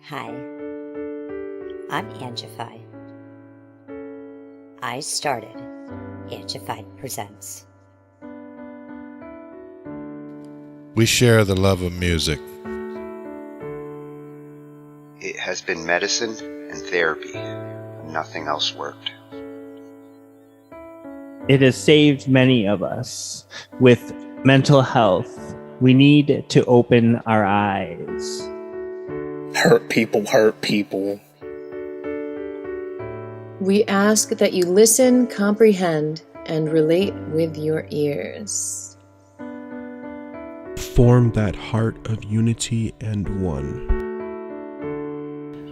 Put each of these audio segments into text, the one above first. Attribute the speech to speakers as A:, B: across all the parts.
A: Hi, I'm Angified. I started Angified Presents.
B: We share the love of music.
C: It has been medicine and therapy. Nothing else worked.
D: It has saved many of us. With mental health, we need to open our eyes.
E: Hurt people hurt people.
F: We ask that you listen, comprehend, and relate with your ears.
G: Form that heart of unity and one.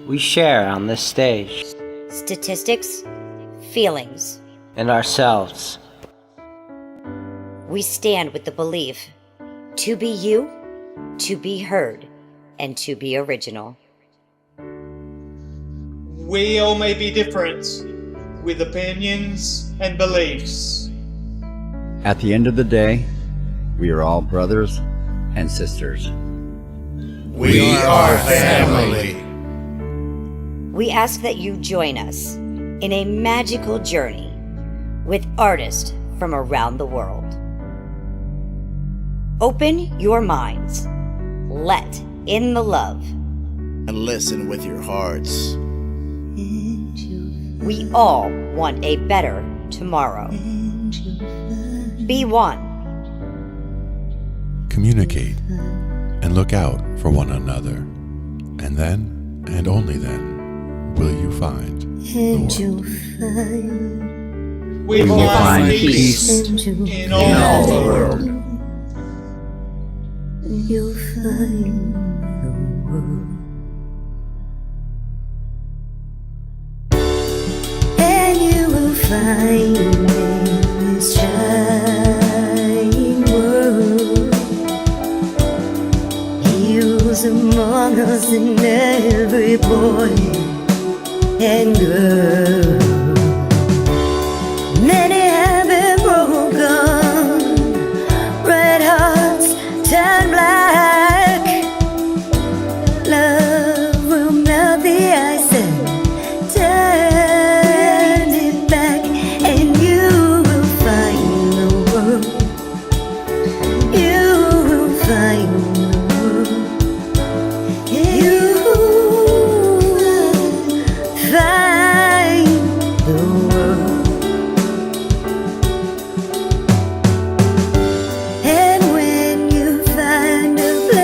H: We share on this stage.
A: Statistics, feelings,
H: And ourselves.
A: we stand with the belief to be you, to be heard, and to be original.
I: We all may be different, with opinions and beliefs.
J: At the end of the day, we are all brothers and sisters.
B: We are family.
A: We ask that you join us in a magical journey with artists from around the world. Open your minds, let in the love,
K: and listen with your hearts.
A: We all want a better tomorrow. Be one.
B: Communicate and look out for one another. And then, and only then, will you find the world.
I: We will find peace in all the world.
L: You'll find the world. And you will find in this shining world heroes among us and every boy and girl. Many have been broken, red hearts turn black. Love will melt the ice and turn it back, and you will find the world. You will find the world. You will find the world. And when you find a place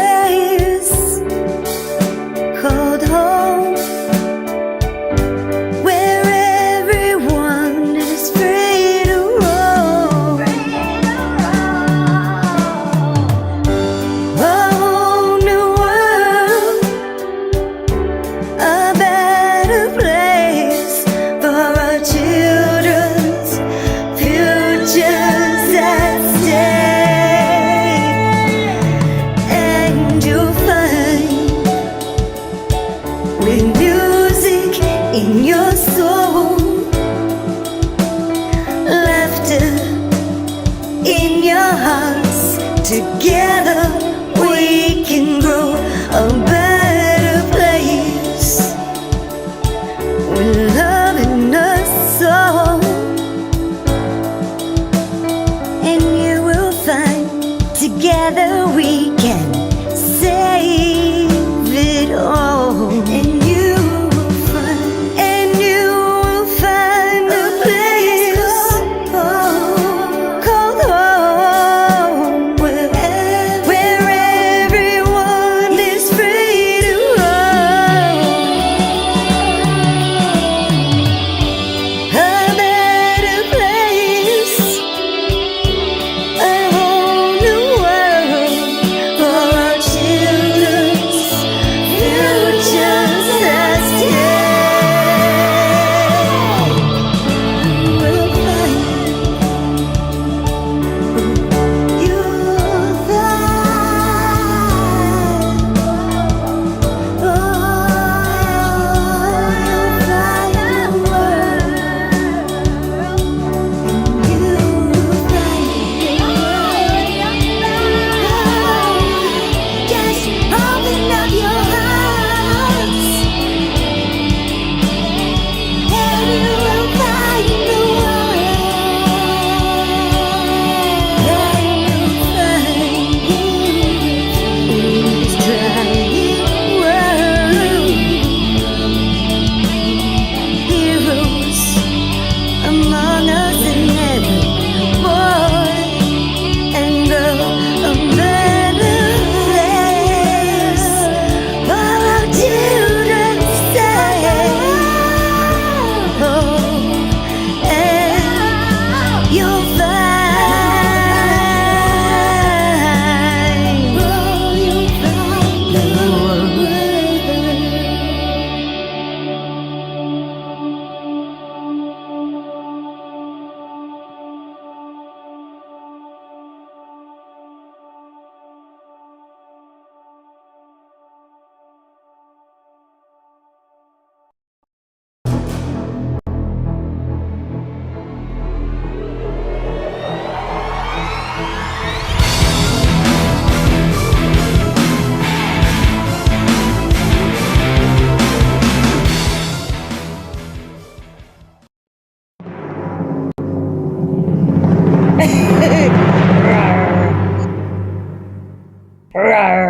M: We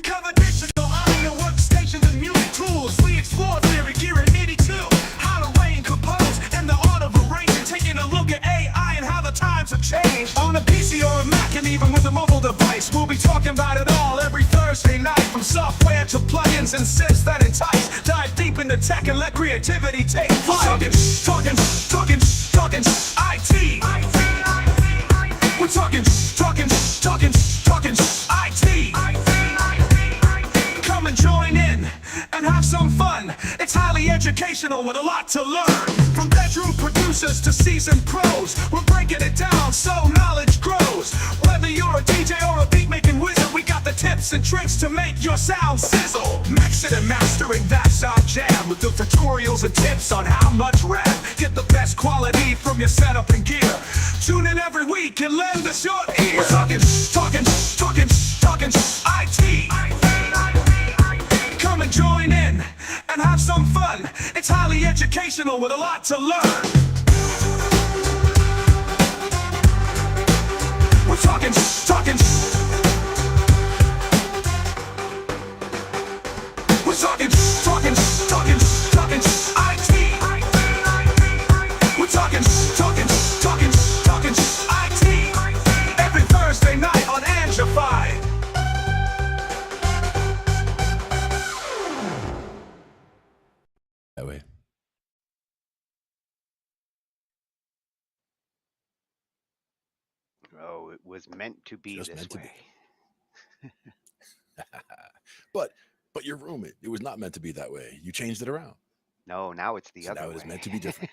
M: cover digital audio workstations and music tools. We explore theory, gear, and MIDI too. How to arrange, compose, and the art of arranging. Taking a look at AI and how the times have changed. On a PC or a Mac and even with a mobile device, we'll be talking about it all every Thursday night. From software to plugins and synths that entice. Dive deep into tech and let creativity take flight. Talkin IT. We're talking IT. Come and join in and have some fun. It's highly educational with a lot to learn. From bedroom producers to seasoned pros, we're breaking it down so knowledge grows. Whether you're a DJ or a beat making wizard, we got the tips and tricks to make your sound sizzle. Mixing and mastering, that's our jam. With the tutorials and tips on how much rev. Get the best quality from your setup and gear. Tune in every week and lend us your ear. We're talking IT. Come and join in and have some fun. It's highly educational with a lot to learn. We're talking We're talking IT. We're talking IT. Every Thursday night on Angified.
B: That way.
C: Oh, it was meant to be
N: Just
C: this
N: meant to
C: way.
N: But your room, it was not meant to be that way. You changed it around.
C: No, now it's the
N: So
C: other
N: now
C: way.
N: it is meant to be different.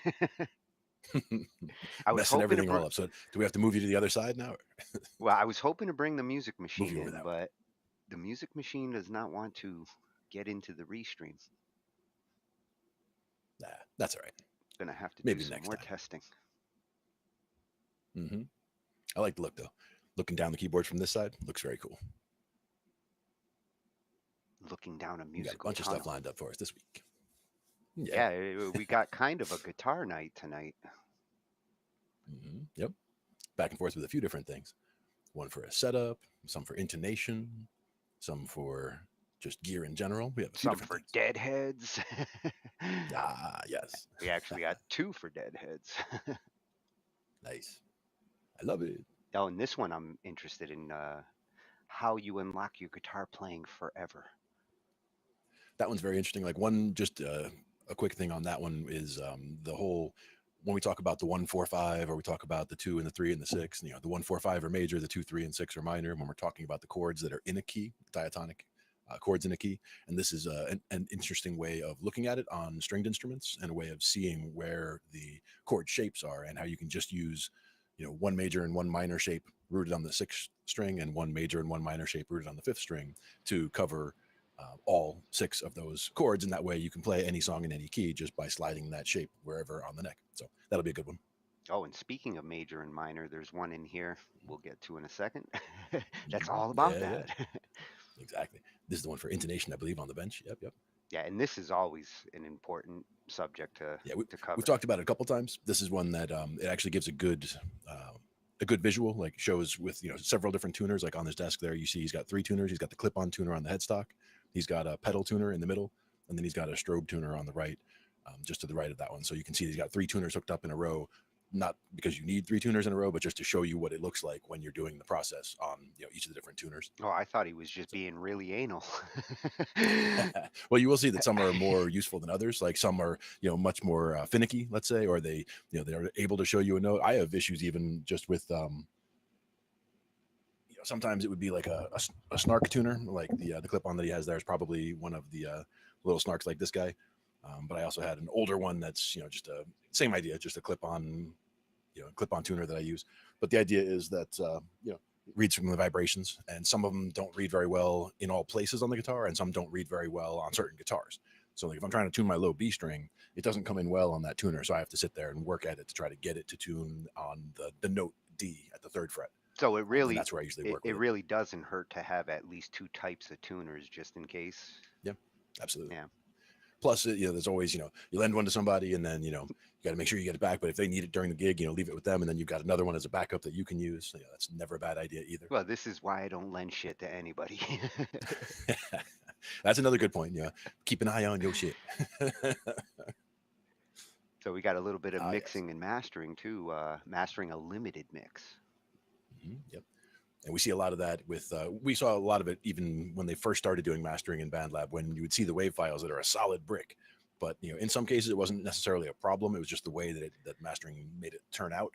C: I was
N: Messing
C: hoping
N: everything all up. So do we have to move you to the other side now?
C: Well, I was hoping to bring the music machine
N: over
C: in,
N: that
C: but the music machine does not want to get into the restream.
N: Nah, that's all right.
C: Gonna have to
N: Maybe
C: do some
N: next
C: more
N: time.
C: testing.
N: Mm-hmm. I like the look though. Looking down the keyboards from this side looks very cool.
C: Looking down a
N: We got a
C: musical
N: bunch of
C: tunnel.
N: stuff lined up for us this week.
C: Yeah, we got kind of a guitar night tonight.
N: Mm-hmm. Yep. Back and forth with a few different things. One for a setup, some for intonation, some for just gear in general. We have a few
C: Some
N: different
C: for
N: things.
C: deadheads.
N: Yes.
C: We actually got 2 for deadheads.
N: Nice. I love it.
C: Oh, and this one I'm interested in how you unlock your guitar playing forever.
N: That one's very interesting. Like one, just a quick thing on that one is the whole, when we talk about the 1-4-5, or we talk about the 2 and the 3 and the 6, the 1-4-5 are major, the 2, 3, and 6 are minor. When we're talking about the chords that are in a key, diatonic chords in a key, and this is an interesting way of looking at it on stringed instruments, and a way of seeing where the chord shapes are, and how you can just use, one major and one minor shape rooted on the 6th string, and one major and one minor shape rooted on the 5th string to cover all 6 of those chords, and that way you can play any song in any key just by sliding that shape wherever on the neck. So that'll be a good one.
C: Oh, and speaking of major and minor, there's one in here we'll get to in a second. That's all about that.
N: Yeah. Exactly. This is the one for intonation, I believe, on the bench. Yep.
C: Yeah, and this is always an important subject to cover.
N: We've talked about it a couple times. This is one that it actually gives a good visual, like shows with several different tuners. Like on his desk there, you see he's got 3 tuners. He's got the clip-on tuner on the headstock. He's got a pedal tuner in the middle, and then he's got a strobe tuner on the right, just to the right of that one. So you can see he's got 3 tuners hooked up in a row, not because you need 3 tuners in a row, but just to show you what it looks like when you're doing the process on each of the different tuners.
C: Oh, I thought he was just being really anal.
N: Well, you will see that some are more useful than others. Like some are, much more finicky, let's say, or they, they're able to show you a note. I have issues even just with, sometimes it would be like a snark tuner, like the clip-on that he has there is probably one of the little snarks like this guy. But I also had an older one that's, just a same idea, just a clip-on tuner that I use. But the idea is that, it reads from the vibrations, and some of them don't read very well in all places on the guitar, and some don't read very well on certain guitars. So like if I'm trying to tune my low B string, it doesn't come in well on that tuner. So I have to sit there and work at it to try to get it to tune on the note D at the 3rd fret.
C: So it really,
N: that's where I usually work.
C: It really doesn't hurt to have at least 2 types of tuners just in case.
N: Yeah, absolutely.
C: Yeah.
N: Plus, there's always, you lend one to somebody, and then, you got to make sure you get it back. But if they need it during the gig, leave it with them, and then you've got another one as a backup that you can use. So, that's never a bad idea either.
C: Well, this is why I don't lend shit to anybody.
N: That's another good point. Keep an eye on your shit.
C: So we got a little bit of
N: Yes.
C: mixing and mastering too, mastering a limited mix.
N: Yep. And we see a lot of that we saw a lot of it even when they first started doing mastering in BandLab, when you would see the wave files that are a solid brick. But, in some cases it wasn't necessarily a problem. It was just the way that mastering made it turn out.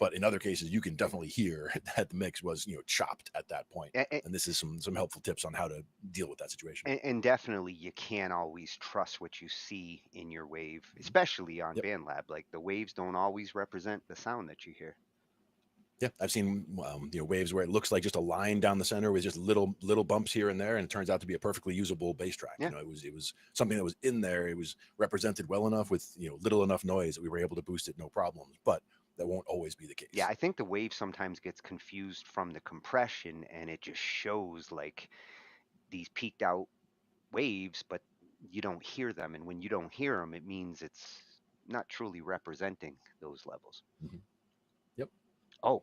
N: But in other cases, you can definitely hear that the mix was, chopped at that point. And this is some helpful tips on how to deal with that situation.
C: And definitely, you can't always trust what you see in your wave, especially on BandLab. Like the waves don't always represent the sound that you hear.
N: Yeah, I've seen waves where it looks like just a line down the center with just little bumps here and there, and it turns out to be a perfectly usable bass track.
C: Yeah.
N: It was something that was in there. It was represented well enough with little enough noise that we were able to boost it no problems. But that won't always be the case.
C: Yeah, I think the wave sometimes gets confused from the compression, and it just shows like these peaked out waves, but you don't hear them. And when you don't hear them, it means it's not truly representing those levels.
N: Mm-hmm. Yep.
C: Oh,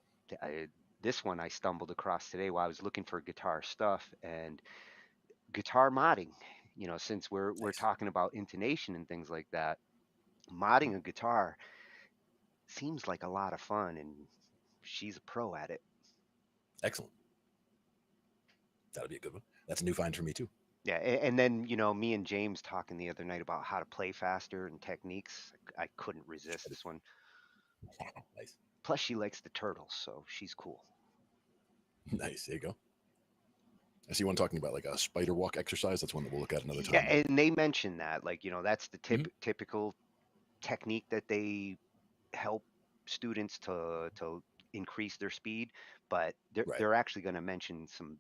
C: this one I stumbled across today while I was looking for guitar stuff and guitar modding. Since we're talking about intonation and things like that, modding a guitar seems like a lot of fun, and she's a pro at it.
N: Excellent. That'll be a good one. That's a new find for me too.
C: Yeah, and then me and James talking the other night about how to play faster and techniques. I couldn't resist this one.
N: Nice.
C: Plus, she likes the turtles, so she's cool.
N: Nice. There you go. I see one talking about like a spider walk exercise. That's one that we'll look at another time.
C: Yeah, and they mentioned that, like, that's the typical technique that they help students to increase their speed, but they're actually going to mention some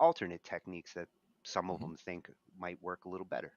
C: alternate techniques that some of them think might work a little better.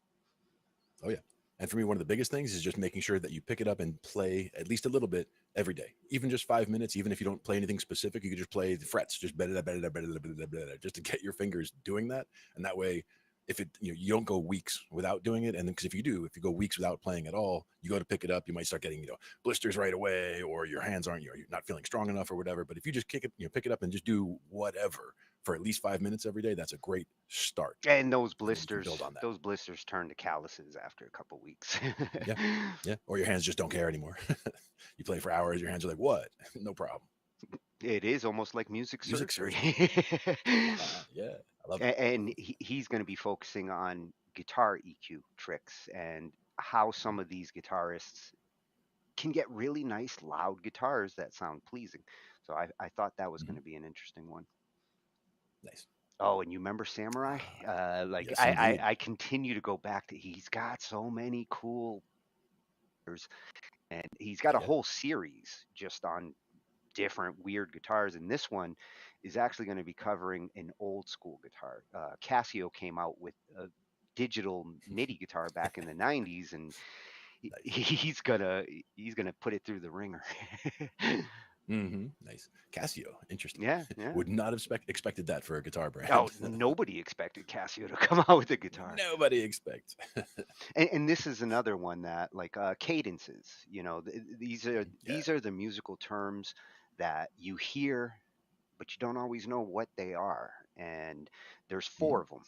N: Oh yeah. And for me, one of the biggest things is just making sure that you pick it up and play at least a little bit every day, even just 5 minutes. Even if you don't play anything specific, you could just play the frets, just just to get your fingers doing that. And that way, if it you don't go weeks without doing it, and because if you go weeks without playing at all, you go to pick it up, you might start getting blisters right away, or your hands aren't you're not feeling strong enough or whatever. But if you just pick it up and just do whatever for at least 5 minutes every day, that's a great start.
C: And those blisters, those blisters turn to calluses after a couple weeks.
N: Yeah. Or your hands just don't care anymore. You play for hours, your hands are like, what? No problem.
C: It is almost like music surgery.
N: Yeah, I love it.
C: And he's going to be focusing on guitar EQ tricks and how some of these guitarists can get really nice, loud guitars that sound pleasing. So I thought that was going to be an interesting one.
N: Nice.
C: Oh, and you remember Samurai?
N: Yes,
C: I continue to go back to, he's got so many cool, and he's got a whole series just on different weird guitars, and this one is actually going to be covering an old school guitar. Casio came out with a digital MIDI guitar back in the 90s, and he's gonna put it through the ringer.
N: Nice. Casio, interesting.
C: Yeah.
N: Would not have expected that for a guitar brand.
C: Oh, nobody expected Casio to come out with a guitar.
N: Nobody expects.
C: And this is another one that, like, cadences. These are the musical terms that you hear, but you don't always know what they are. And there's 4 of them.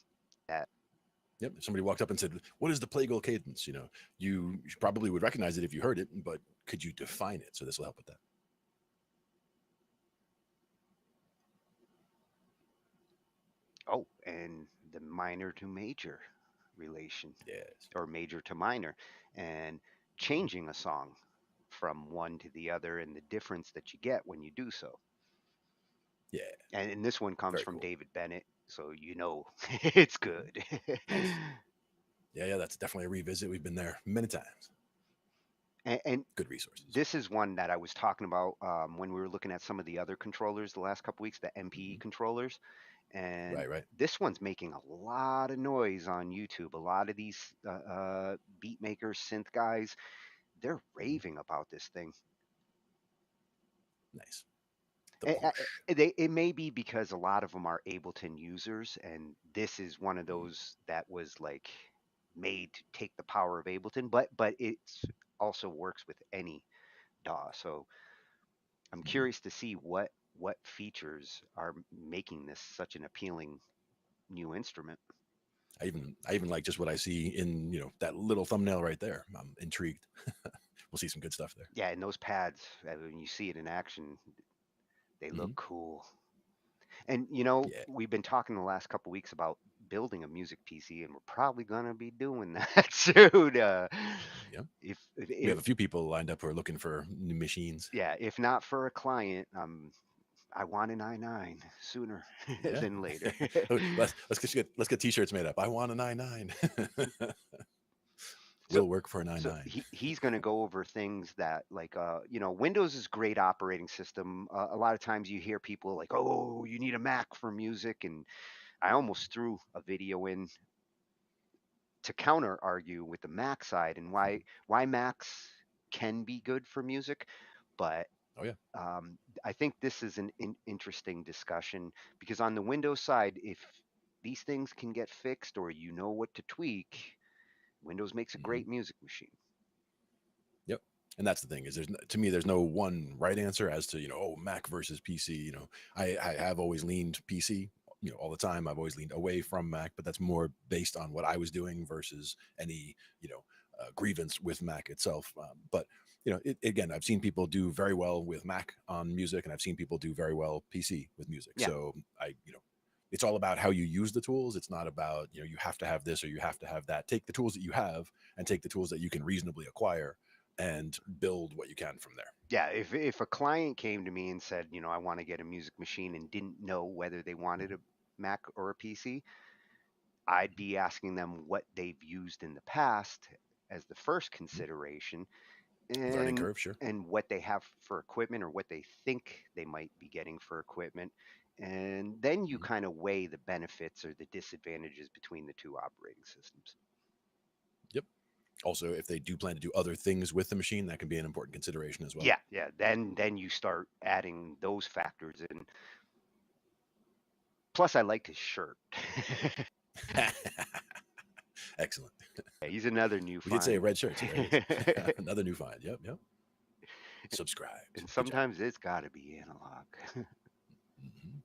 N: Yep. If somebody walked up and said, "What is the plagal cadence?" You probably would recognize it if you heard it, but could you define it? So this will help with that.
C: Oh, and the minor to major relation.
N: Yes.
C: Or major to minor, and changing a song from one to the other, and the difference that you get when you do so.
N: Yeah.
C: And this one comes from David Bennett, so it's good.
N: Nice. Yeah, that's definitely a revisit. We've been there many times.
C: And
N: good resources.
C: This is one that I was talking about when we were looking at some of the other controllers the last couple weeks, the MPE controllers. And
N: right.
C: This one's making a lot of noise on YouTube. A lot of these beat makers, synth guys, they're raving about this thing.
N: Nice.
C: It may be because a lot of them are Ableton users, and this is one of those that was like made to take the power of Ableton, but it also works with any DAW. So I'm curious to see what features are making this such an appealing new instrument.
N: I even like just what I see in, you know, that little thumbnail right there. I'm intrigued. We'll see some good stuff there.
C: Yeah, and those pads, when you see it in action, they look cool. And you know, we've been talking the last couple weeks about building a music PC, and we're probably gonna be doing that soon. If
N: We have a few people lined up who are looking for new machines.
C: yeah, if not for a client, I want an i9 sooner than later.
N: let's get t-shirts made up. I want an i9. We'll work for an i9.
C: So he's going to go over things that, like, you know, Windows is a great operating system. A lot of times you hear people like, oh, you need a Mac for music. And I almost threw a video in to counter argue with the Mac side and why Macs can be good for music. But I think this is an interesting discussion, because on the Windows side, if these things can get fixed or you know what to tweak, Windows makes a great music machine.
N: Yep. And that's the thing, is there's no one right answer as to, you know, oh, Mac versus PC. You know, I have always leaned PC, you know, all the time. I've always leaned away from Mac, but that's more based on what I was doing versus any, you know, grievance with Mac itself. But you know, again, I've seen people do very well with Mac on music, and I've seen people do very well PC with music. Yeah. So you know, it's all about how you use the tools. It's not about, you know, you have to have this or you have to have that. Take the tools that you have and take the tools that you can reasonably acquire and build what you can from there.
C: Yeah, if a client came to me and said, you know, I want to get a music machine and didn't know whether they wanted a Mac or a PC, I'd be asking them what they've used in the past as the first consideration. And,
N: learning curve, sure.
C: And what they have for equipment or what they think they might be getting for equipment. And then you kind of weigh the benefits or the disadvantages between the two operating systems.
N: Yep. Also, if they do plan to do other things with the machine, that can be an important consideration as well.
C: Yeah. Then you start adding those factors in. Plus, I like his shirt.
N: Excellent.
C: Yeah, he's another new find.
N: We did say red shirts. Another new find. Yep. Subscribe.
C: And sometimes it's got to be analog.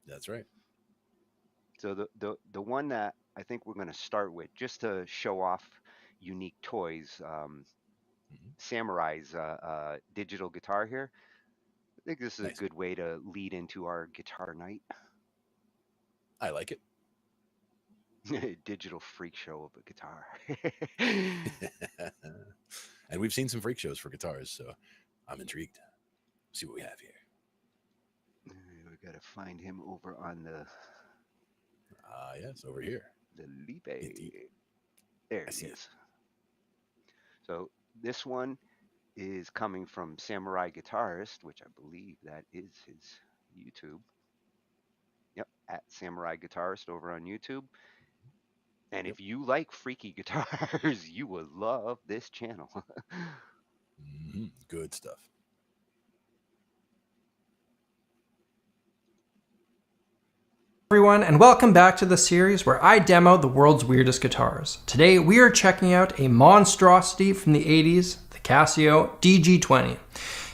N: That's right.
C: So the one that I think we're going to start with, just to show off unique toys, Samurai's digital guitar here. I think this is a good way to lead into our guitar night.
N: I like it.
C: Digital freak show of a guitar.
N: And we've seen some freak shows for guitars, so I'm intrigued. See what we have here.
C: We gotta find him over on the.
N: Yes, over here.
C: The Lipe. There he is. So this one is coming from Samurai Guitarist, which I believe that is his YouTube. Yep, at Samurai Guitarist over on YouTube. And if you like freaky guitars, you will love this channel.
N: Good stuff.
O: Everyone, and welcome back to the series where I demo the world's weirdest guitars. Today we are checking out a monstrosity from the 80s, the Casio DG20.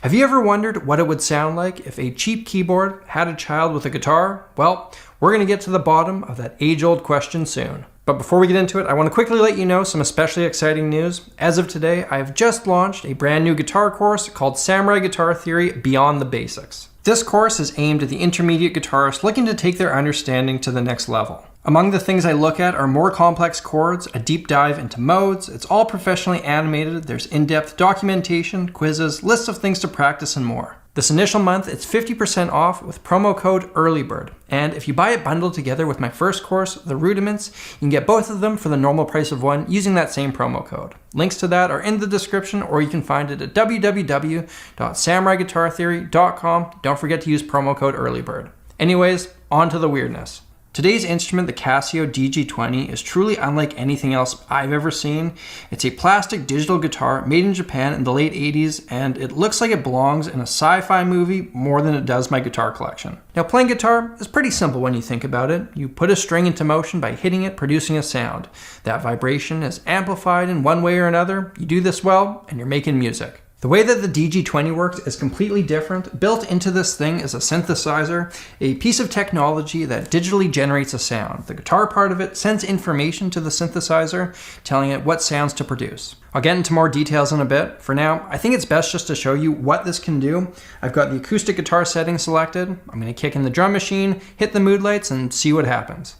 O: Have you ever wondered what it would sound like if a cheap keyboard had a child with a guitar? Well, we're going to get to the bottom of that age-old question soon. But before we get into it, I want to quickly let you know some especially exciting news. As of today, I have just launched a brand new guitar course called Samurai Guitar Theory Beyond the Basics. This course is aimed at the intermediate guitarist looking to take their understanding to the next level. Among the things I look at are more complex chords, a deep dive into modes. It's all professionally animated. There's in-depth documentation, quizzes, lists of things to practice, and more. This initial month, it's 50% off with promo code EARLYBIRD. And if you buy it bundled together with my first course, The Rudiments, you can get both of them for the normal price of one using that same promo code. Links to that are in the description, or you can find it at www.samuraiguitartheory.com. Don't forget to use promo code EARLYBIRD. Anyways, on to the weirdness. Today's instrument, the Casio DG20, is truly unlike anything else I've ever seen. It's a plastic digital guitar made in Japan in the late 80s, and it looks like it belongs in a sci-fi movie more than it does my guitar collection. Now, playing guitar is pretty simple when you think about it. You put a string into motion by hitting it, producing a sound. That vibration is amplified in one way or another. You do this well, and you're making music. The way that the DG20 works is completely different. Built into this thing is a synthesizer, a piece of technology that digitally generates a sound. The guitar part of it sends information to the synthesizer, telling it what sounds to produce. I'll get into more details in a bit. For now, I think it's best just to show you what this can do. I've got the acoustic guitar setting selected. I'm going to kick in the drum machine, hit the mood lights, and see what happens.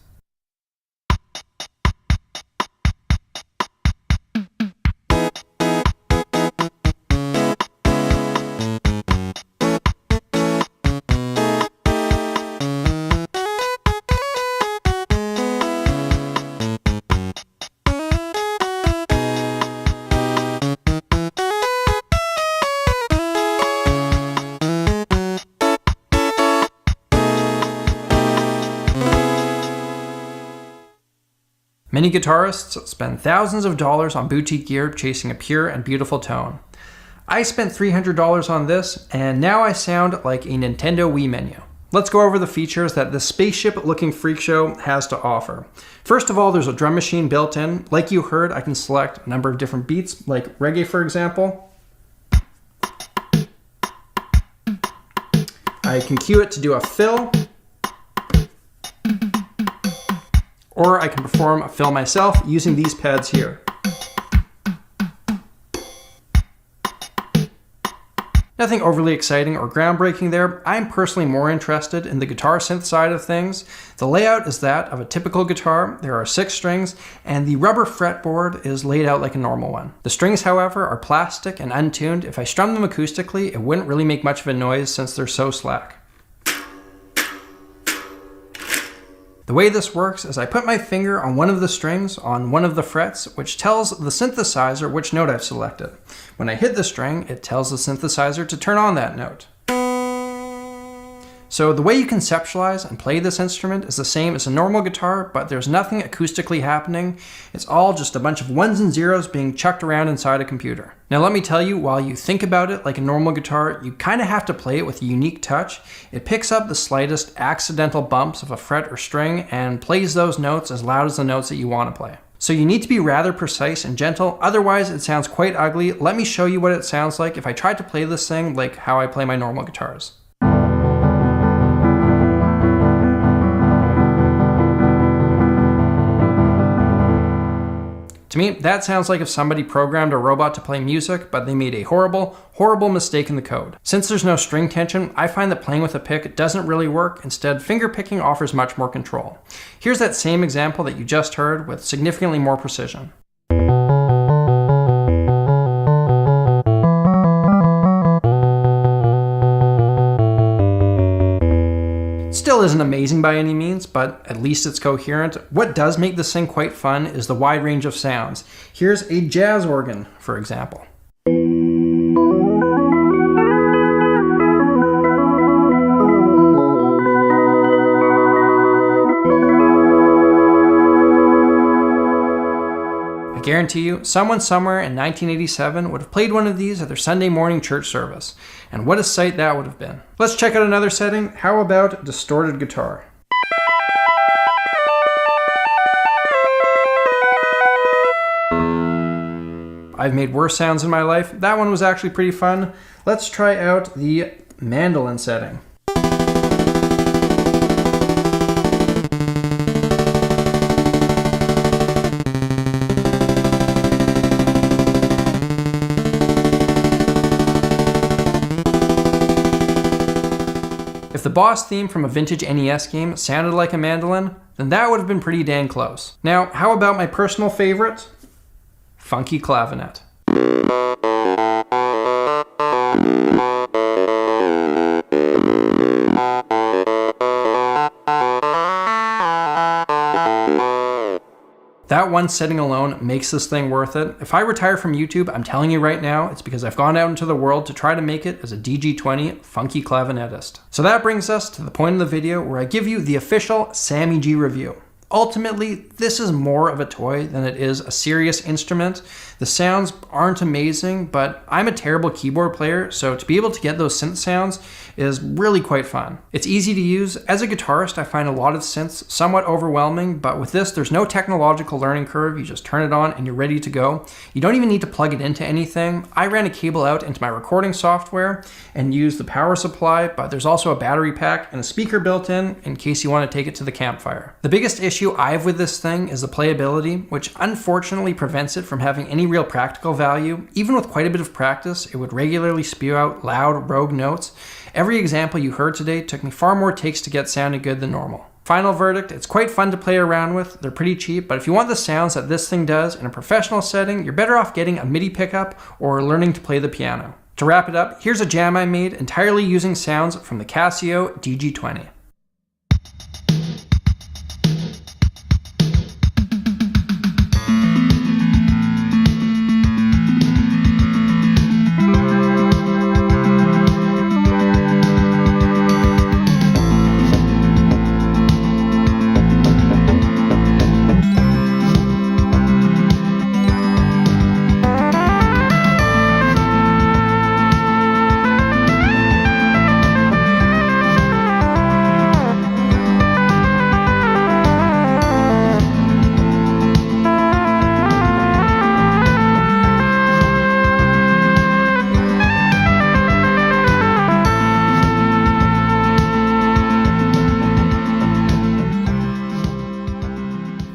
O: Many guitarists spend thousands of dollars on boutique gear chasing a pure and beautiful tone. I spent $300 on this, and now I sound like a Nintendo Wii menu. Let's go over the features that this spaceship-looking Freakshow has to offer. First of all, there's a drum machine built in. Like you heard, I can select a number of different beats, like reggae for example. I can cue it to do a fill, or I can perform a fill myself using these pads here. Nothing overly exciting or groundbreaking there. I'm personally more interested in the guitar synth side of things. The layout is that of a typical guitar. There are 6 strings, and the rubber fretboard is laid out like a normal one. The strings, however, are plastic and untuned. If I strum them acoustically, it wouldn't really make much of a noise since they're so slack. The way this works is I put my finger on one of the strings on one of the frets, which tells the synthesizer which note I've selected. When I hit the string, it tells the synthesizer to turn on that note. So the way you conceptualize and play this instrument is the same as a normal guitar, but there's nothing acoustically happening. It's all just a bunch of ones and zeros being chucked around inside a computer. Now let me tell you, while you think about it like a normal guitar, you kind of have to play it with a unique touch. It picks up the slightest accidental bumps of a fret or string and plays those notes as loud as the notes that you want to play. So you need to be rather precise and gentle, otherwise it sounds quite ugly. Let me show you what it sounds like if I tried to play this thing like how I play my normal guitars. To me, that sounds like if somebody programmed a robot to play music, but they made a horrible, horrible mistake in the code. Since there's no string tension, I find that playing with a pick doesn't really work. Instead, finger picking offers much more control. Here's that same example that you just heard with significantly more precision. Still isn't amazing by any means, but at least it's coherent. What does make this thing quite fun is the wide range of sounds. Here's a jazz organ, for example. I guarantee you, someone somewhere in 1987 would have played one of these at their Sunday morning church service. And what a sight that would have been. Let's check out another setting. How about distorted guitar? I've made worse sounds in my life. That one was actually pretty fun. Let's try out the mandolin setting. If the boss theme from a vintage NES game sounded like a mandolin, then that would have been pretty dang close. Now, how about my personal favorite? Funky clavinet. That one setting alone makes this thing worth it. If I retire from YouTube, I'm telling you right now, it's because I've gone out into the world to try to make it as a DG20 funky clavinetist. So that brings us to the point of the video where I give you the official Sammy G review. Ultimately, this is more of a toy than it is a serious instrument. The sounds aren't amazing, but I'm a terrible keyboard player, so to be able to get those synth sounds is really quite fun. It's easy to use. As a guitarist, I find a lot of synths somewhat overwhelming, but with this, there's no technological learning curve. You just turn it on and you're ready to go. You don't even need to plug it into anything. I ran a cable out into my recording software and used the power supply, but there's also a battery pack and a speaker built in case you want to take it to the campfire. The biggest issue I have with this thing is the playability, which unfortunately prevents it from having any real practical value. Even with quite a bit of practice, it would regularly spew out loud, rogue notes. Every example you heard today took me far more takes to get sounding good than normal. Final verdict, it's quite fun to play around with. They're pretty cheap, but if you want the sounds that this thing does in a professional setting, you're better off getting a MIDI pickup or learning to play the piano. To wrap it up, here's a jam I made entirely using sounds from the Casio DG20.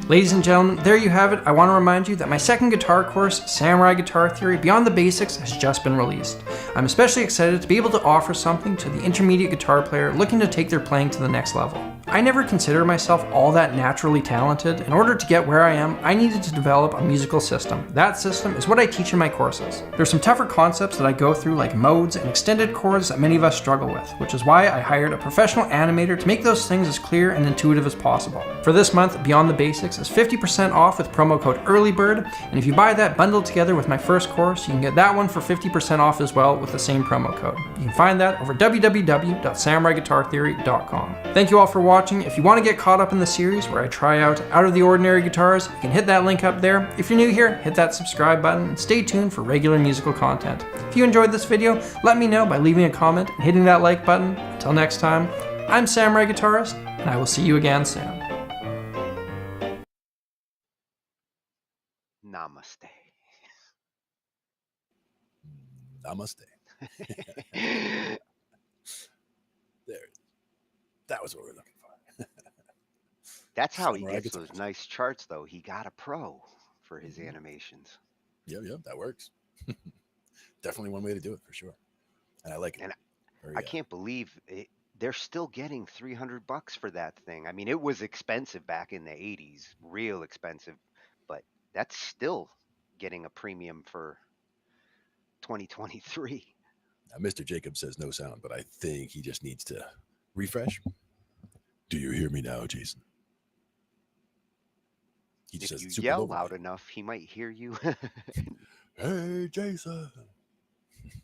O: Ladies and gentlemen, there you have it. I want to remind you that my second guitar course, Samurai Guitar Theory Beyond the Basics, has just been released. I'm especially excited to be able to offer something to the intermediate guitar player looking to take their playing to the next level. I never considered myself all that naturally talented. In order to get where I am, I needed to develop a musical system. That system is what I teach in my courses. There's some tougher concepts that I go through, like modes and extended chords that many of us struggle with, which is why I hired a professional animator to make those things as clear and intuitive as possible. For this month, Beyond the Basics is 50% off with promo code EARLYBIRD, and if you buy that bundled together with my first course, you can get that one for 50% off as well with the same promo code. You can find that over www.samuraiguitartheory.com. Thank you all for watching. If you want to get caught up in the series where I try out Out of the Ordinary guitars, you can hit that link up there. If you're new here, hit that subscribe button and stay tuned for regular musical content. If you enjoyed this video, let me know by leaving a comment and hitting that like button. Until next time, I'm Samurai Guitarist, and I will see you again soon.
C: Namaste.
N: Namaste. There. That was what we're looking for.
C: That's how he
N: Samurai
C: gets those
N: guitars.
C: nice charts, though. He got a pro for his animations.
N: Yep, that works. Definitely one way to do it for sure. And I like it.
C: And
N: Very,
C: I can't believe it. They're still getting $300 for that thing. I mean, it was expensive back in the 80s, real expensive, but that's still getting a premium for 2023.
N: Now, Mr. Jacob says no sound, but I think he just needs to refresh. Do you hear me now, Jason? He just
C: If
N: says
C: you
N: super
C: yell
N: low
C: loud
N: volume.
C: enough, he might hear you.
N: Hey, Jason.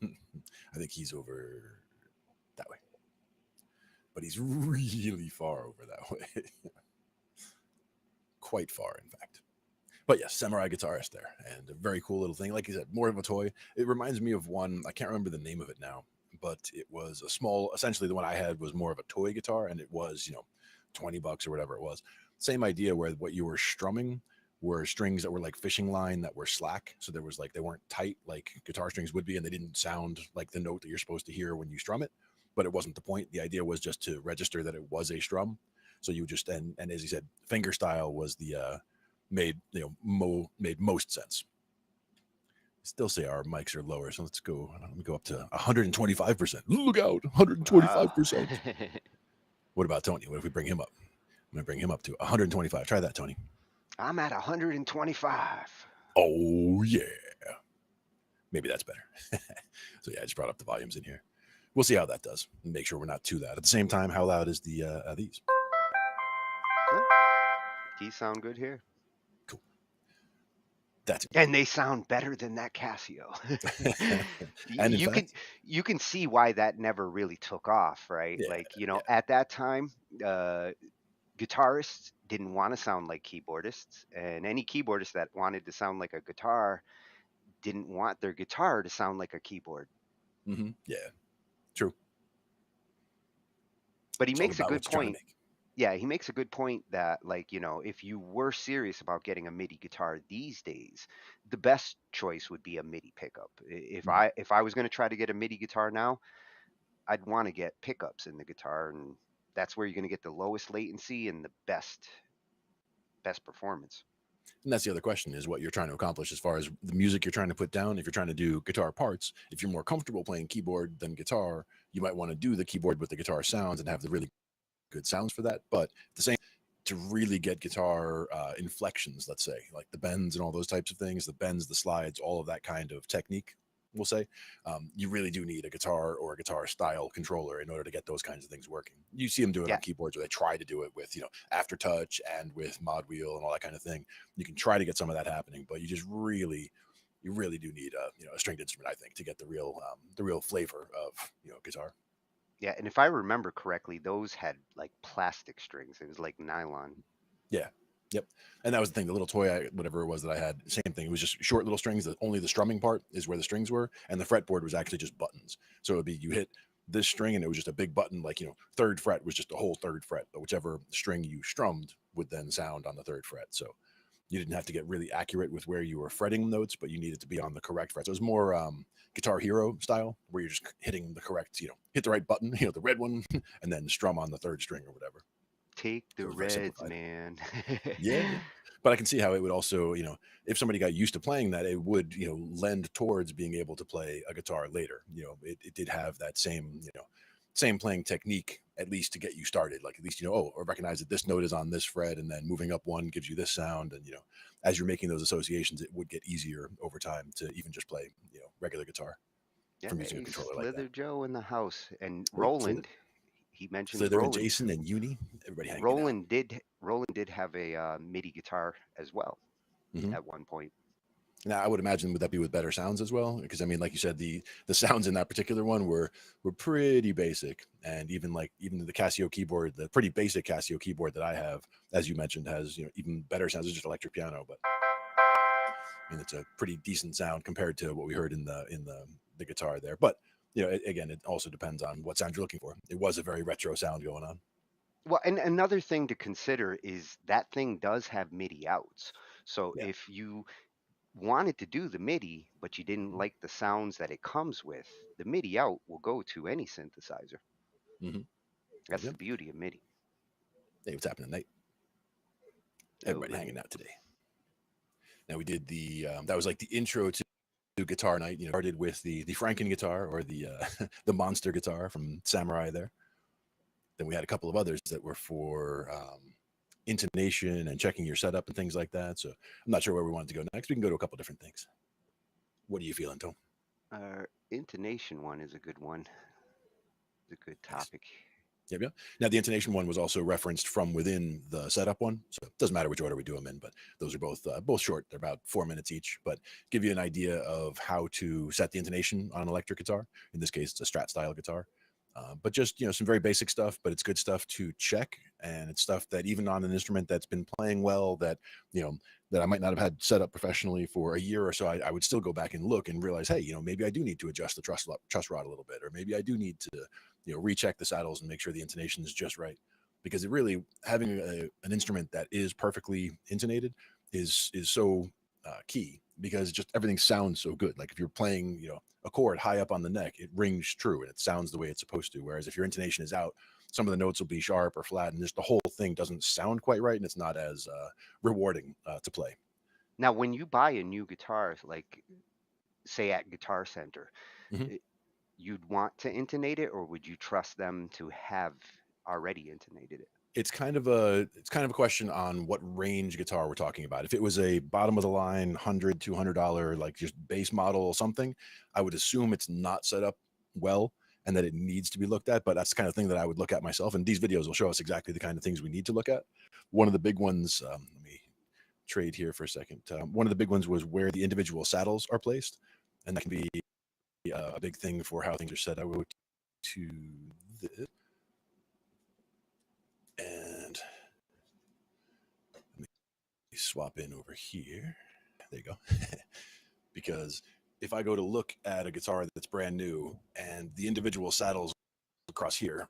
N: I think he's over that way. But he's really far over that way. Quite far, in fact. But yes, Samurai Guitarist there. And a very cool little thing. Like you said, more of a toy. It reminds me of one, I can't remember the name of it now, but it was a small, essentially the one I had was more of a toy guitar, and it was, $20 or whatever it was. Same idea where what you were strumming were strings that were like fishing line that were slack. So there was like, they weren't tight like guitar strings would be, and they didn't sound like the note that you're supposed to hear when you strum it. But it wasn't the point. The idea was just to register that it was a strum. So you just, and as he said, finger style was the, made most sense. Still say our mics are lower, so let's go. Let me go up to 125%. Look out, 125%. What about Tony? What if we bring him up? I'm gonna bring him up to 125. Try that, Tony.
C: I'm at 125.
N: Oh yeah, maybe that's better. So yeah, I just brought up the volumes in here. We'll see how that does. Make sure we're not too loud. At the same time, how loud is the these?
C: These sound good here.
N: Cool.
C: And they sound better than that Casio.
N: And in
C: you can
N: fact,
C: you can see why that never really took off, right?
N: yeah,
C: Like, at that time, guitarists didn't want to sound like keyboardists, and any keyboardist that wanted to sound like a guitar didn't want their guitar to sound like a keyboard.
N: Yeah, true.
C: But he
N: It's all
C: makes a
N: about
C: good
N: what you're trying to
C: point.
N: make.
C: Yeah, he makes a good point that, like, if you were serious about getting a MIDI guitar these days, the best choice would be a MIDI pickup. If I was going to try to get a MIDI guitar now, I'd want to get pickups in the guitar, and that's where you're going to get the lowest latency and the best performance.
N: And that's the other question, is what you're trying to accomplish as far as the music you're trying to put down. If you're trying to do guitar parts, if you're more comfortable playing keyboard than guitar, you might want to do the keyboard with the guitar sounds and have the really good sounds for that. But at the same, to really get guitar inflections, let's say, like the bends and all those types of things, the bends, the slides, all of that kind of technique, we'll say, you really do need a guitar or a guitar style controller in order to get those kinds of things working. You see them do it on keyboards, or they try to do it with, Aftertouch and with Mod Wheel and all that kind of thing. You can try to get some of that happening, but you really do need a stringed instrument, I think, to get the real flavor of guitar.
C: Yeah, and if I remember correctly, those had like plastic strings. It was like nylon.
N: Yeah. Yep. And that was the thing, the little toy, whatever it was that I had, same thing. It was just short little strings that only the strumming part is where the strings were. And the fretboard was actually just buttons. So it would be, you hit this string and it was just a big button, like, third fret was just a whole third fret, but whichever string you strummed would then sound on the third fret. So you didn't have to get really accurate with where you were fretting notes, but you needed to be on the correct fret. So it was more Guitar Hero style, where you're just hitting the correct, hit the right button, the red one, and then strum on the third string or whatever.
C: Take the reds, man.
N: Yeah. But I can see how it would also, if somebody got used to playing that, it would, lend towards being able to play a guitar later. It did have that same playing technique, at least to get you started. Like, at least, or recognize that this note is on this fret, and then moving up one gives you this sound. And, as you're making those associations, it would get easier over time to even just play, regular guitar from using a controller like that.
C: Slither Joe in the house, and Roland. He mentioned
N: Slither
C: Roland.
N: and Jason and Uni, everybody hanging
C: Roland did have a MIDI guitar as well at one point.
N: Now, I would imagine, would that be with better sounds as well? Because I mean, like you said, the sounds in that particular one were pretty basic, and even the Casio keyboard, the pretty basic Casio keyboard that I have, as you mentioned, has even better sounds. It's just electric piano, but I mean, it's a pretty decent sound compared to what we heard in the guitar there. But again, it also depends on what sound you're looking for. It was a very retro sound going on.
C: Well, and another thing to consider is that thing does have MIDI outs. So if you wanted to do the MIDI, but you didn't like the sounds that it comes with, the MIDI out will go to any synthesizer. That's the beauty of MIDI.
N: Hey, what's happening tonight? Everybody hanging out today. Now, we did that was like the intro to guitar night. Started with the Franken guitar, or the the monster guitar from Samurai there. Then we had a couple of others that were for intonation and checking your setup and things like that. So I'm not sure where we wanted to go next. We can go to a couple different things. What are you feeling, Tom?
C: Intonation one is a good one. It's a good topic.
N: Yeah. Now, the intonation one was also referenced from within the setup one, so it doesn't matter which order we do them in, but those are both short. They're about 4 minutes each, but give you an idea of how to set the intonation on an electric guitar. In this case, it's a Strat style guitar. But just, some very basic stuff, but it's good stuff to check. And it's stuff that even on an instrument that's been playing well, that, that I might not have had set up professionally for a year or so, I would still go back and look and realize, hey, maybe I do need to adjust the truss rod a little bit, or maybe I do need to, recheck the saddles and make sure the intonation is just right. Because it really, having an instrument that is perfectly intonated is so key, because just everything sounds so good. Like if you're playing, a chord high up on the neck, it rings true and it sounds the way it's supposed to. Whereas if your intonation is out, some of the notes will be sharp or flat, and just the whole thing doesn't sound quite right, and it's not as rewarding to play.
C: Now, when you buy a new guitar, like say at Guitar Center, you'd want to intonate it, or would you trust them to have already intonated it?
N: It's kind of a question on what range guitar we're talking about. If it was a bottom of the line $100, $200 like just base model or something, I would assume it's not set up well and that it needs to be looked at. But that's the kind of thing that I would look at myself, and these videos will show us exactly the kind of things we need to look at. One of the big ones, let me trade here for a second. One of the big ones was where the individual saddles are placed, and that can be a big thing for how things are set. I will go to this, and let me swap in over here. There you go. Because if I go to look at a guitar that's brand new and the individual saddles across here,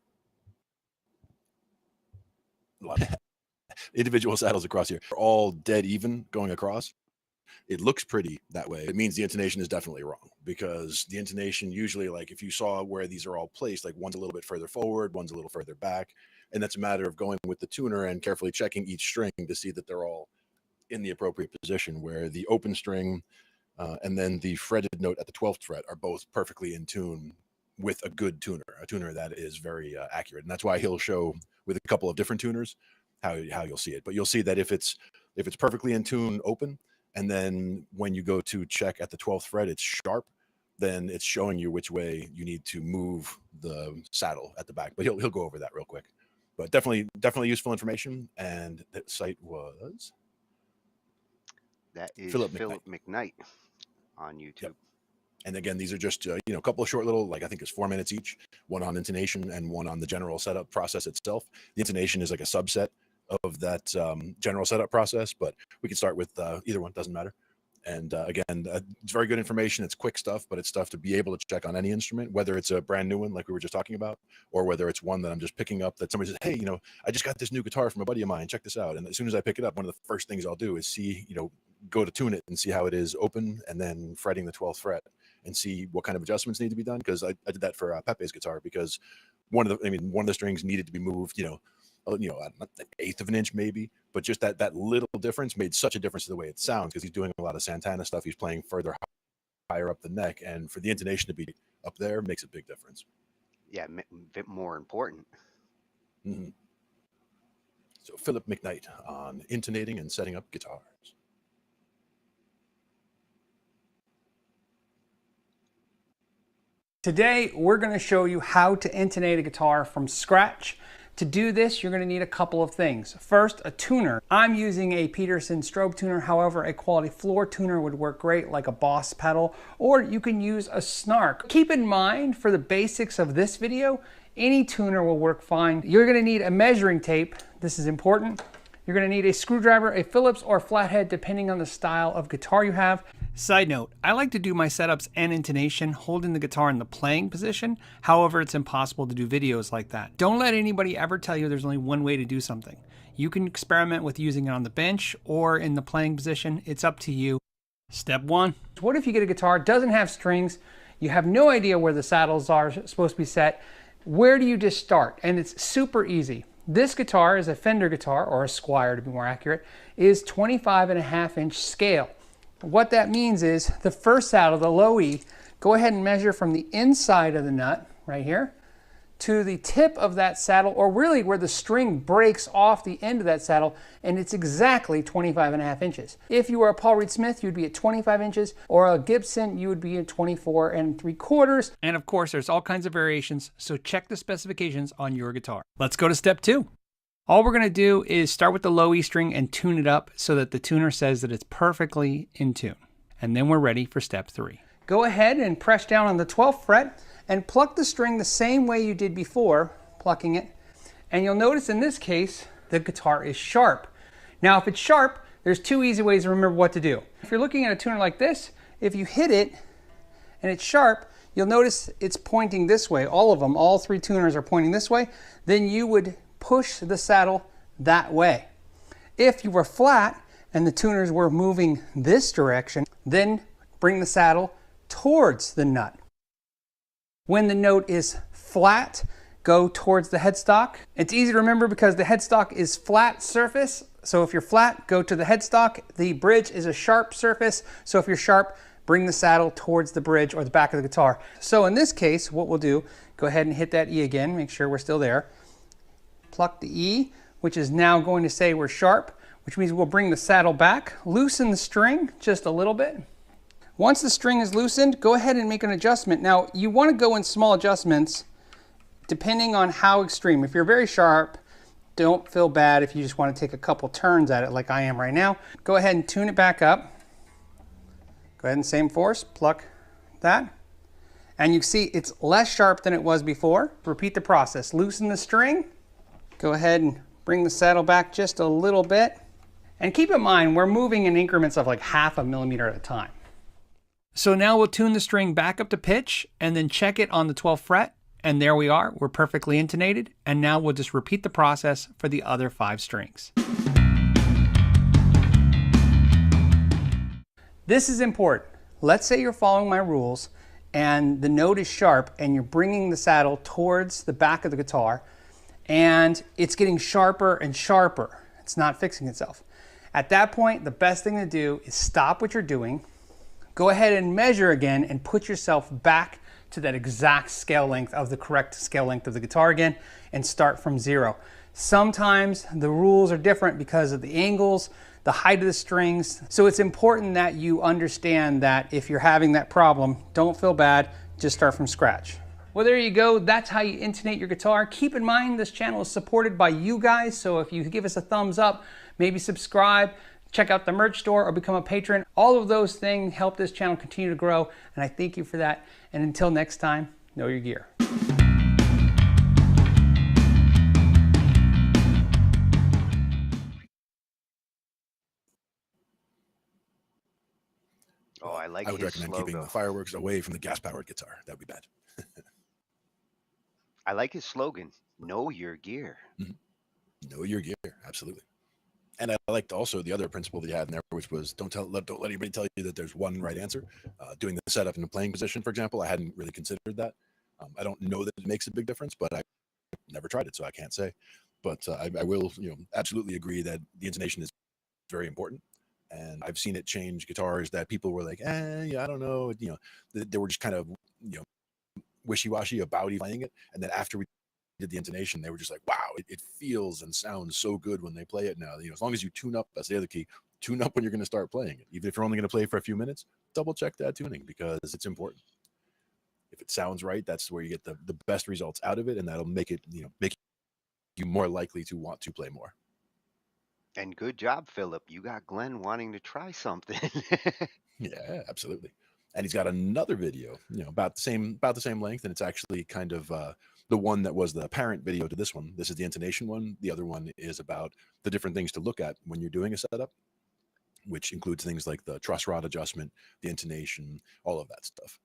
N: individual saddles across here are all dead even going across, it looks pretty that way. It means the intonation is definitely wrong, because the intonation usually, like if you saw where these are all placed, like one's a little bit further forward, one's a little further back, and that's a matter of going with the tuner and carefully checking each string to see that they're all in the appropriate position, where the open string and then the fretted note at the 12th fret are both perfectly in tune with a good tuner, a tuner that is very accurate. And that's why he'll show with a couple of different tuners how you'll see it. But you'll see that if it's perfectly in tune open, and then when you go to check at the 12th fret, it's sharp, then it's showing you which way you need to move the saddle at the back. But he'll go over that real quick. But definitely useful information. And that site was...
C: That is
N: Philip
C: McKnight on YouTube.
N: Yep. And again, these are just a couple of short little, like I think it's 4 minutes each, one on intonation and one on the general setup process itself. The intonation is like a subset of that general setup process, but we can start with either one, doesn't matter. And again, it's very good information. It's quick stuff, but it's stuff to be able to check on any instrument, whether it's a brand new one like we were just talking about, or whether it's one that I'm just picking up that somebody says, hey, I just got this new guitar from a buddy of mine, check this out. And as soon as I pick it up, one of the first things I'll do is see, go to tune it and see how it is open, and then fretting the 12th fret and see what kind of adjustments need to be done. Because I did that for Pepe's guitar, because one of the strings needed to be moved, an eighth of an inch maybe, but just that little difference made such a difference to the way it sounds, because he's doing a lot of Santana stuff. He's playing further higher up the neck, and for the intonation to be up there makes a big difference.
C: Yeah, a bit more important.
N: Mm-hmm. So Philip McKnight on intonating and setting up guitars.
P: Today, we're going to show you how to intonate a guitar from scratch. To do this, you're going to need a couple of things. First, a tuner. I'm using a Peterson strobe tuner. However, a quality floor tuner would work great, like a Boss pedal, or you can use a snark. Keep in mind, for the basics of this video, any tuner will work fine. You're going to need a measuring tape. This is important. You're going to need a screwdriver, a Phillips or flathead, depending on the style of guitar you have. Side note, I like to do my setups and intonation holding the guitar in the playing position. However, it's impossible to do videos like that. Don't let anybody ever tell you there's only one way to do something. You can experiment with using it on the bench or in the playing position. It's up to you. Step 1. What if you get a guitar, doesn't have strings, you have no idea where the saddles are supposed to be set? Where do you just start? And it's super easy. This guitar is a Fender guitar, or a Squier to be more accurate, is 25.5-inch scale. What that means is the first saddle, the low E, go ahead and measure from the inside of the nut, right here, to the tip of that saddle, or really where the string breaks off the end of that saddle, and it's exactly 25.5 inches. If you were a Paul Reed Smith, you'd be at 25 inches, or a Gibson, you would be at 24.75. And of course, there's all kinds of variations, so check the specifications on your guitar. Let's go to step 2. All we're going to do is start with the low E string and tune it up so that the tuner says that it's perfectly in tune. And then we're ready for step 3. Go ahead and press down on the 12th fret and pluck the string the same way you did before, plucking it. And you'll notice in this case, the guitar is sharp. Now, if it's sharp, there's 2 easy ways to remember what to do. If you're looking at a tuner like this, if you hit it and it's sharp, you'll notice it's pointing this way. All of them, all 3 tuners are pointing this way. Then you would push the saddle that way. If you were flat and the tuners were moving this direction, then bring the saddle towards the nut. When the note is flat, go towards the headstock. It's easy to remember because the headstock is flat surface. So if you're flat, go to the headstock. The bridge is a sharp surface. So if you're sharp, bring the saddle towards the bridge or the back of the guitar. So in this case, what we'll do, go ahead and hit that E again, make sure we're still there. Pluck the E, which is now going to say we're sharp, which means we'll bring the saddle back, loosen the string just a little bit. Once the string is loosened, go ahead and make an adjustment. Now, you want to go in small adjustments depending on how extreme. If you're very sharp, Don't feel bad if you just want to take a couple turns at it like I am right now. Go ahead and tune it back up. Go ahead and same force, pluck that. And you see it's less sharp than it was before. Repeat the process. Loosen the string. Go ahead and bring the saddle back just a little bit. And keep in mind, we're moving in increments of like 1/2 millimeter at a time. So now we'll tune the string back up to pitch and then check it on the 12th fret. And there we are, we're perfectly intonated. And now we'll just repeat the process for the other 5 strings. This is important. Let's say you're following my rules and the note is sharp and you're bringing the saddle towards the back of the guitar and it's getting sharper and sharper. It's not fixing itself. At that point, the best thing to do is stop what you're doing, go ahead and measure again and put yourself back to that exact scale length of the correct scale length of the guitar again and start from 0. Sometimes the rules are different because of the angles, the height of the strings. So it's important that you understand that if you're having that problem, don't feel bad, just start from scratch. Well, there you go. That's how you intonate your guitar. Keep in mind this channel is supported by you guys, so if you give us a thumbs up, maybe subscribe, check out the merch store or become a patron. All of those things help this channel continue to grow, and I thank you for that. And until next time, know your gear.
C: Oh, I like
N: I would
C: his
N: recommend
C: slogan.
N: keeping the fireworks away from the gas-powered guitar. That'd be bad.
C: I like his slogan, know your gear.
N: Know your gear, absolutely. And I liked also the other principle that you had in there, which was don't let anybody tell you that there's one right answer. Doing the setup in the playing position, for example, I hadn't really considered that. I don't know that it makes a big difference, but I never tried it, so I can't say. But I will, absolutely agree that the intonation is very important. And I've seen it change guitars that people were like, yeah, I don't know. They were just kind of, wishy-washy about playing it. And then after we did the intonation, they were just like, wow, it feels and sounds so good when they play it now. As long as you tune up, that's the other key, tune up when you're going to start playing it. Even if you're only going to play for a few minutes, double check that tuning because it's important. If it sounds right, that's where you get the best results out of it. And that'll make it, make you more likely to want to play more.
C: And good job, Philip. You got Glenn wanting to try something.
N: Yeah, absolutely. And he's got another video, about the same length, and it's actually kind of the one that was the parent video to this one. This is the intonation one. The other one is about the different things to look at when you're doing a setup, which includes things like the truss rod adjustment, the intonation, all of that stuff.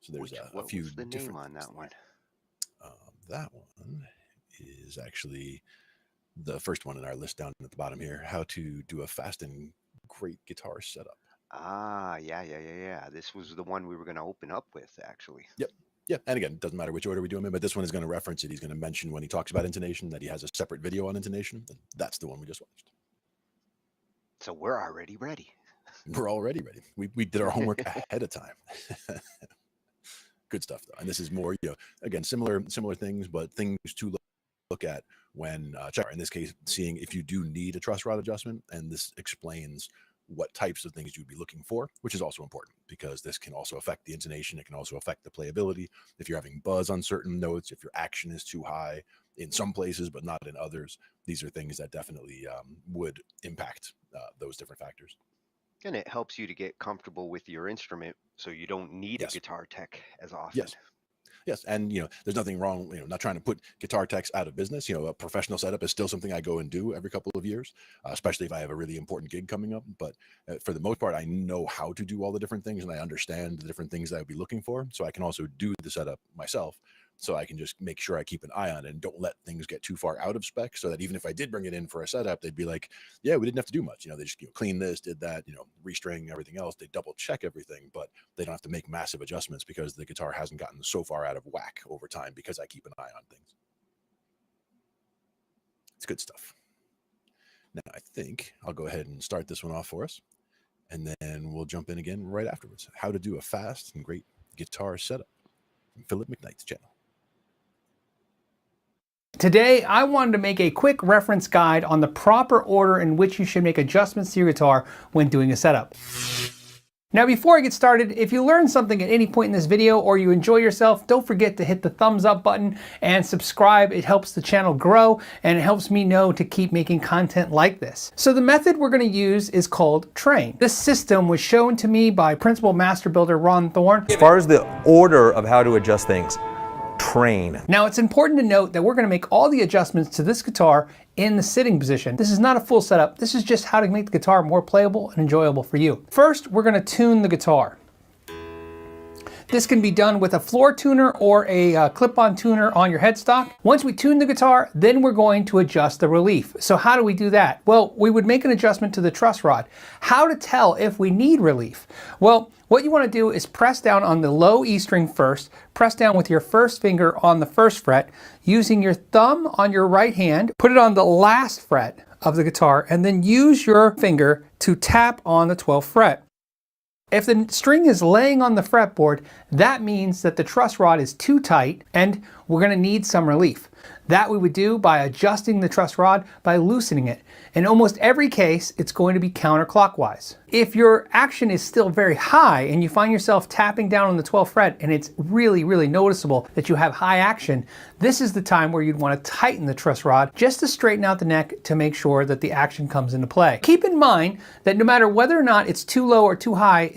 N: So there's a few
C: What's the
N: different
C: name on that one?
N: That one is actually the first one in our list down at the bottom here, how to do a fast and great guitar setup.
C: Ah, yeah. This was the one we were going to open up with, actually.
N: Yep. Yeah, and again, it doesn't matter which order we do them in, but this one is going to reference it. He's going to mention when he talks about intonation that he has a separate video on intonation. And that's the one we just watched.
C: So we're already ready.
N: We're already ready. We did our homework ahead of time. Good stuff, though. And this is more, again, similar things, but things to look at when in this case, seeing if you do need a truss rod adjustment, and this explains what types of things you'd be looking for, which is also important because this can also affect the intonation. It can also affect the playability. If you're having buzz on certain notes, if your action is too high in some places, but not in others, these are things that definitely would impact those different factors.
C: And it helps you to get comfortable with your instrument so you don't need a guitar tech as often.
N: Yes, and there's nothing wrong. Not trying to put guitar techs out of business. A professional setup is still something I go and do every couple of years, especially if I have a really important gig coming up. But for the most part, I know how to do all the different things, and I understand the different things that I would be looking for. So I can also do the setup myself. So I can just make sure I keep an eye on it and don't let things get too far out of spec, so that even if I did bring it in for a setup, they'd be like, yeah, we didn't have to do much. They just clean this, did that, restring everything else. They double check everything, but they don't have to make massive adjustments because the guitar hasn't gotten so far out of whack over time because I keep an eye on things. It's good stuff. Now I think I'll go ahead and start this one off for us, and then we'll jump in again right afterwards. How to do a fast and great guitar setup from Philip McKnight's channel.
P: Today, I wanted to make a quick reference guide on the proper order in which you should make adjustments to your guitar when doing a setup. Now before I get started, if you learned something at any point in this video or you enjoy yourself, don't forget to hit the thumbs up button and subscribe. It helps the channel grow and it helps me know to keep making content like this. So the method we're going to use is called train. This system was shown to me by Principal Master Builder Ron Thorne.
Q: As far as the order of how to adjust things, train.
P: Now it's important to note that we're going to make all the adjustments to this guitar in the sitting position. This is not a full setup. This is just how to make the guitar more playable and enjoyable for you. First, we're going to tune the guitar. This can be done with a floor tuner or a clip-on tuner on your headstock. Once we tune the guitar, then we're going to adjust the relief. So how do we do that? Well, we would make an adjustment to the truss rod. How to tell if we need relief? Well, what you want to do is press down on the low E string first, press down with your first finger on the first fret, using your thumb on your right hand, put it on the last fret of the guitar, and then use your finger to tap on the 12th fret. If the string is laying on the fretboard, that means that the truss rod is too tight and we're going to need some relief. That we would do by adjusting the truss rod by loosening it. In almost every case, it's going to be counterclockwise. If your action is still very high and you find yourself tapping down on the 12th fret and it's really, really noticeable that you have high action, this is the time where you'd want to tighten the truss rod just to straighten out the neck to make sure that the action comes into play. Keep in mind that no matter whether or not it's too low or too high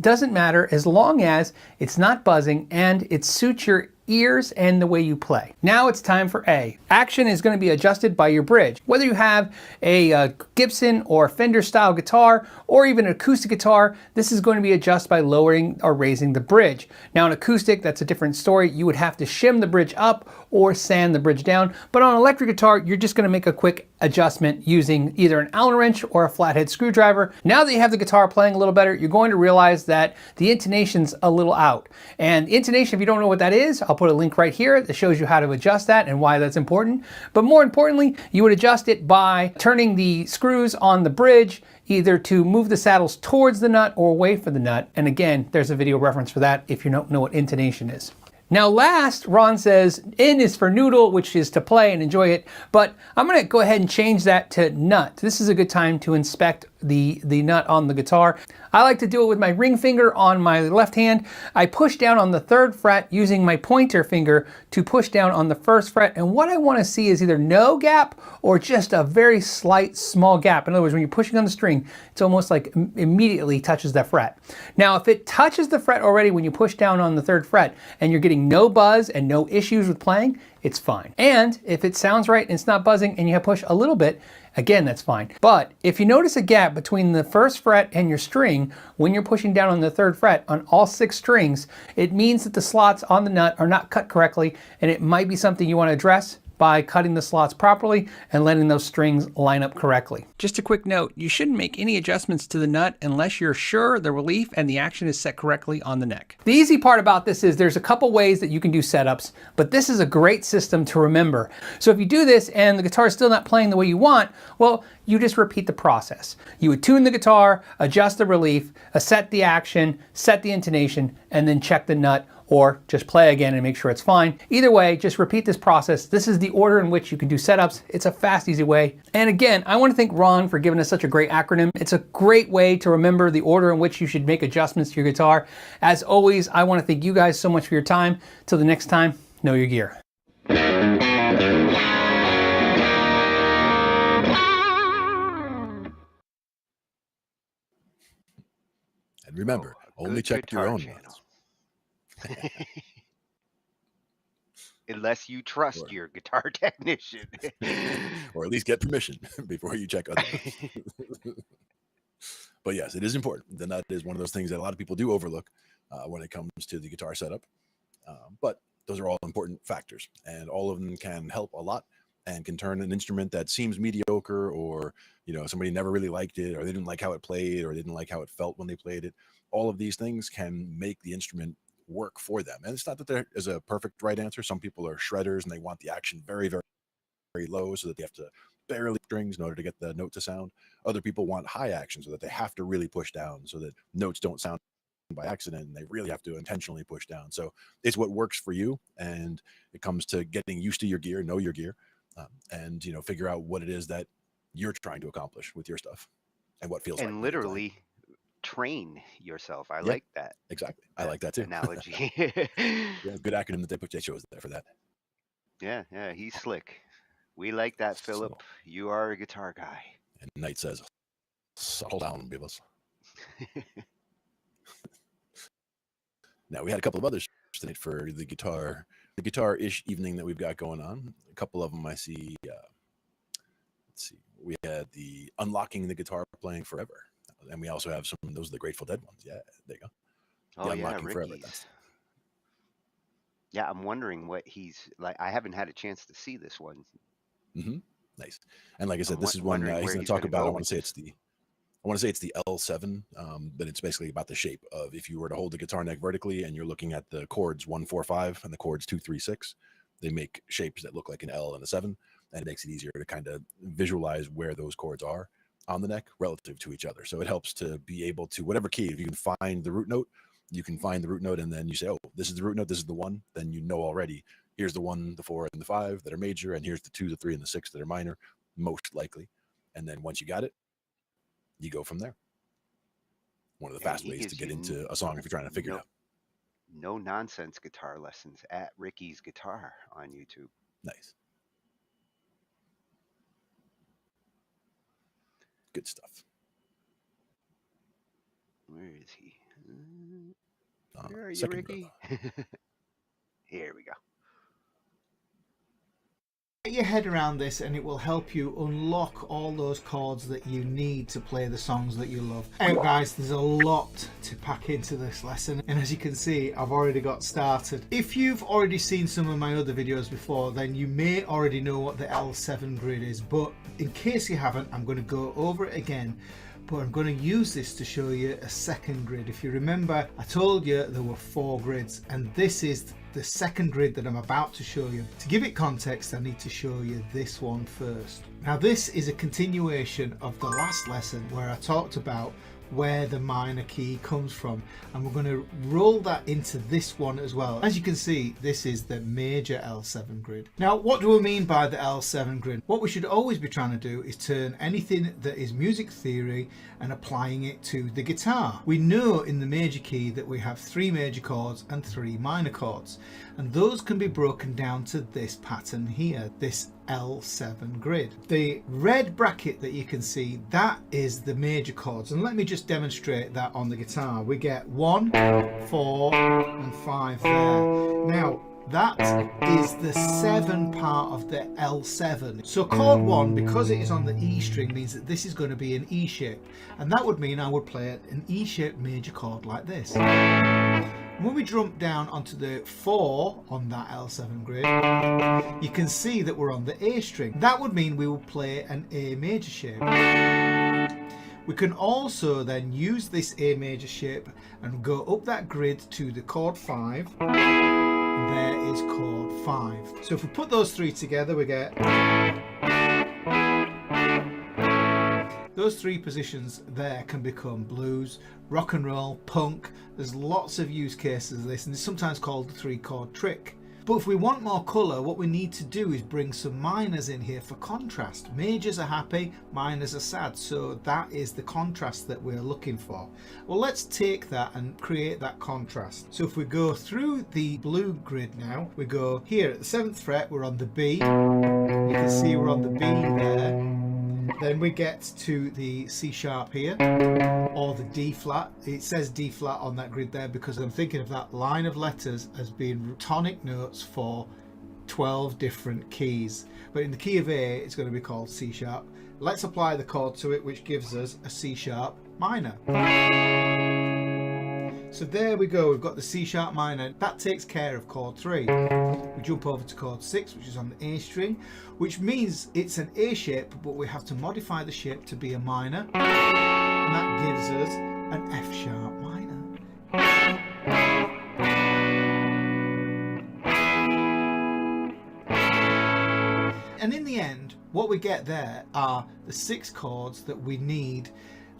P: doesn't matter as long as it's not buzzing and it suits your ears and the way you play. Now it's time for A. Action is going to be adjusted by your bridge. Whether you have a Gibson or Fender style guitar or even an acoustic guitar, this is going to be adjusted by lowering or raising the bridge. Now an acoustic, that's a different story. You would have to shim the bridge up or sand the bridge down. But on an electric guitar, you're just going to make a quick adjustment using either an Allen wrench or a flathead screwdriver. Now that you have the guitar playing a little better, you're going to realize that the intonation's a little out. And the intonation, if you don't know what that is, I'll put a link right here that shows you how to adjust that and why that's important. But more importantly, you would adjust it by turning the screws on the bridge either to move the saddles towards the nut or away from the nut. And again, there's a video reference for that if you don't know what intonation is. Now last, Ron says in is for noodle, which is to play and enjoy it, but I'm going to go ahead and change that to nut. This is a good time to inspect the nut on the guitar. I like to do it with my ring finger on my left hand. I push down on the 3rd fret using my pointer finger to push down on the 1st fret, and what I want to see is either no gap or just a very slight small gap. In other words, when you're pushing on the string, it's almost like immediately touches that fret. Now if it touches the fret already when you push down on the 3rd fret and you're getting no buzz and no issues with playing, it's fine. And if it sounds right and it's not buzzing and you have push a little bit, again, that's fine. But if you notice a gap between the 1st fret and your string when you're pushing down on the 3rd fret on all 6 strings, it means that the slots on the nut are not cut correctly, and it might be something you want to address by cutting the slots properly and letting those strings line up correctly. Just a quick note, you shouldn't make any adjustments to the nut unless you're sure the relief and the action is set correctly on the neck. The easy part about this is there's a couple ways that you can do setups, but this is a great system to remember. So if you do this and the guitar is still not playing the way you want, well, you just repeat the process. You would tune the guitar, adjust the relief, set the action, set the intonation, and then check the nut, or just play again and make sure it's fine. Either way, just repeat this process. This is the order in which you can do setups. It's a fast, easy way. And again, I want to thank Ron for giving us such a great acronym. It's a great way to remember the order in which you should make adjustments to your guitar. As always, I want to thank you guys so much for your time. Till the next time, know your gear.
N: And remember, only check your own ones.
C: Unless you trust your guitar technician.
N: Or at least get permission before you check others. But yes, it is important. The nut is one of those things that a lot of people do overlook when it comes to the guitar setup. But those are all important factors, and all of them can help a lot and can turn an instrument that seems mediocre, or somebody never really liked it, or they didn't like how it played, or they didn't like how it felt when they played it. All of these things can make the instrument work for them. And it's not that there is a perfect right answer. Some people are shredders and they want the action very, very, very low so that they have to barely strings in order to get the note to sound. Other people want high action so that they have to really push down so that notes don't sound by accident, and they really have to intentionally push down. So it's what works for you, and it comes to getting used to your gear, know your gear, and figure out what it is that you're trying to accomplish with your stuff and what feels
C: and
N: like
C: literally train yourself. I
N: Yeah,
C: like that.
N: exactly. I like that too.
C: Analogy.
N: Yeah, good acronym that they chose there for that.
C: Yeah, he's slick. We like that, Philip.
N: So,
C: You are a guitar guy.
N: and Knight says, settle down, Beavis. Now, we had a couple of others tonight for the guitar-ish evening that we've got going on. A couple of them I see. Let's see. We had the Unlocking the Guitar Playing Forever. And we also have those are the Grateful Dead ones. Yeah, there you go.
C: Oh,
N: the
C: yeah,
N: Unlocking Forever.
C: Ricky's. Yeah, I'm wondering what he's like. I haven't had a chance to see this one.
N: Mm-hmm. Nice. And like I said, this is one he's going to talk about. I want to say it's the L7, but it's basically about the shape of if you were to hold the guitar neck vertically and you're looking at the chords 1, 4, 5 and the chords 2, 3, 6, they make shapes that look like an L and a 7, and it makes it easier to kind of visualize where those chords are on the neck relative to each other. So it helps to be able to, whatever key, if you can find the root note, you can find the root note, and then you say, oh, this is the root note, this is the 1, then you know already, here's the 1, the 4, and the 5 that are major, and here's the 2, the 3, and the 6 that are minor, most likely. And then once you got it, you go from there. One of the fast ways to get into a song if you're trying to figure it out.
C: No nonsense guitar lessons at Ricky's Guitar on YouTube.
N: Nice. Good stuff.
C: Where is he? Where are you,
N: second
C: Ricky? Here we go.
R: Get your head around this and it will help you unlock all those chords that you need to play the songs that you love. Now guys, there's a lot to pack into this lesson, and as you can see, I've already got started. If you've already seen some of my other videos before, then you may already know what the L7 grid is, but in case you haven't, I'm going to go over it again. But I'm going to use this to show you a second grid. If you remember, I told you there were 4 grids, and this is the second grid that I'm about to show you. To give it context, I need to show you this one first. Now this is a continuation of the last lesson where I talked about where the minor key comes from, and we're going to roll that into this one as well. As you can see, this is the major L7 grid. Now what do we mean by the L7 grid? What we should always be trying to do is turn anything that is music theory and applying it to the guitar. We know in the major key that we have 3 major chords and 3 minor chords, and those can be broken down to this pattern here, this L7 grid. The red bracket that you can see, that is the major chords, and let me just demonstrate that on the guitar. We get 1, 4 and 5 there. Now that is the 7 part of the L7. So chord 1, because it is on the E string, means that this is going to be an E shape, and that would mean I would play an E shaped major chord like this. When we jump down onto the 4 on that L7 grid, you can see that we're on the A string. That would mean we will play an A major shape. We can also then use this A major shape and go up that grid to the chord 5. And there is chord 5. So if we put those 3 together, we get those 3 positions there can become blues, rock and roll, punk. There's lots of use cases of this, and it's sometimes called the 3-chord trick. But if we want more colour, what we need to do is bring some minors in here for contrast. Majors are happy, minors are sad, so that is the contrast that we're looking for. Well, let's take that and create that contrast. So if we go through the blue grid now, we go here at the 7th fret, we're on the B. You can see we're on the B there. Then we get to the C sharp here, or the D flat. It says D flat on that grid there because I'm thinking of that line of letters as being tonic notes for 12 different keys. But in the key of A, it's going to be called C sharp. Let's apply the chord to it, which gives us a C sharp minor. So there we go, we've got the C sharp minor. That takes care of chord 3. We jump over to chord 6, which is on the A string, which means it's an A shape, but we have to modify the shape to be a minor, and that gives us an F sharp minor. And in the end, what we get there are the 6 chords that we need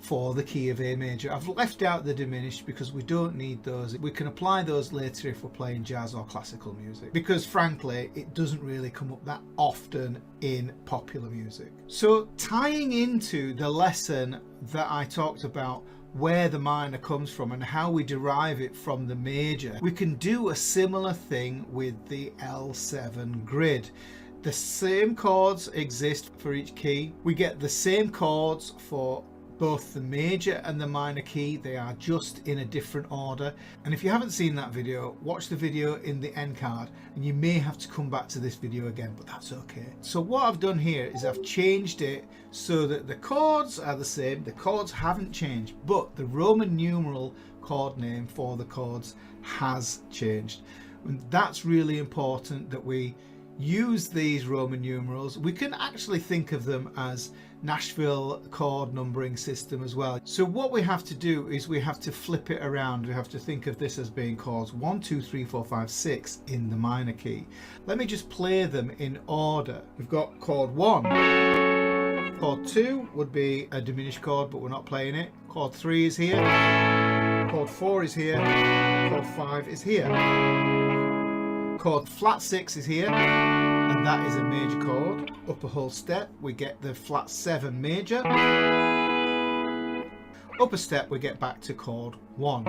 R: for the key of A major. I've left out the diminished because we don't need those. We can apply those later if we're playing jazz or classical music, because frankly it doesn't really come up that often in popular music. So tying into the lesson that I talked about where the minor comes from and how we derive it from the major. We can do a similar thing with the L7 grid. The same chords exist for each key. We get the same chords for both the major and the minor key. They are just in a different order. And if you haven't seen that video, watch the video in the end card, and you may have to come back to this video again, but that's okay. So what I've done here is I've changed it so that the chords are the same. The chords haven't changed, but the Roman numeral chord name for the chords has changed. And that's really important that we use these Roman numerals. We can actually think of them as Nashville chord numbering system as well. So what we have to do is we have to flip it around. We have to think of this as being chords 1, 2, 3, 4, 5, 6 in the minor key. Let me just play them in order. We've got chord 1. Chord 2 would be a diminished chord, but we're not playing it. Chord 3 is here. Chord 4 is here. Chord 5 is here. Chord flat 6 is here, and that is a major chord. Up a whole step, we get the flat 7 major. Up a step, we get back to chord 1.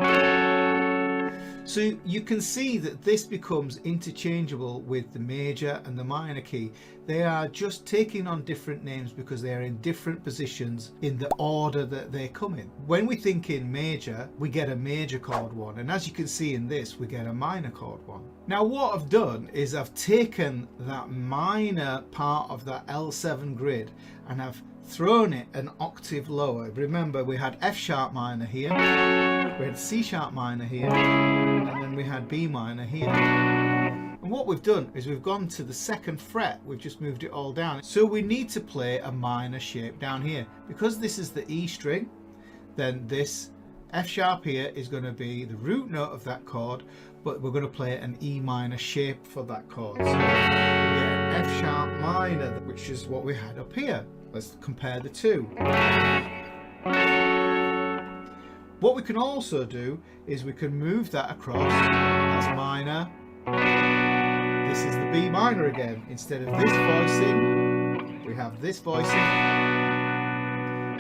R: So you can see that this becomes interchangeable with the major and the minor key. They are just taking on different names because they are in different positions in the order that they come in. When we think in major, we get a major chord 1, and as you can see in this, we get a minor chord 1. Now what I've done is I've taken that minor part of that L7 grid and I've thrown it an octave lower. Remember, we had F sharp minor here, we had C sharp minor here, and then we had B minor here. And what we've done is we've gone to the 2nd fret, we've just moved it all down. So we need to play a minor shape down here. Because this is the E string, then this F sharp here is going to be the root note of that chord, but we're going to play an E minor shape for that chord. So we get an F sharp minor, which is what we had up here. Let's compare the two. What we can also do is we can move that across. That's minor. This is the B minor again. Instead of this voicing, we have this voicing.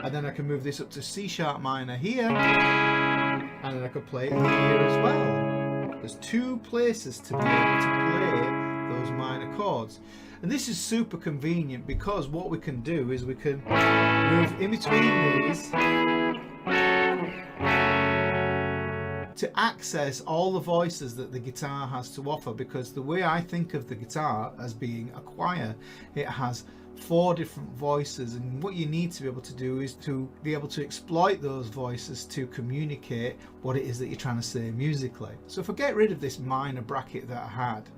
R: And then I can move this up to C sharp minor here. And then I could play it here as well. There's 2 places to be able to play those minor chords. And this is super convenient because what we can do is we can move in between these to access all the voices that the guitar has to offer, because the way I think of the guitar as being a choir, it has 4 different voices, and what you need to be able to do is to be able to exploit those voices to communicate what it is that you're trying to say musically. So if I get rid of this minor bracket that I had,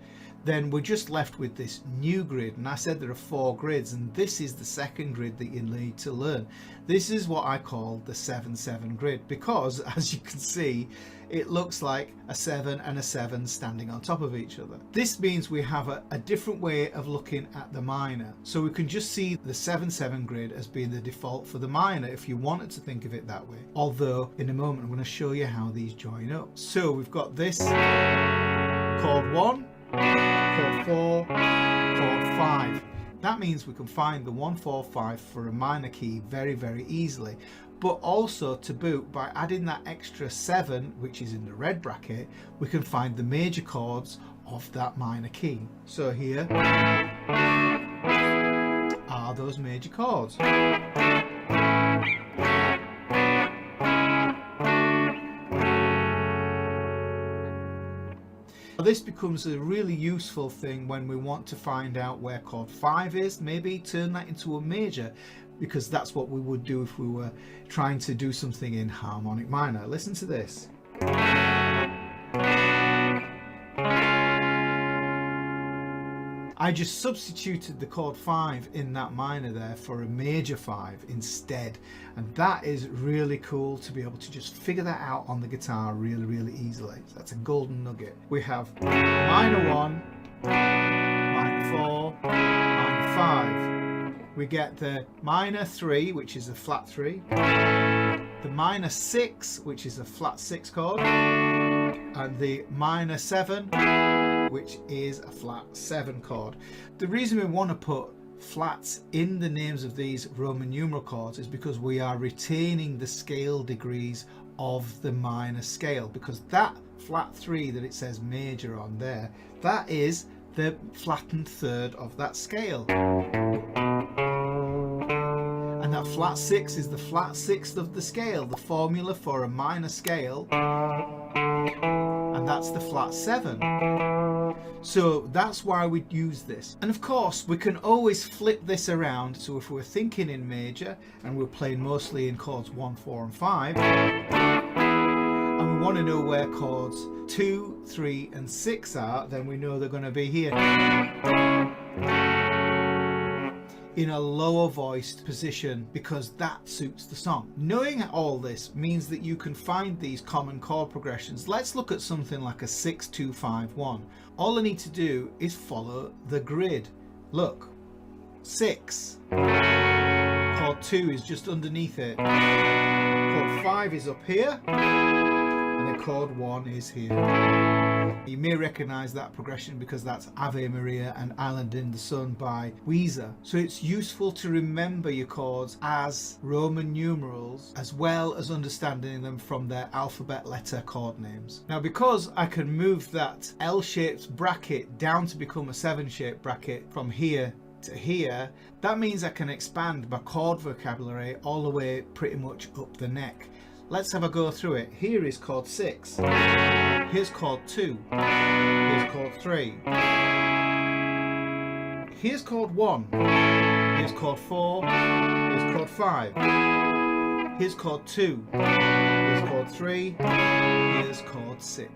R: then we're just left with this new grid, and I said there are 4 grids, and this is the 2nd grid that you need to learn. This is what I call the 7-7 grid, because as you can see, it looks like a 7 and a 7 standing on top of each other. This means we have a different way of looking at the minor. So we can just see the 7-7 grid as being the default for the minor if you wanted to think of it that way. Although in a moment I'm going to show you how these join up. So we've got this chord 1, chord 4, chord 5. That means we can find the 1, 4, 5 for a minor key very, very easily. But also to boot, by adding that extra 7, which is in the red bracket, we can find the major chords of that minor key. So here are those major chords. This becomes a really useful thing when we want to find out where chord 5 is, maybe turn that into a major, because that's what we would do if we were trying to do something in harmonic minor. Listen to this. I just substituted the chord 5 in that minor there for a major 5 instead, and that is really cool to be able to just figure that out on the guitar really, really easily. So that's a golden nugget. We have minor 1, minor 4, minor 5. We get the minor 3, which is a flat 3, the minor 6, which is a flat 6 chord, and the minor 7, which is a flat 7 chord. The reason we want to put flats in the names of these Roman numeral chords is because we are retaining the scale degrees of the minor scale, because that flat 3 that it says major on there, that is the flattened third of that scale. And that flat 6 is the flat 6th of the scale, the formula for a minor scale, and that's the flat 7. So that's why we use this. And of course we can always flip this around, so if we're thinking in major and we're playing mostly in chords 1, 4 and 5, and we want to know where chords 2, 3 and 6 are, then we know they're going to be here in a lower voiced position, because that suits the song. Knowing all this means that you can find these common chord progressions. Let's look at something like a 6, 2, 5, 1. All I need to do is follow the grid. Look, 6, chord 2 is just underneath it, chord 5 is up here, and then chord 1 is here. You may recognise that progression because that's Ave Maria and Island in the Sun by Weezer. So it's useful to remember your chords as Roman numerals, as well as understanding them from their alphabet letter chord names. Now, because I can move that L-shaped bracket down to become a 7-shaped bracket from here to here, that means I can expand my chord vocabulary all the way pretty much up the neck. Let's have a go through it. Here is chord 6. Here's chord 2. Here's chord 3. Here's chord 1. Here's chord 4. Here's chord 5. Here's chord 2. Here's chord 3. Here's chord 6.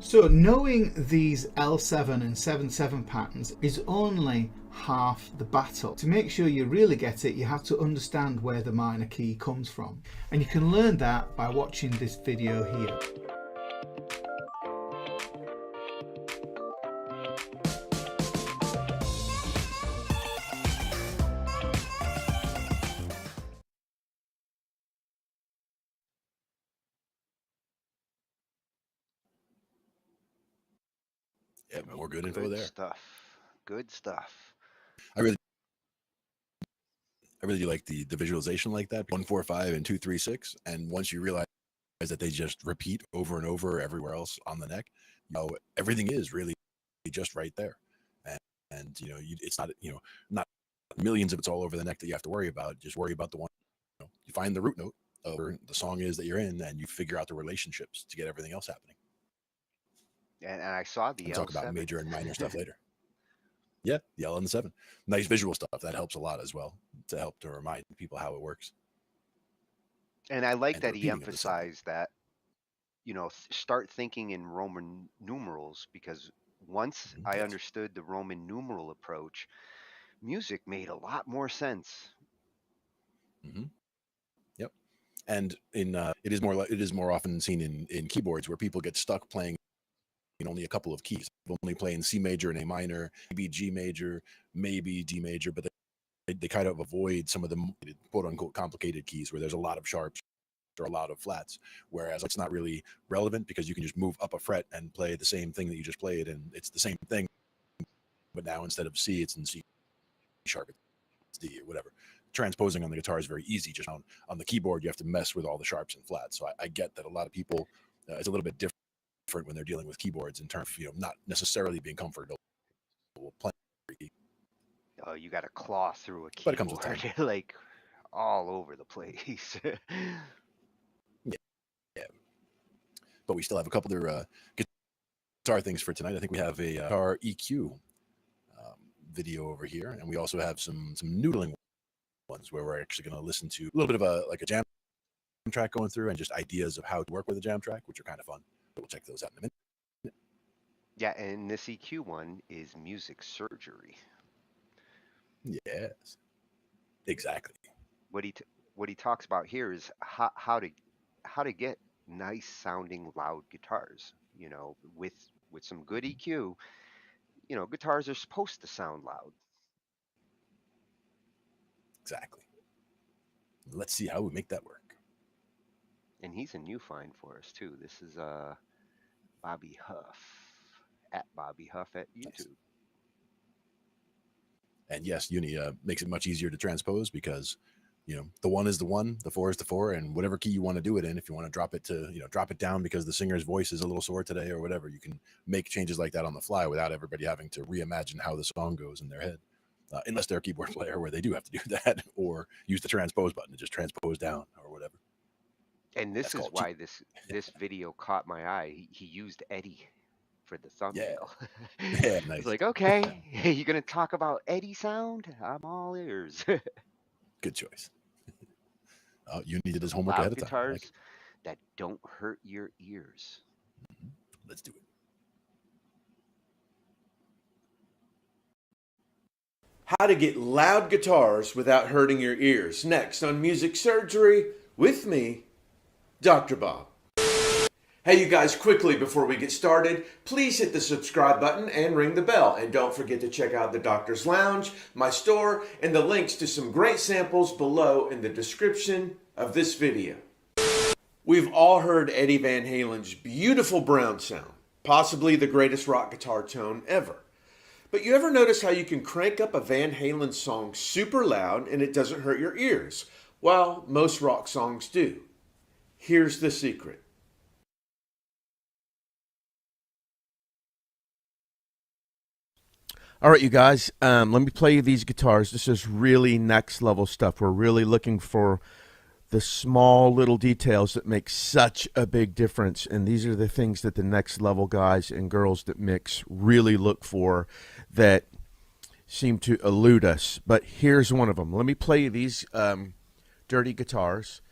R: So knowing these L7 and 7/7 patterns is only half the battle. To make sure you really get it, you have to understand where the minor key comes from. And you can learn that by watching this video here.
N: Yeah, more good info there.
C: Stuff. Good stuff.
N: I really do like the visualization like that. 1, 4, 5 and 2, 3, 6. And once you realize that they just repeat over and over everywhere else on the neck, you know, everything is really just right there. And you know, it's not, you know, not millions of it's all over the neck that you have to worry about. Just worry about the one, you know, you find the root note of the song is that you're in, and you figure out the relationships to get everything else happening.
C: And I saw the
N: We'll
C: L7.
N: talk about major and minor stuff later. Yeah, the L and the 7. Nice visual stuff. That helps a lot as well, to help to remind people how it works.
C: And I like
N: And
C: that he
N: repeating of the song.
C: emphasized that, you know, start thinking in Roman numerals, because once I understood the Roman numeral approach, music made a lot more sense.
N: Yep. And in it is more often seen in keyboards where people get stuck playing in only a couple of keys, only playing C major and A minor, maybe G major, maybe D major, but they kind of avoid some of the quote unquote complicated keys where there's a lot of sharps or a lot of flats, whereas it's not really relevant because you can just move up a fret and play the same thing that you just played, and it's the same thing, but now instead of C, it's in C sharp, it's D or whatever. Transposing on the guitar is very easy. Just on the keyboard, you have to mess with all the sharps and flats. So I get that a lot of people, it's a little bit different when they're dealing with keyboards in terms of, you know, not necessarily being comfortable playing.
C: Oh, you got to claw through a
N: But it comes with
C: keyboard
N: time.
C: like all over the place.
N: Yeah. But we still have a couple other guitar things for tonight. I think we have a guitar EQ video over here, and we also have some noodling ones where we're actually going to listen to a little bit of a jam track going through, and just ideas of how to work with a jam track, which are kind of fun. But we'll check those out in a minute.
C: Yeah, and this EQ one is music surgery.
N: Yes, exactly.
C: What he talks about here is how to get nice sounding loud guitars. You know, with some good EQ, you know, guitars are supposed to sound loud.
N: Exactly. Let's see how we make that work.
C: And he's a new find for us too. This is Bobby Huff at Bobby Huff at YouTube.
N: And yes, Uni makes it much easier to transpose because, you know, the 1 is the 1, the 4 is the 4, and whatever key you want to do it in, if you want to drop it to, you know, drop it down because the singer's voice is a little sore today or whatever, you can make changes like that on the fly without everybody having to reimagine how the song goes in their head. Unless they're a keyboard player where they do have to do that, or use the transpose button to just transpose down or whatever.
C: And this is why this video caught my eye. He used Eddie for the thumbnail.
N: Yeah, nice.
C: It's like, okay, you're gonna talk about Eddie sound? I'm all ears.
N: Good choice. You needed his homework ahead of time.
C: Guitars that don't hurt your ears.
N: Let's do it.
S: How to get loud guitars without hurting your ears. Next on Music Surgery with me, Dr. Bob. Hey, you guys, quickly before we get started, please hit the subscribe button and ring the bell. And don't forget to check out the Doctor's Lounge, my store, and the links to some great samples below in the description of this video. We've all heard Eddie Van Halen's beautiful brown sound, possibly the greatest rock guitar tone ever. But you ever notice how you can crank up a Van Halen song super loud and it doesn't hurt your ears? Well, most rock songs do. Here's the secret.
T: All right, you guys, let me play you these guitars. This is really next level stuff. We're really looking for the small little details that make such a big difference. And these are the things that the next level guys and girls that mix really look for that seem to elude us. But here's one of them. Let me play you these dirty guitars.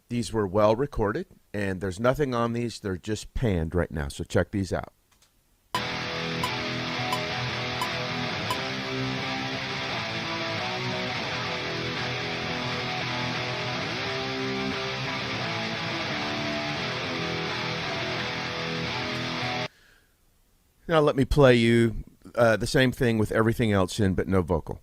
T: These were well recorded, and there's nothing on these. They're just panned right now. So check these out. Now let me play you the same thing with everything else in, but no vocal.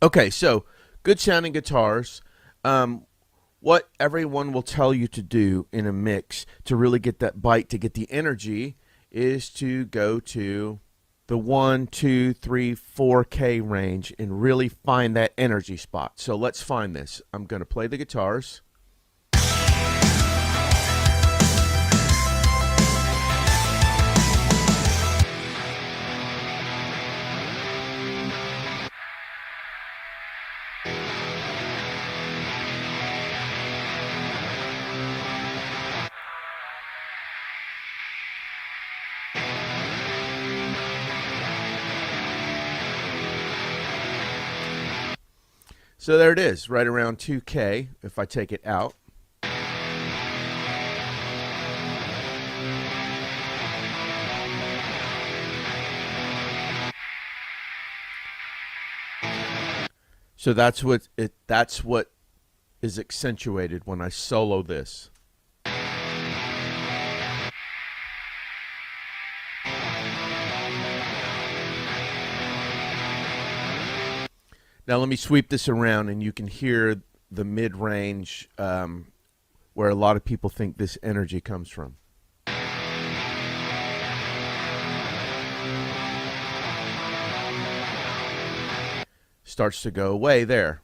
T: Okay, so good sounding guitars. What everyone will tell you to do in a mix to really get that bite, to get the energy, is to go to the 1, 2, 3, 4K range and really find that energy spot. So let's find this. I'm going to play the guitars. So there it is, right around 2K if I take it out. So that's what is accentuated when I solo this. Now let me sweep this around and you can hear the mid-range where a lot of people think this energy comes from. Starts to go away there.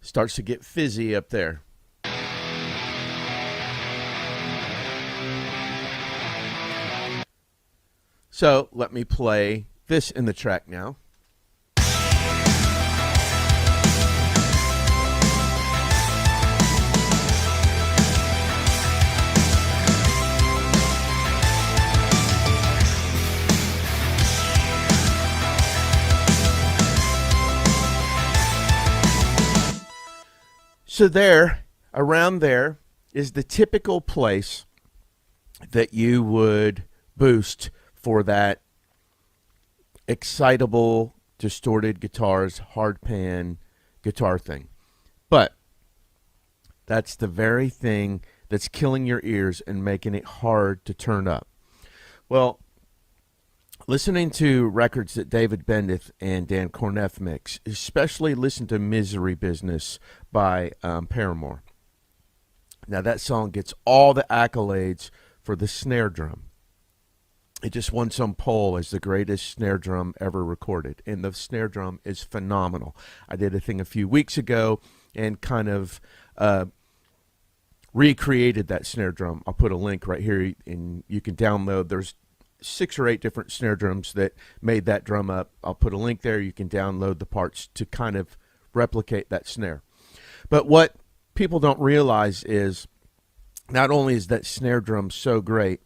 T: Starts to get fizzy up there. So let me play this in the track now. So there, around there, is the typical place that you would boost for that excitable, distorted guitars, hard pan guitar thing. But that's the very thing that's killing your ears and making it hard to turn up. Well, listening to records that David Bendeth and Dan Corneff mix, especially listen to Misery Business by Paramore. Now that song gets all the accolades for the snare drum. It just won some poll as the greatest snare drum ever recorded, and the snare drum is phenomenal. I did a thing a few weeks ago and kind of recreated that snare drum. I'll put a link right here, and you can download. There's 6 or 8 different snare drums that made that drum up. I'll put a link there. You can download the parts to kind of replicate that snare. But what people don't realize is not only is that snare drum so great,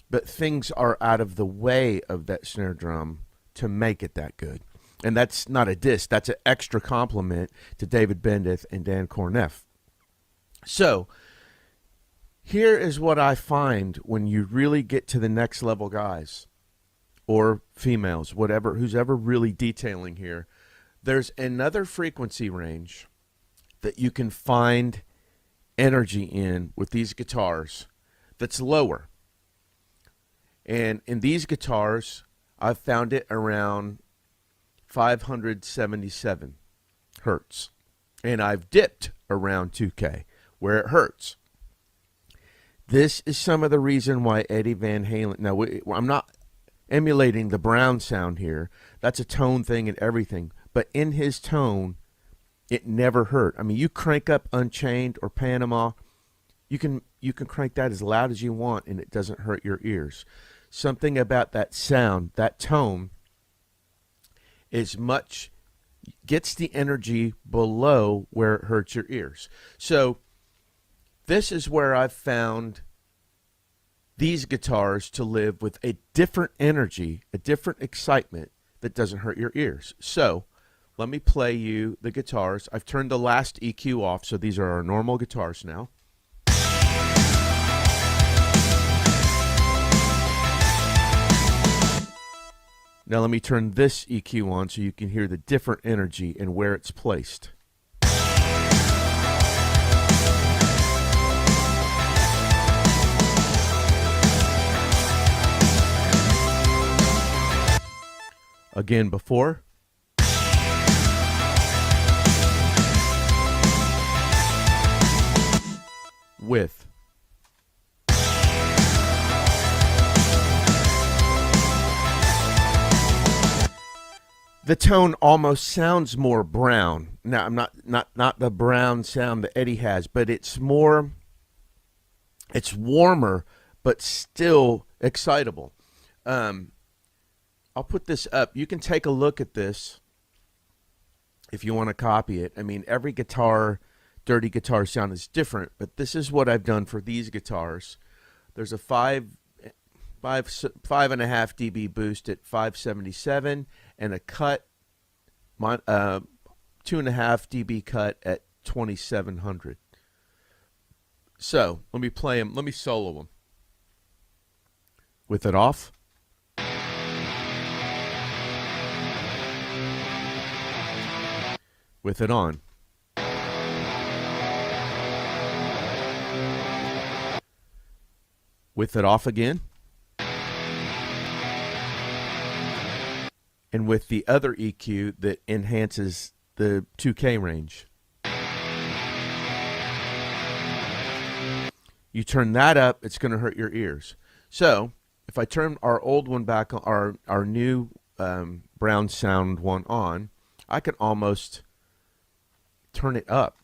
T: but things are out of the way of that snare drum to make it that good. And that's not a diss. That's an extra compliment to David Bendeth and Dan Corneff. So here is what I find when you really get to the next level guys or females, whatever, who's ever really detailing here. There's another frequency range that you can find energy in with these guitars that's lower. And in these guitars, I've found it around 577 hertz. And I've dipped around 2K, where it hurts. This is some of the reason why Eddie Van Halen... Now, I'm not emulating the Brown sound here. That's a tone thing and everything. But in his tone, it never hurt. I mean, you crank up Unchained or Panama, you can crank that as loud as you want, and it doesn't hurt your ears. Something about that sound, that tone, gets the energy below where it hurts your ears. So this is where I've found these guitars to live with a different energy, a different excitement that doesn't hurt your ears. So let me play you the guitars. I've turned the last EQ off, so these are our normal guitars now. Now let me turn this EQ on so you can hear the different energy and where it's placed. Again before. With. The tone almost sounds more brown. Now, I'm not the brown sound that Eddie has, but it's warmer, but still excitable. I'll put this up. You can take a look at this if you want to copy it. I mean, every dirty guitar sound is different, but this is what I've done for these guitars. There's a 5.5 dB boost at 577 and a cut, 2.5 dB cut at 2700. So let me play them. Let me solo them. With it off. With it on. With it off again. And with the other EQ that enhances the 2K range. You turn that up, it's going to hurt your ears. So if I turn our old one back, our new brown sound one on, I can almost turn it up.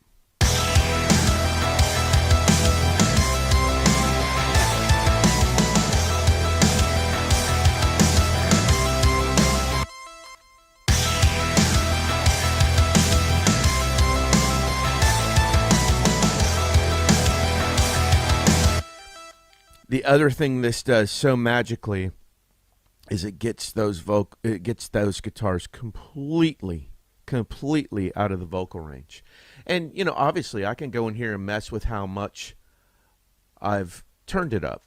T: The other thing this does so magically is it gets those guitars completely out of the vocal range. And, you know, obviously I can go in here and mess with how much I've turned it up.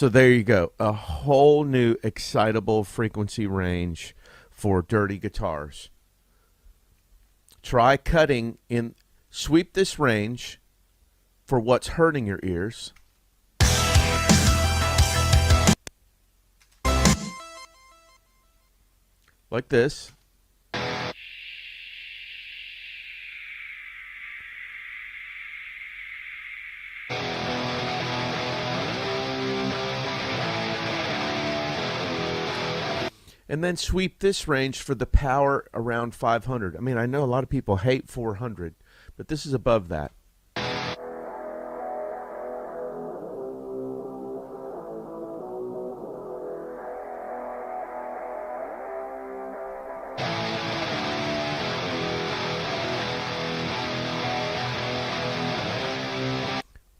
T: So there you go. A whole new excitable frequency range for dirty guitars. Try cutting in, sweep this range for what's hurting your ears. Like this. And then sweep this range for the power around 500. I mean, I know a lot of people hate 400, but this is above that.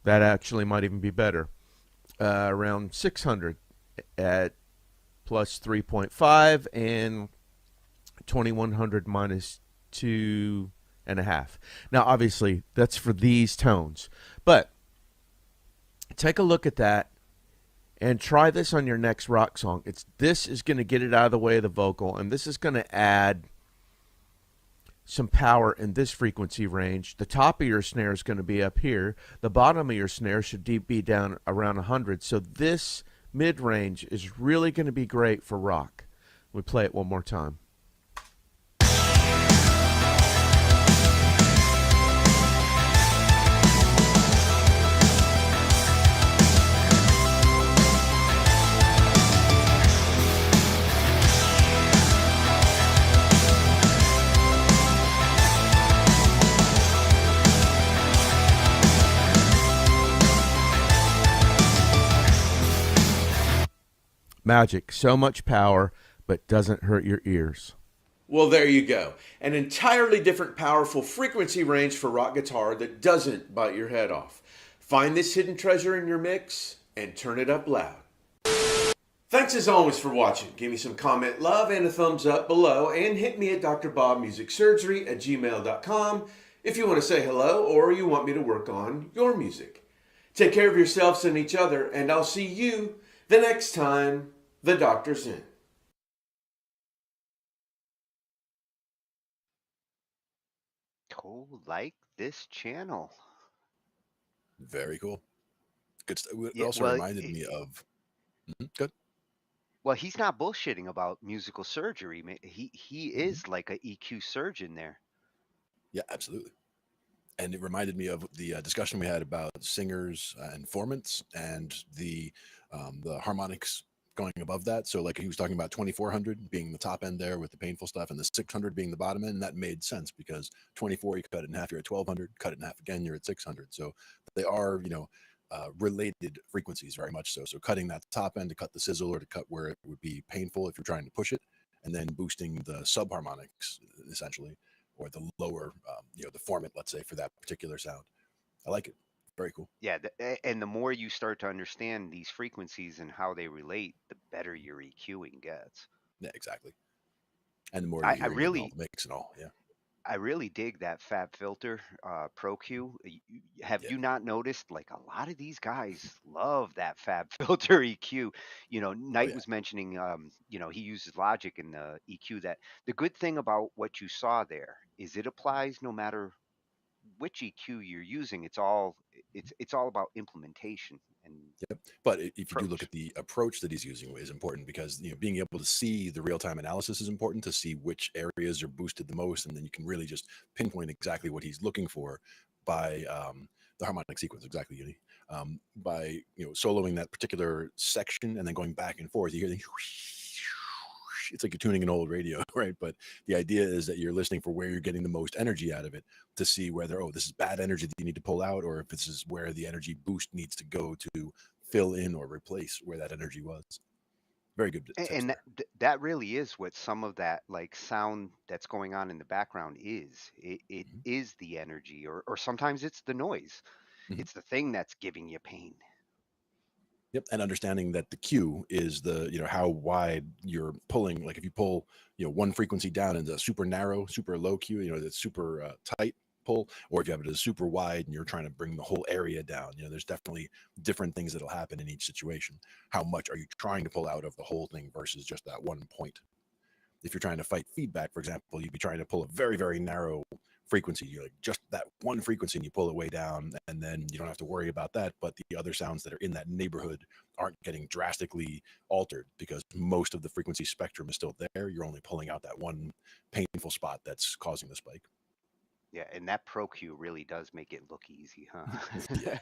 T: That actually might even be better. Around 600 at plus 3.5 and 2100 minus 2.5. Now, obviously, that's for these tones. But take a look at that and try this on your next rock song. This is going to get it out of the way of the vocal, and this is going to add some power in this frequency range. The top of your snare is going to be up here. The bottom of your snare should be down around 100. So this mid-range is really going to be great for rock. We play it one more time. Magic, so much power, but doesn't hurt your ears.
S: Well, there you go. An entirely different powerful frequency range for rock guitar that doesn't bite your head off. Find this hidden treasure in your mix and turn it up loud. Thanks as always for watching. Give me some comment love and a thumbs up below, and hit me at drbobmusicsurgery@gmail.com if you want to say hello or you want me to work on your music. Take care of yourselves and each other, and I'll see you the next time the doctor's in.
C: Oh, like this channel.
N: Very cool. Good stuff. It
C: Yeah,
N: also
C: well,
N: reminded me of. Good.
C: well, he's not bullshitting about musical surgery. He is like a EQ surgeon there.
N: Yeah, absolutely. And it reminded me of the discussion we had about singers and formants and the harmonics going above that. So like he was talking about 2400 being the top end there with the painful stuff, and the 600 being the bottom end. And that made sense because 24, you cut it in half, you're at 1200, cut it in half again, you're at 600. So they are, related frequencies very much so. So cutting that top end to cut the sizzle or to cut where it would be painful if you're trying to push it, and then boosting the subharmonics essentially, or the lower, the formant, let's say, for that particular sound. I like it. Very cool.
C: Yeah, and the more you start to understand these frequencies and how they relate, the better your EQing gets.
N: Yeah, exactly. And the more
C: I
N: you're hearing all
C: really,
N: the mix and all, yeah.
C: I really dig that Fab Filter Pro Q. Have you not noticed? Like a lot of these guys love that Fab Filter EQ. Knight was mentioning, he uses Logic in the EQ. That the good thing about what you saw there is it applies no matter which EQ you're using. It's all about implementation and
N: Yep. But if you do look at the approach that he's using is important, because being able to see the real-time analysis is important to see which areas are boosted the most, and then you can really just pinpoint exactly what he's looking for by the harmonic sequence, exactly, Uni. By soloing that particular section and then going back and forth, you hear the it's like you're tuning an old radio, right? But the idea is that you're listening for where you're getting the most energy out of it to see whether, this is bad energy that you need to pull out, or if this is where the energy boost needs to go to fill in or replace where that energy was. Very good.
C: and that really is what some of that like sound that's going on in the background is. It is the energy, or sometimes it's the noise. It's the thing that's giving you pain.
N: Yep. And understanding that the Q is the, how wide you're pulling. Like if you pull, one frequency down into super narrow, super low Q, that's super tight pull, or if you have it as super wide and you're trying to bring the whole area down. There's definitely different things that'll happen in each situation. How much are you trying to pull out of the whole thing versus just that one point? If you're trying to fight feedback, for example, you'd be trying to pull a very, very narrow frequency. You're like just that one frequency and you pull it way down, and then you don't have to worry about that. But the other sounds that are in that neighborhood aren't getting drastically altered because most of the frequency spectrum is still there. You're only pulling out that one painful spot that's causing the spike.
C: Yeah, and that Pro Q really does make it look easy, huh?
N: Yeah.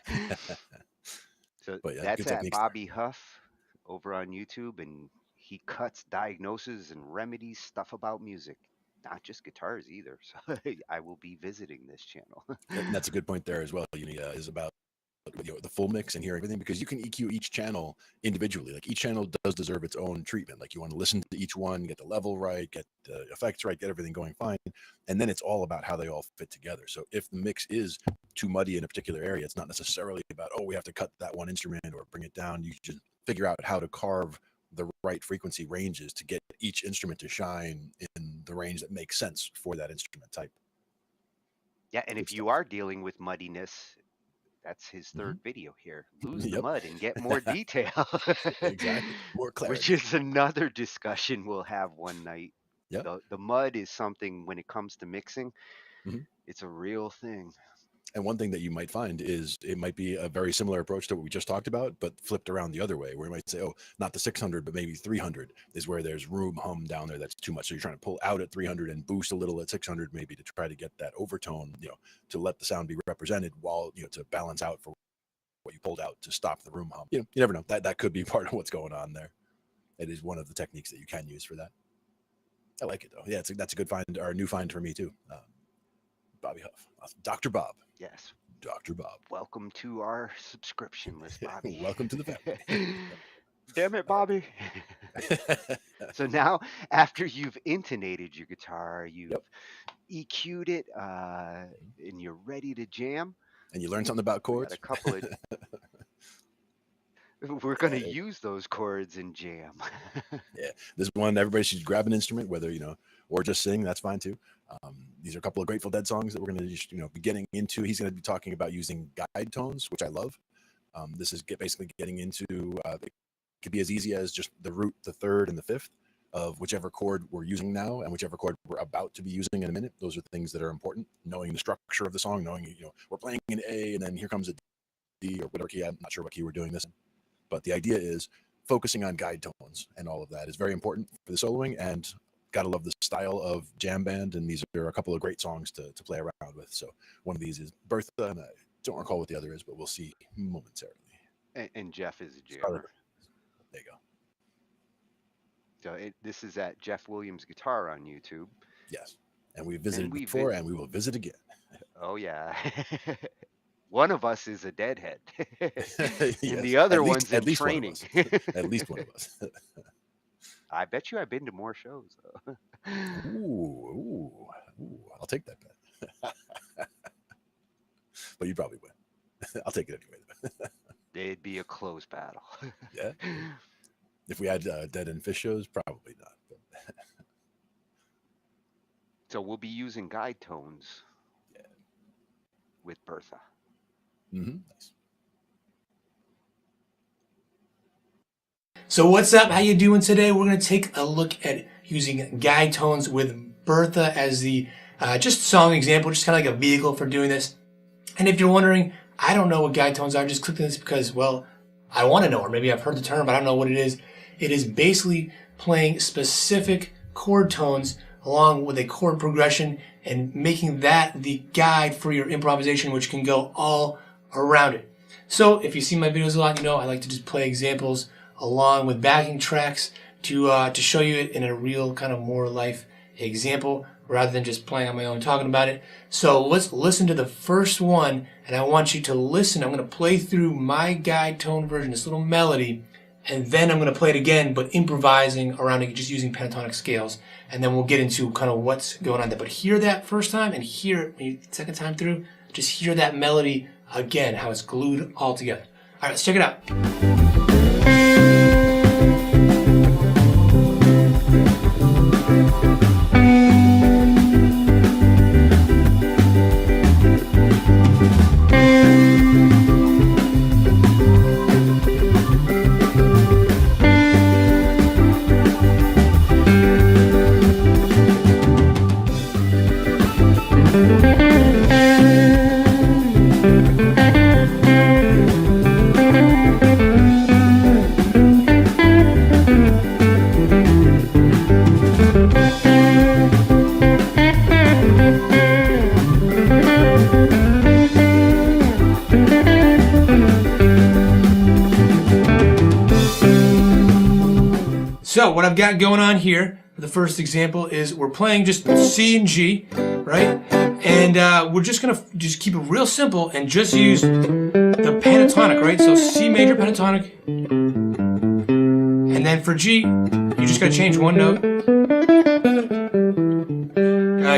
C: So
N: But yeah,
C: that's
N: good
C: at
N: techniques.
C: Bobby Huff over on YouTube, and he cuts diagnoses and remedies stuff about music, not just guitars either. So I will be visiting this channel.
N: And that's a good point there as well. Is about the full mix and hear everything, because you can EQ each channel individually. Like each channel does deserve its own treatment. Like you want to listen to each one, get the level right, get the effects right, get everything going fine, and then it's all about how they all fit together. So if the mix is too muddy in a particular area, it's not necessarily about, oh, we have to cut that one instrument or bring it down. You just figure out how to carve the right frequency ranges to get each instrument to shine in the range that makes sense for that instrument type.
C: Yeah, and if you are dealing with muddiness, that's his third video here. Lose the mud and get more detail.
N: Exactly. More clarity.
C: Which is another discussion we'll have one night.
N: Yeah.
C: The mud is something, when it comes to mixing,
N: Mhm.
C: it's a real thing.
N: And one thing that you might find is it might be a very similar approach to what we just talked about, but flipped around the other way, where you might say, oh, not the 600, but maybe 300 is where there's room hum down there that's too much. So you're trying to pull out at 300 and boost a little at 600, maybe to try to get that overtone, to let the sound be represented while, to balance out for what you pulled out to stop the room hum. You never know. That could be part of what's going on there. It is one of the techniques that you can use for that. I like it, though. Yeah, that's a good find, or a new find for me, too. Bobby Huff. Dr. Bob.
C: Yes.
N: Dr. Bob.
C: Welcome to our subscription list, Bobby.
N: Welcome to the family.
C: Damn it, Bobby. So now, after you've intonated your guitar, you've EQ'd it, and you're ready to jam.
N: And you learn something about chords.
C: A couple of... We're going to use those chords in jam.
N: Yeah. This one, everybody should grab an instrument, whether, or just sing. That's fine, too. These are a couple of Grateful Dead songs that we're going to be getting into. He's going to be talking about using guide tones, which I love. This is basically getting into, it could be as easy as just the root, the third, and the fifth of whichever chord we're using now and whichever chord we're about to be using in a minute. Those are things that are important. Knowing the structure of the song, knowing, we're playing an A and then here comes a D or whatever key. I'm not sure what key we're doing this in. But the idea is focusing on guide tones and all of that is very important for the soloing, and gotta love the style of jam band. And these are a couple of great songs to play around with. So one of these is Bertha, and I don't recall what the other is, but we'll see momentarily.
C: And Jeff is a jammer.
N: There you go.
C: So this is at Jeff Williams Guitar on YouTube.
N: Yes. And we visited before, and we will visit again.
C: Oh, yeah. One of us is a deadhead.
N: Yes.
C: And the other one's in training.
N: At least one of us.
C: I bet you I've been to more shows, though.
N: Ooh, I'll take that bet. But you probably win. I'll take it anyway.
C: It'd be a close battle.
N: Yeah. If we had Dead and Fish shows, probably not. But
C: So we'll be using guide tones with Bertha.
N: Nice.
U: So what's up? How you doing today? We're going to take a look at using guide tones with Bertha as the just song example, just kind of like a vehicle for doing this. And if you're wondering, I don't know what guide tones are, just click on this because, well, I want to know, or maybe I've heard the term, but I don't know what it is. It is basically playing specific chord tones along with a chord progression and making that the guide for your improvisation, which can go all around it. So if you see my videos a lot, I like to just play examples along with backing tracks to show you it in a real kind of more life example rather than just playing on my own talking about it. So let's listen to the first one, and I want you to listen. I'm going to play through my guide tone version, this little melody, and then I'm going to play it again, but improvising around it, just using pentatonic scales, and then we'll get into kind of what's going on there. But hear that first time and hear it second time through, just hear that melody again, how it's glued all together. All right, let's check it out. So what I've got going on here, the first example is we're playing just C and G, right? And we're just gonna just keep it real simple and just use the pentatonic, right? So C major pentatonic. And then for G, you just gotta change one note.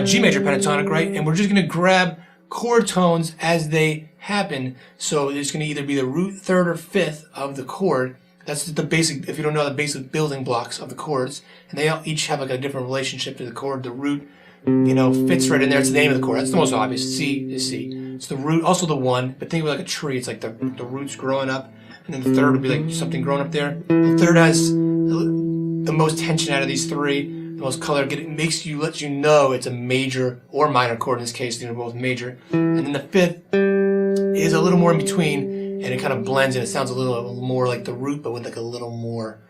U: G major pentatonic, right? And we're just gonna grab chord tones as they happen. So it's gonna either be the root, third, or fifth of the chord. That's the basic, if you don't know, the basic building blocks of the chords. And they all each have like a different relationship to the chord. The root, you know, fits right in there. It's the name of the chord. That's the most obvious. C is C. It's the root, also the one. But think of it like a tree. It's like the roots growing up. And then the third would be like something growing up there. The third has the most tension out of these three. The most color. It makes you, lets you know it's a major or minor chord in this case. They're both major. And then the fifth is a little more in between. And it kind of blends and it sounds a little more like the root, but with like a little more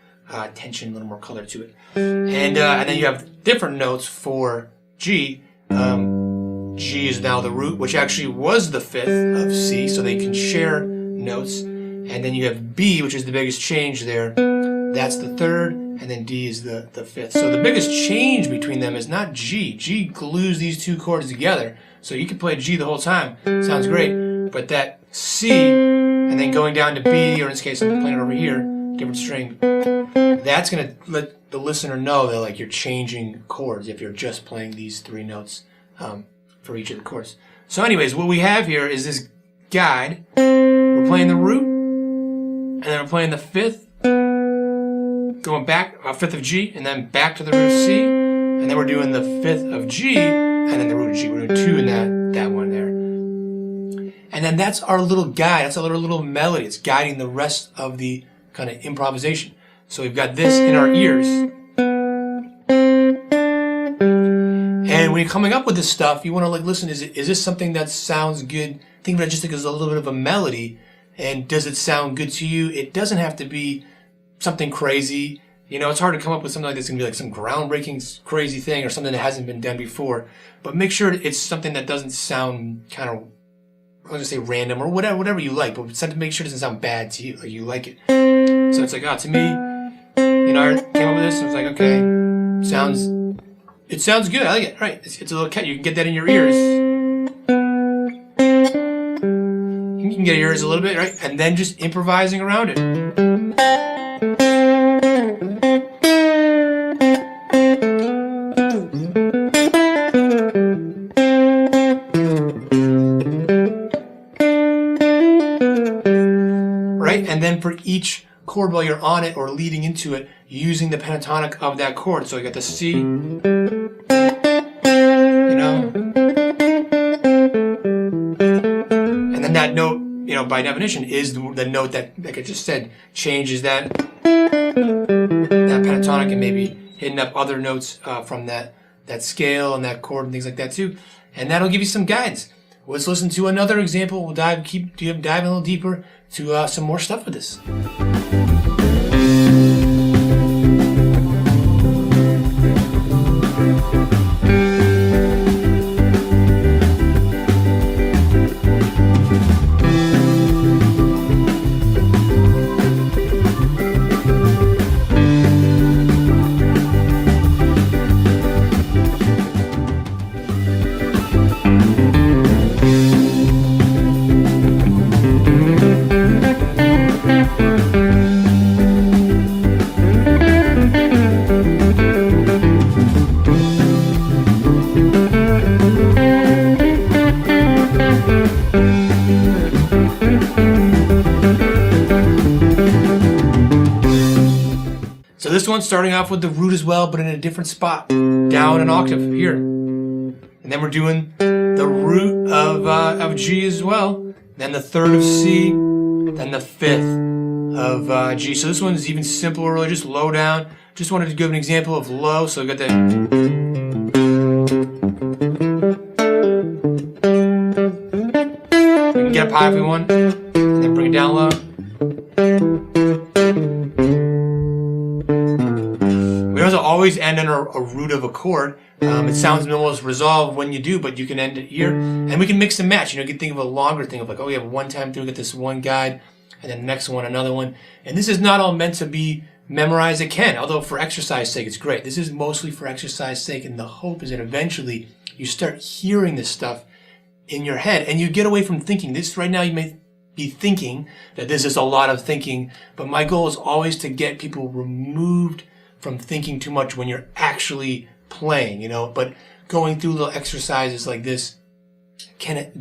U: tension, a little more color to it. And then you have different notes for G. G is now the root, which actually was the fifth of C, so they can share notes. And then you have B, which is the biggest change there. That's the third, and then D is the fifth. So the biggest change between them is not G. G glues these two chords together. So you can play G the whole time. Sounds great. But that C, and then going down to B, or in this case I'm playing it over here, different string, that's going to let the listener know that like you're changing chords if you're just playing these three notes for each of the chords. So anyways, what we have here is this guide. We're playing the root, and then we're playing the fifth, going back, fifth of G, and then back to the root of C, and then we're doing the fifth of G, and then the root of G. We're doing two in that one there. And then that's our little guide. That's our little melody. It's guiding the rest of the kind of improvisation. So we've got this in our ears. And when you're coming up with this stuff, you want to like listen, is this something that sounds good? Think of it just as a little bit of a melody. And does it sound good to you? It doesn't have to be something crazy. You know, it's hard to come up with something like this. It's going to be like some groundbreaking, crazy thing or something that hasn't been done before. But make sure it's something that doesn't sound kind of, I was going to say random or whatever you like, but make sure it doesn't sound bad to you, like you like it. So it's like, to me, you know, I came up with this and was like, okay, it sounds good, I like it, right? It's a little cat, you can get that in your ears. You can get your ears a little bit, right? And then just improvising around it. And then for each chord while you're on it or leading into it, using the pentatonic of that chord. So you got the C, you know, and then that note, you know, by definition is the note that, like I just said, changes that pentatonic and maybe hitting up other notes from that scale and that chord and things like that too. And that'll give you some guidance. Let's listen to another example. We'll dive a little deeper to some more stuff with this. This one's starting off with the root as well, but in a different spot, down an octave here. And then we're doing the root of G as well, then the third of C, then the fifth of G. So this one's even simpler, really just low down. Just wanted to give an example of low, so we got the... We can get up high if we want, and then bring it down low. We also always end on a root of a chord. It sounds almost resolved when you do, but you can end it here. And we can mix and match. You know, you can think of a longer thing of like, oh, we have one time through, get this one guide, and then the next one, another one. And this is not all meant to be memorize it can. Although for exercise sake, it's great. This is mostly for exercise sake, and the hope is that eventually you start hearing this stuff in your head and you get away from thinking. This right now you may be thinking that this is a lot of thinking, but my goal is always to get people removed from thinking too much when you're actually playing, but going through little exercises like this can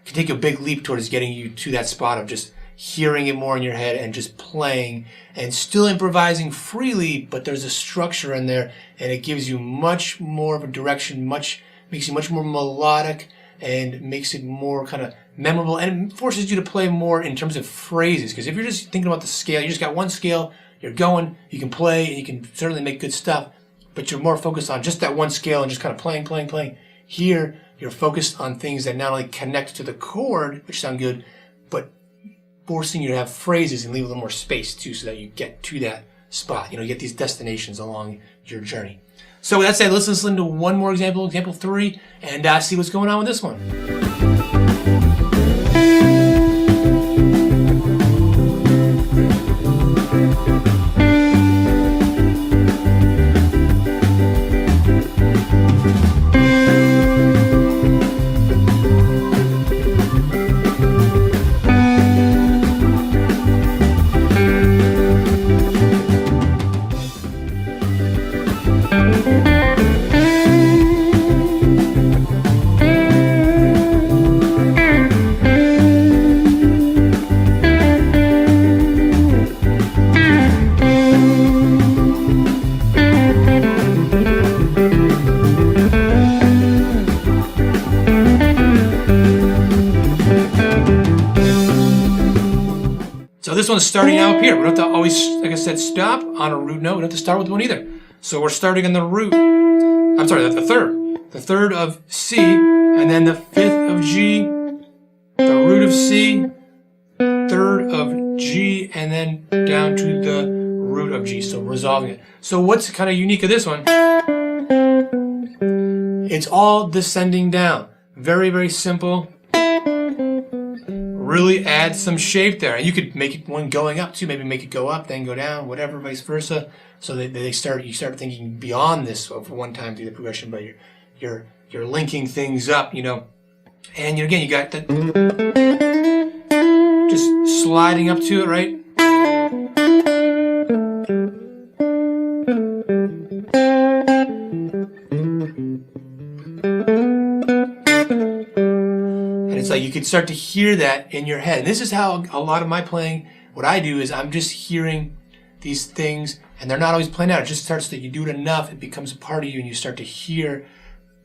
U: take a big leap towards getting you to that spot of just hearing it more in your head and just playing and still improvising freely, but there's a structure in there and it gives you much more of a direction, makes you much more melodic and makes it more kind of memorable, and it forces you to play more in terms of phrases. Because if you're just thinking about the scale, you just got one scale, you're going, you can play, and you can certainly make good stuff, but you're more focused on just that one scale and just kind of playing. Here, you're focused on things that not only connect to the chord, which sound good, but forcing you to have phrases and leave a little more space too, so that you get to that spot. You get these destinations along your journey. So with that said, let's listen to one more example 3, and see what's going on with this one. So this one's starting out up here. We don't have to always, like I said, stop on a root note. We don't have to start with one either. So we're starting in the root. I'm sorry, that's the third. The third of C, and then the fifth of G, the root of C, third of G, and then down to the root of G. So resolving it. So what's kind of unique of this one? It's all descending down. Very, very simple. Really add some shape there. And you could make it one going up too. Maybe make it go up, then go down, whatever, vice versa. So that you start thinking beyond this of one time through the progression, but you're linking things up, And again, you got that just sliding up to it, right? It's like you could start to hear that in your head. And this is how a lot of my playing, what I do is I'm just hearing these things, and they're not always playing out. It just starts that you do it enough, it becomes a part of you, and you start to hear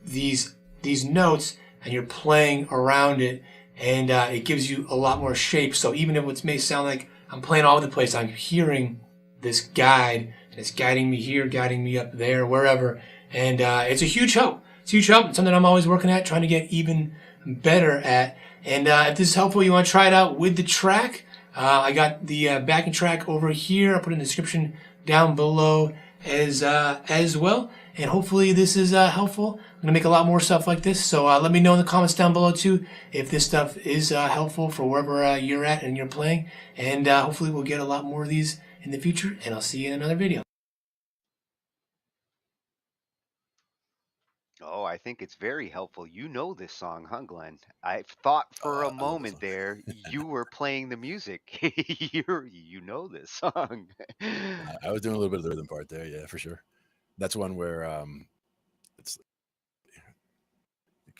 U: these notes, and you're playing around it, and it gives you a lot more shape. So even if it may sound like I'm playing all over the place, I'm hearing this guide, and it's guiding me here, guiding me up there, wherever. And it's a huge help. It's a huge help. It's something I'm always working at, trying to get even better at. And if this is helpful, you want to try it out with the track. I got the backing track over here. I'll put it in the description down below as well. And hopefully this is helpful. I'm going to make a lot more stuff like this. So let me know in the comments down below too if this stuff is helpful for wherever you're at and you're playing. And hopefully we'll get a lot more of these in the future. And I'll see you in another video.
C: Oh, I think it's very helpful. You know this song, huh, Glenn? I thought for a moment there you were playing the music. You know this song.
N: I was doing a little bit of the rhythm part there, yeah, for sure. That's one where it's.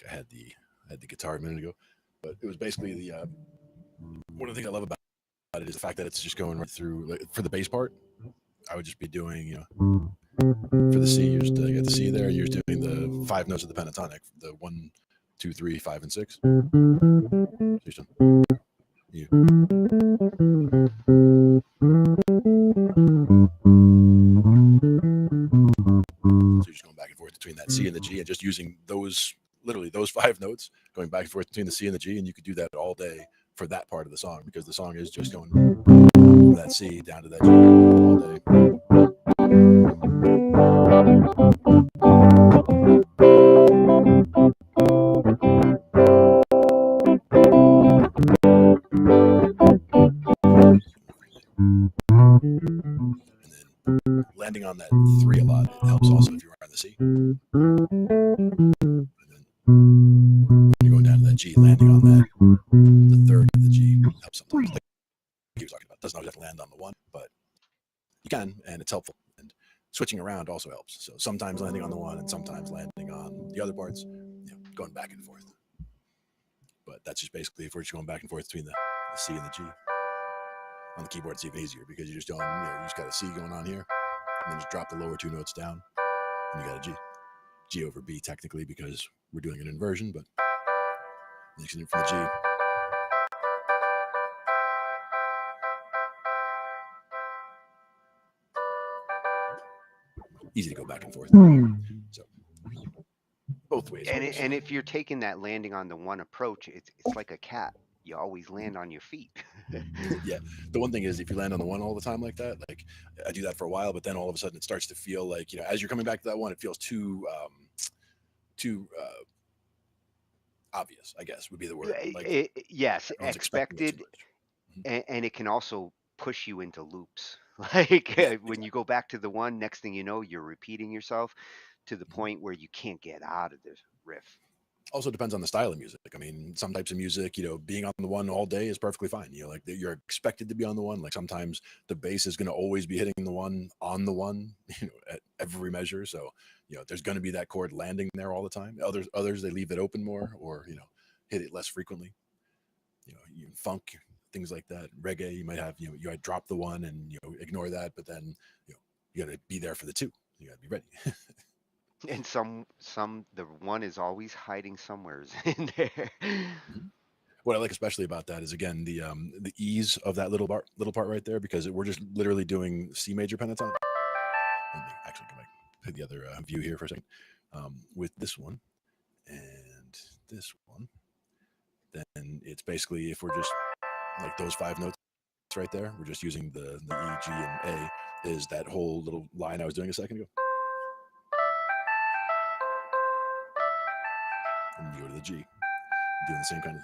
N: I had the guitar a minute ago, but it was basically the one of the things I love about it is the fact that it's just going right through. Like, for the bass part, I would just be doing, for the C, you got the C there. You're doing the 5 notes of the pentatonic, the 1, 2, 3, 5, and 6. Yeah. So you're just going back and forth between that C and the G, and just using literally those 5 notes, going back and forth between the C and the G, and you could do that all day for that part of the song, because the song is just going from that C down to that G all day. And then landing on that 3 a lot. It helps also if you're on the C. And then when you're going down to that G, landing on that, the 3rd of the G helps sometimes. Like he was talking about, doesn't always have to land on the 1, but you can, and it's helpful. And switching around also helps. So sometimes landing on the 1 and sometimes landing on the other parts, going back and forth. But that's just basically if we're just going back and forth between the C and the G. On the keyboard, it's even easier because you just don't, you just got a C going on here, and then just drop the lower 2 notes down, and you got a G. G over B technically because we're doing an inversion, but mixing it from the G. Easy to go back and forth. So both ways.
C: And if you're taking that landing on the 1 approach, it's like a cat. You always land on your feet.
N: Yeah. The one thing is if you land on the 1 all the time like that, like I do that for a while, but then all of a sudden it starts to feel like, as you're coming back to that 1, it feels too obvious, I guess would be the word. Like,
C: yes, expected. And it can also push you into loops. Like when you go back to the 1, next thing you know, you're repeating yourself to the point where you can't get out of the riff.
N: Also depends on the style of music. I mean, some types of music, being on the 1 all day is perfectly fine. Like you're expected to be on the 1. Like sometimes the bass is going to always be hitting the 1 on the 1, at every measure. So, there's going to be that chord landing there all the time. Others they leave it open more, or hit it less frequently. Funk, things like that. Reggae, you might have, you might drop the 1 and ignore that, but then you got to be there for the 2. You got to be ready.
C: And the 1 is always hiding somewhere in there.
N: What I like especially about that is again the ease of that little part right there, because we're just literally doing C major pentatonic. Let me actually go back to the other view here for a second. With this one and this one, then it's basically, if we're just like those 5 notes right there, we're just using the E, G, and A, is that whole little line I was doing a second ago. And you go to the G, doing the same kind of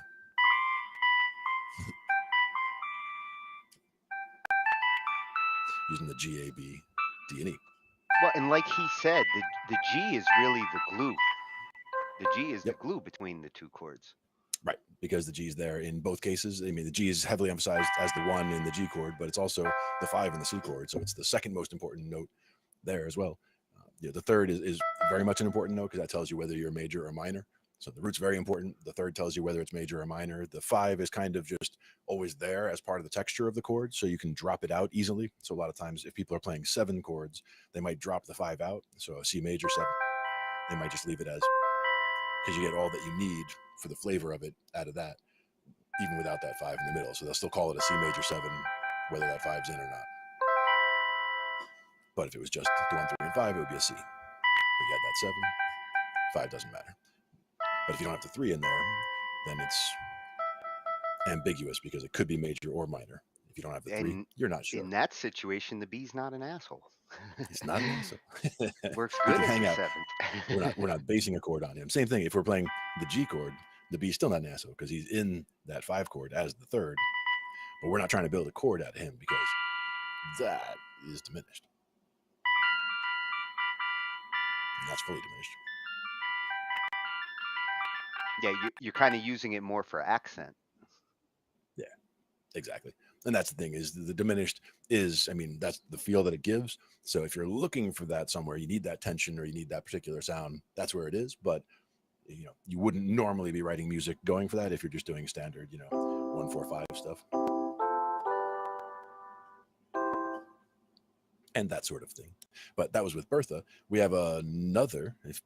N: using the G, A, B, D, and E.
C: Well, and like he said, the G is really the glue. The G is the glue between the 2 chords.
N: Right, because the G is there in both cases. I mean, the G is heavily emphasized as the 1 in the G chord, but it's also the 5 in the C chord. So it's the second most important note there as well. The 3rd is very much an important note because that tells you whether you're major or minor. So the root's very important. The 3rd tells you whether it's major or minor. The 5 is kind of just always there as part of the texture of the chord, so you can drop it out easily. So a lot of times if people are playing 7 chords, they might drop the 5 out. So a C major 7, they might just leave it as, because you get all that you need for the flavor of it out of that, even without that 5 in the middle. So they'll still call it a C major 7, whether that 5's in or not. But if it was just the 1, 3, and 5, it would be a C. But you had that 7, 5 doesn't matter. But if you don't have the 3 in there, then it's ambiguous because it could be major or minor. If you don't have the 3, you're not sure.
C: In that situation, the B's not an asshole.
N: It's not an asshole.
C: Works good as
N: hang
C: a
N: out.
C: 7th.
N: We're not basing a chord on him. Same thing. If we're playing the G chord, the B's still not an asshole because he's in that 5 chord as the 3rd. But we're not trying to build a chord out of him because that is diminished. And that's fully diminished.
C: Yeah, you're kind of using it more for accent.
N: Yeah, exactly. And that's the thing, is the diminished is, I mean, that's the feel that it gives. So if you're looking for that somewhere, you need that tension or you need that particular sound, that's where it is. But you wouldn't normally be writing music going for that if you're just doing standard, 1, 4, 5 stuff. And that sort of thing. But that was with Bertha. We have another, if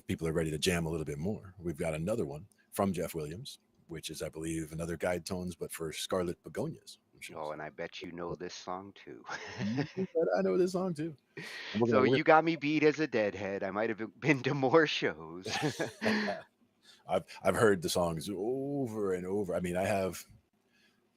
N: people are ready to jam a little bit more, we've got another one from Jeff Williams, which is, I believe, another guide tones, but for Scarlet Begonias.
C: Oh, and I bet you know this song too.
N: I know this song too.
C: So you got me beat as a deadhead. I might have been to more shows.
N: I've heard the songs over and over. I mean, I have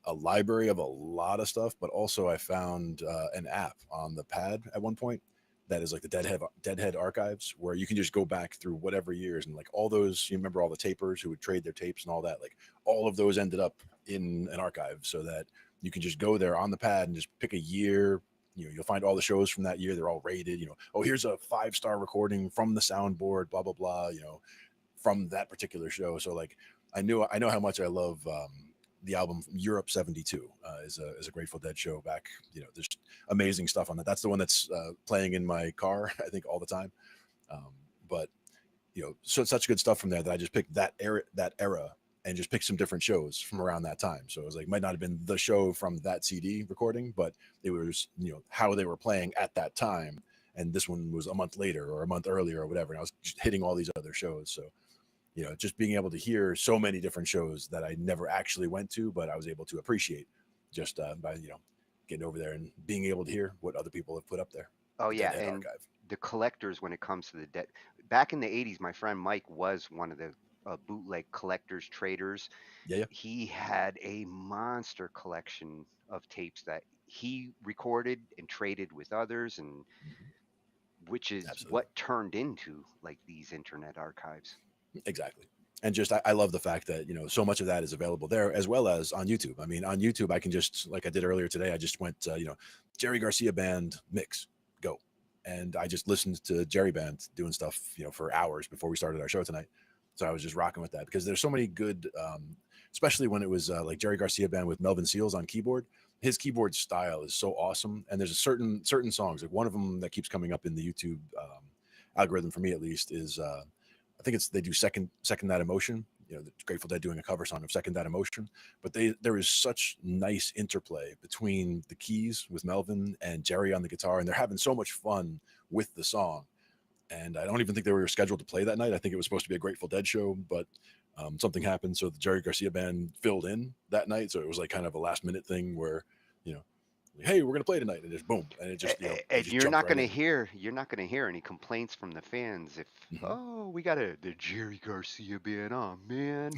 N: a library of a lot of stuff, but also I found an app on the pad at one point that is like the Deadhead archives, where you can just go back through whatever years and like all those, you remember all the tapers who would trade their tapes and all that, like all of those ended up in an archive, so that you can just go there on the pad and just pick a year, you'll find all the shows from that year. They're all rated. Oh, here's a 5-star recording from the soundboard, blah blah blah. From that particular show. So like, I know how much I love the album Europe '72 is a Grateful Dead show back. There's amazing stuff on that. That's the one that's playing in my car, I think, all the time. But so such good stuff from there that I just picked that era and just picked some different shows from around that time. So it was like, might not have been the show from that CD recording, but it was how they were playing at that time. And this one was a month later or a month earlier or whatever. And I was just hitting all these other shows. So just being able to hear so many different shows that I never actually went to, but I was able to appreciate just by getting over there and being able to hear what other people have put up there.
C: Oh yeah, and
N: archive.
C: The collectors when it comes to the Dead. Back in the '80s, my friend Mike was one of the bootleg collectors, traders.
N: Yeah.
C: He had a monster collection of tapes that he recorded and traded with others, and which is what turned into like these internet archives.
N: Exactly. And just, I love the fact that, so much of that is available there as well as on YouTube. I mean, on YouTube, I can just, like I did earlier today, I just went, Jerry Garcia Band mix, go. And I just listened to Jerry Band doing stuff, for hours before we started our show tonight. So I was just rocking with that because there's so many good, especially when it was like Jerry Garcia Band with Melvin Seals on keyboard. His keyboard style is so awesome. And there's a certain songs, like one of them that keeps coming up in the YouTube algorithm for me, at least, is, I think they do second That Emotion, the Grateful Dead doing a cover song of Second That Emotion, but there is such nice interplay between the keys with Melvin and Jerry on the guitar, and they're having so much fun with the song. And I don't even think they were scheduled to play that night. I think it was supposed to be a Grateful Dead show, but something happened, so the Jerry Garcia Band filled in that night. So it was like kind of a last minute thing where, hey, we're gonna play tonight, and just boom, and it just
C: you're not gonna hear any complaints from the fans if we got the Jerry Garcia Band on, man.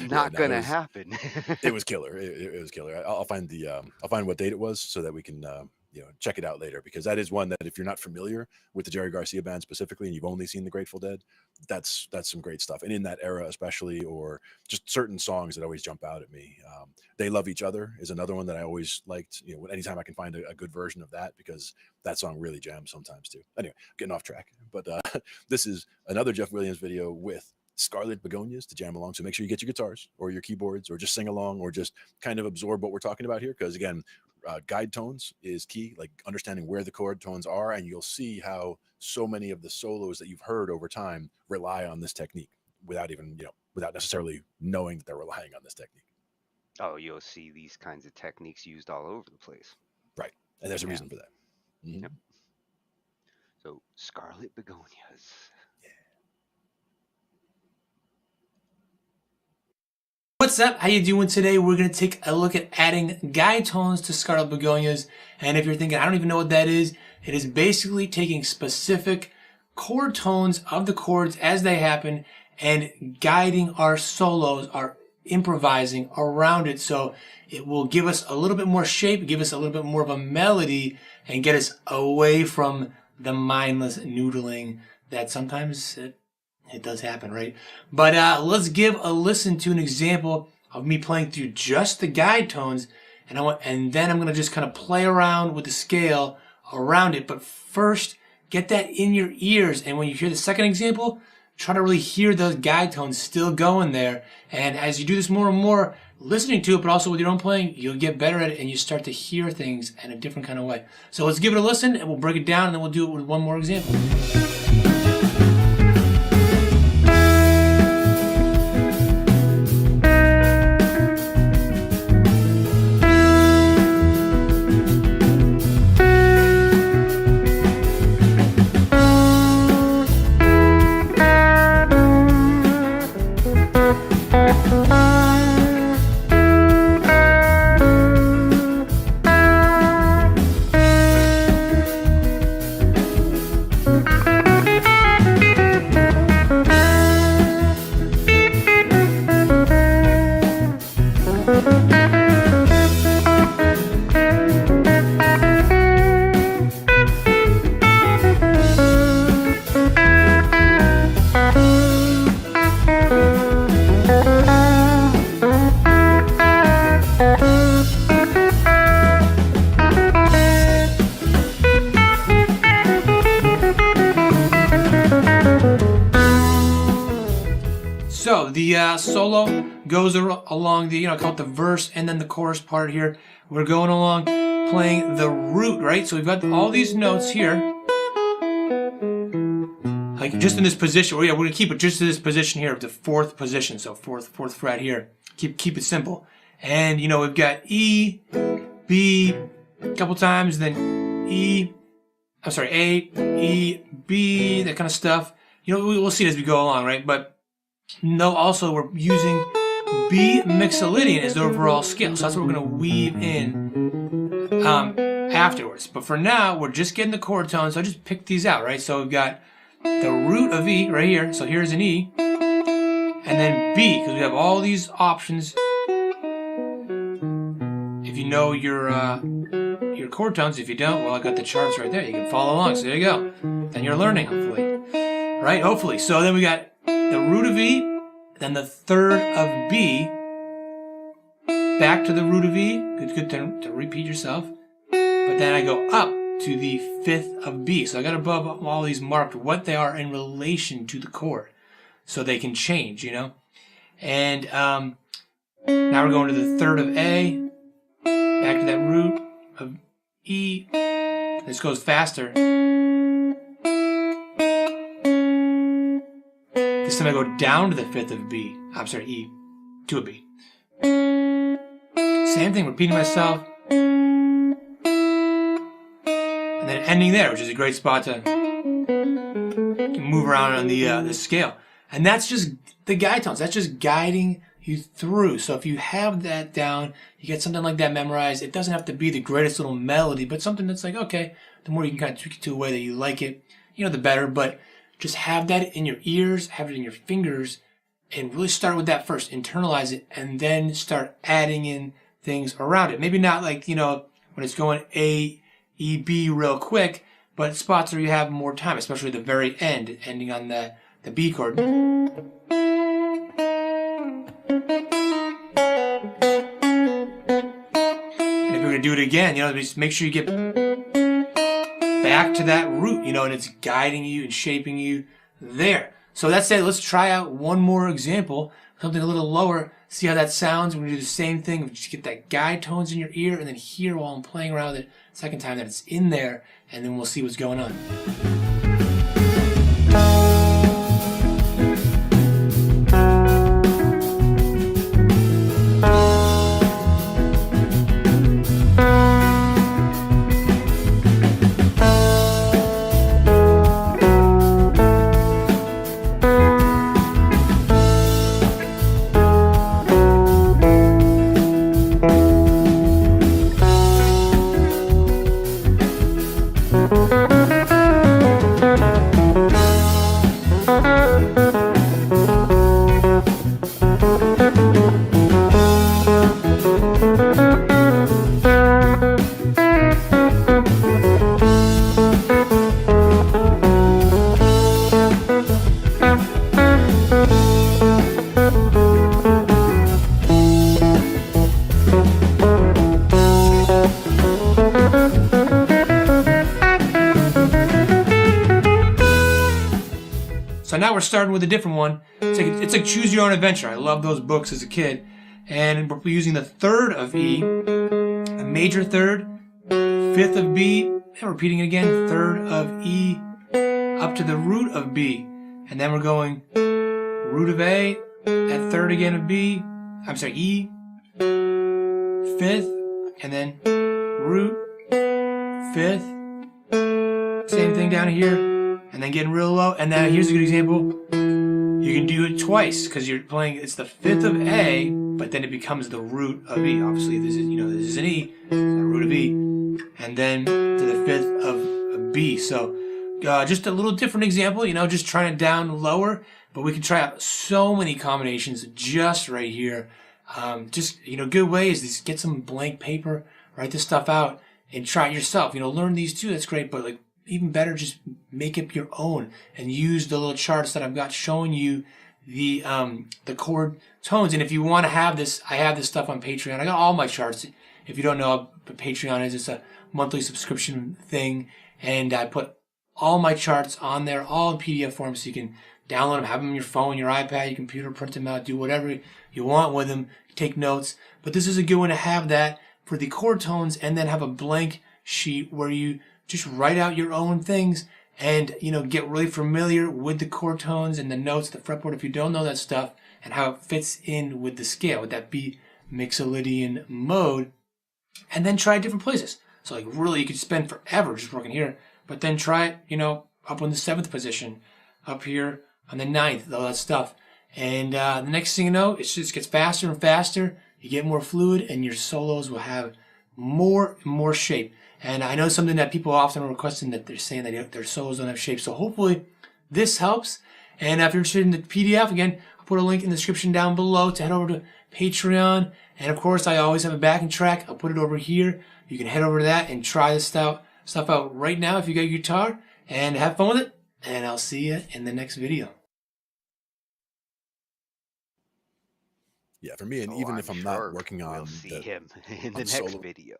C: Not gonna happen.
N: It was killer. It was killer. I'll find what date it was so that we can check it out later, because that is one that if you're not familiar with the Jerry Garcia Band specifically and you've only seen the Grateful Dead, that's some great stuff. And in that era especially, or just certain songs that always jump out at me. They Love Each Other is another one that I always liked, anytime I can find a good version of that, because that song really jams sometimes too. Anyway, getting off track, but this is another Jeff Williams video with Scarlet Begonias to jam along. So make sure you get your guitars or your keyboards or just sing along or just kind of absorb what we're talking about here. Because again, guide tones is key, like understanding where the chord tones are. And you'll see how so many of the solos that you've heard over time rely on this technique without even, without necessarily knowing that they're relying on this technique.
C: Oh, you'll see these kinds of techniques used all over the place.
N: Right. And there's a reason for that.
C: Mm-hmm. Yep. So Scarlet Begonias.
U: What's up? How you doing today? We're going to take a look at adding guide tones to Scarlet Begonias. And if you're thinking, I don't even know what that is, it is basically taking specific chord tones of the chords as they happen and guiding our solos, our improvising around it. So it will give us a little bit more shape, give us a little bit more of a melody, and get us away from the mindless noodling that sometimes it does happen, right? But let's give a listen to an example of me playing through just the guide tones, and then I'm going to just kind of play around with the scale around it. But first, get that in your ears, and when you hear the second example, try to really hear those guide tones still going there. And as you do this more and more, listening to it, but also with your own playing, you'll get better at it, and you start to hear things in a different kind of way. So let's give it a listen, and we'll break it down, and then we'll do it with one more example. The solo goes along the, I call it the verse and then the chorus part here. We're going along playing the root, right? So we've got all these notes here. Like just in this position, we're going to keep it just in this position here, the fourth position. So fourth fret here. Keep it simple. And, we've got E, B, a couple times, then A, E, B, that kind of stuff. We'll see it as we go along, right? But no, also we're using B mixolydian as the overall scale. So that's what we're going to weave in afterwards. But for now, we're just getting the chord tones. So I just picked these out, right? So we've got the root of E right here. So here's an E. And then B, because we have all these options. If you know your chord tones, if you don't, well, I got the charts right there. You can follow along. So there you go. Then you're learning, hopefully. Right? Hopefully. So then we got the root of E, then the third of B, back to the root of E. Good to repeat yourself. But then I go up to the fifth of B. So I got above all these marked what they are in relation to the chord. So they can change, And now we're going to the third of A, back to that root of E. This goes faster. This time I go down to the fifth of B. E, to a B. Same thing, repeating myself. And then ending there, which is a great spot to move around on the scale. And that's just the guide tones. That's just guiding you through. So if you have that down, you get something like that memorized. It doesn't have to be the greatest little melody, but something that's like, okay, the more you can kind of tweak it to a way that you like it, the better. But just have that in your ears, have it in your fingers, and really start with that first. Internalize it, and then start adding in things around it. Maybe not like, when it's going A, E, B real quick, but spots where you have more time, especially the very end, ending on the B chord. And if you're going to do it again, just make sure you get back to that root, and it's guiding you and shaping you there. So that's it. Let's try out one more example, something a little lower, see how that sounds. We're going to do the same thing. Just get that guide tones in your ear and then hear while I'm playing around with it second time that it's in there, and then we'll see what's going on. So now we're starting with a different one. It's like Choose Your Own Adventure. I love those books as a kid. And we're using the third of E, a major third, fifth of B, and repeating it again, third of E, up to the root of B. And then we're going root of A, that third again of B, E, fifth, and then root, fifth, same thing down here. And then getting real low. And then here's a good example. You can do it twice because you're playing, it's the fifth of A, but then it becomes the root of E. Obviously, this is an E, the root of E, and then to the fifth of B. So just a little different example, just trying it down lower, but we can try out so many combinations just right here. Good ways is get some blank paper, write this stuff out, and try it yourself. Learn these too, that's great, but even better, just make up your own and use the little charts that I've got showing you the chord tones. And if you want to have this, I have this stuff on Patreon. I got all my charts. If you don't know what Patreon is, it's a monthly subscription thing, and I put all my charts on there, all in PDF form, so you can download them, have them on your phone, your iPad, your computer, print them out, do whatever you want with them, take notes. But this is a good one to have that for the chord tones, and then have a blank sheet where you just write out your own things and, you know, get really familiar with the chord tones and the notes, the fretboard if you don't know that stuff, and how it fits in with the scale, with that beat mixolydian mode, and then try different places. So like really you could spend forever just working here, but then try it, you know, up on the 7th position, up here on the 9th, all that stuff. And the next thing you know, it just gets faster and faster. You get more fluid, and your solos will have more and more shape. And I know something that people often are requesting, that they're saying that their solos don't have shape. So hopefully this helps. And if you're interested in the PDF, again, I'll put a link in the description down below to head over to Patreon. And of course, I always have a backing track. I'll put it over here. You can head over to that and try this stuff out right now if you got your guitar, and have fun with it. And I'll see you in the next video.
N: Yeah, for me, and even if I'm not working on,
C: we'll see him in the next video.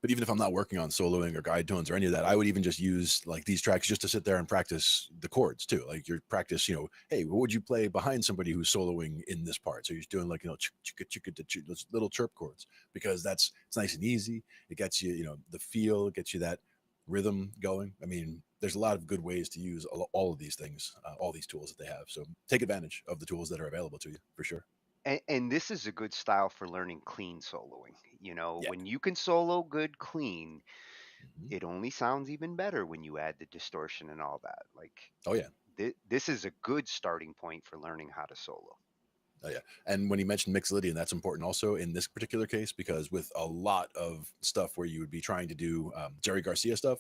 N: But even if I'm not working on soloing or guide tones or any of that, I would even just use like these tracks just to sit there and practice the chords too. Like you practice, you know, hey, what would you play behind somebody who's soloing in this part? So you're doing like, you know, those little chirp chords, because it's nice and easy. It gets you, you know, the feel, it gets you that rhythm going. I mean, there's a lot of good ways to use all of these things, all these tools that they have. So take advantage of the tools that are available to you for sure.
C: And this is a good style for learning clean soloing. You know, when you can solo good clean, it only sounds even better when you add the distortion and all that. Like,
N: oh yeah,
C: this is a good starting point for learning how to solo.
N: Oh yeah, and when you mentioned mixolydian, that's important also in this particular case, because with a lot of stuff where you would be trying to do Jerry Garcia stuff,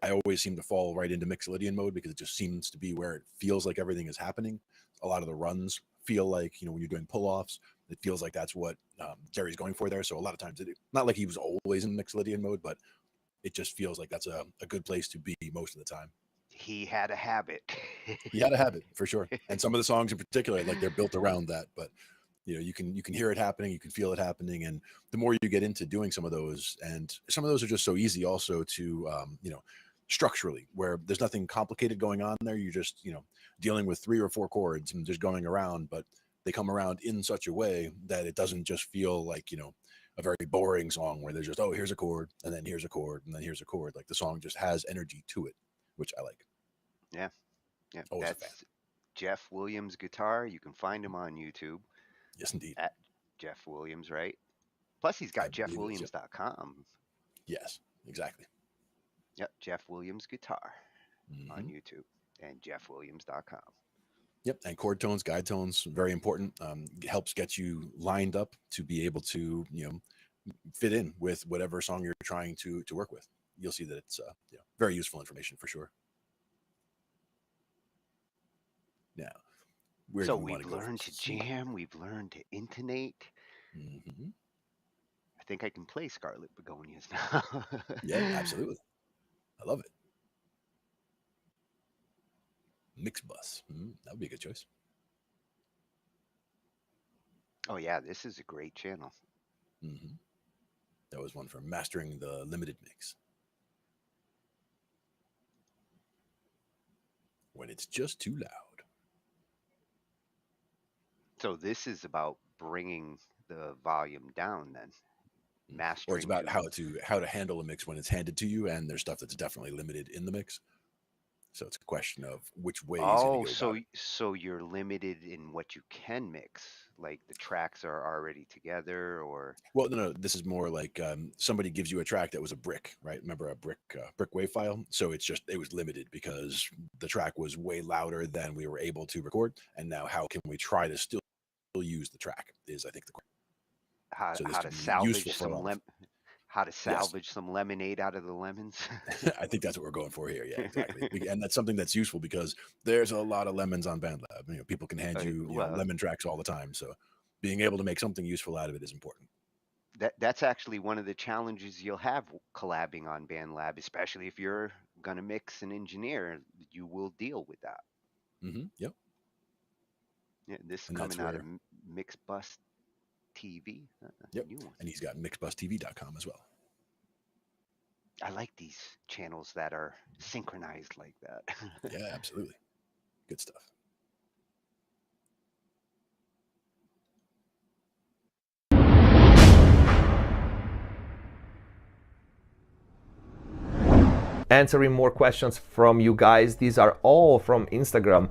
N: I always seem to fall right into mixolydian mode, because it just seems to be where it feels like everything is happening. A lot of the runs feel like, you know, when you're doing pull-offs, it feels like that's what Jerry's going for there. So a lot of times, not like he was always in mixolydian mode, but it just feels like that's a good place to be most of the time.
C: He had a habit.
N: He had a habit for sure, and some of the songs in particular, like they're built around that. But you know, you can hear it happening, you can feel it happening, and the more you get into doing some of those, and some of those are just so easy also to you know, structurally, where there's nothing complicated going on there. You're just, you know, dealing with 3 or 4 chords and just going around, but they come around in such a way that it doesn't just feel like, you know, a very boring song where there's just, oh, here's a chord, and then here's a chord, and then here's a chord. Like the song just has energy to it, which I like.
C: Yeah. Yeah.
N: Always
C: That's Jeff Williams Guitar. You can find him on YouTube.
N: Yes, indeed.
C: At Jeff Williams, right? Plus, he's got jeffwilliams.com.
N: Yes, exactly.
C: Yep, Jeff Williams Guitar on YouTube, and jeffwilliams.com.
N: Yep, and chord tones, guide tones, very important. It helps get you lined up to be able to, you know, fit in with whatever song you're trying to work with. You'll see that it's you know, very useful information for sure. Now,
C: so we've learned to jam, we've learned to intonate. I think I can play Scarlet Begonias now.
N: Yeah, absolutely. I love it. Mix bus. That would be a good choice.
C: Oh yeah, this is a great channel.
N: That was one for mastering the limited mix. When it's just too loud.
C: So this is about bringing the volume down, then mastering.
N: Or it's about how to handle a mix when it's handed to you, and there's stuff that's definitely limited in the mix. So it's a question of which way.
C: Oh, so you're limited in what you can mix, like the tracks are already together, or?
N: Well, no. This is more like somebody gives you a track that was a brick, right? Remember a brick wave file? So it was limited because the track was way louder than we were able to record. And now, how can we try to still use the track? Is I think the question.
C: How to salvage some lemonade out of the lemons.
N: I think that's what we're going for here. Yeah, exactly. And that's something that's useful because there's a lot of lemons on BandLab. You know, people can hand you lemon tracks all the time. So being able to make something useful out of it is important.
C: That's actually one of the challenges you'll have collabing on BandLab, especially if you're going to mix and engineer. You will deal with that.
N: Yep.
C: Yeah, this is coming out of Mixbus TV.
N: Yep. And he's got mixbustv.com as well.
C: I like these channels that are synchronized like that.
N: Yeah, absolutely. Good stuff.
Q: Answering more questions from you guys. These are all from Instagram.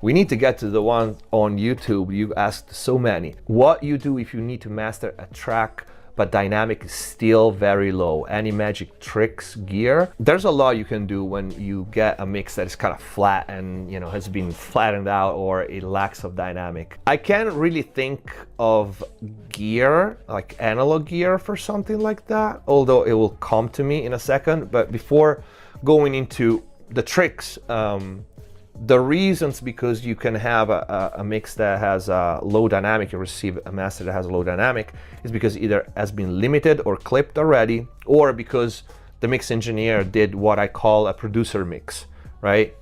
Q: We need to get to the ones on YouTube. You asked so many. What you do if you need to master a track but dynamic is still very low? Any magic tricks, gear? There's a lot you can do when you get a mix that is kind of flat and has been flattened out or it lacks of dynamic. I can't really think of gear, like analog gear for something like that, although it will come to me in a second. But before going into the tricks, the reasons because you can have a mix that has a low dynamic, you receive a master that has a low dynamic, is because either has been limited or clipped already, or because the mix engineer did what I call a producer mix, right?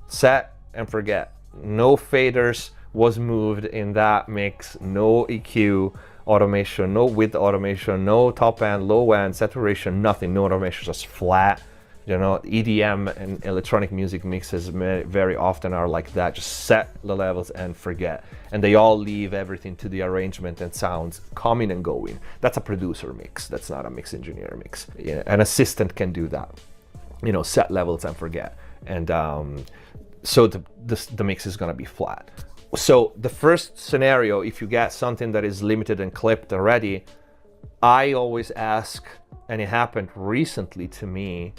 Q: Set and forget. No faders was moved in that mix, no EQ automation, no width automation, no top end, low end, saturation, nothing, no automation, just flat. EDM and electronic music mixes very often are like that. Just set the levels and forget. And they all leave everything to the arrangement and sounds coming and going. That's a producer mix. That's not a mix engineer mix. An assistant can do that. Set levels and forget. And so the mix is going to be flat. So the first scenario, if you get something that is limited and clipped already, I always ask, and it happened recently to me,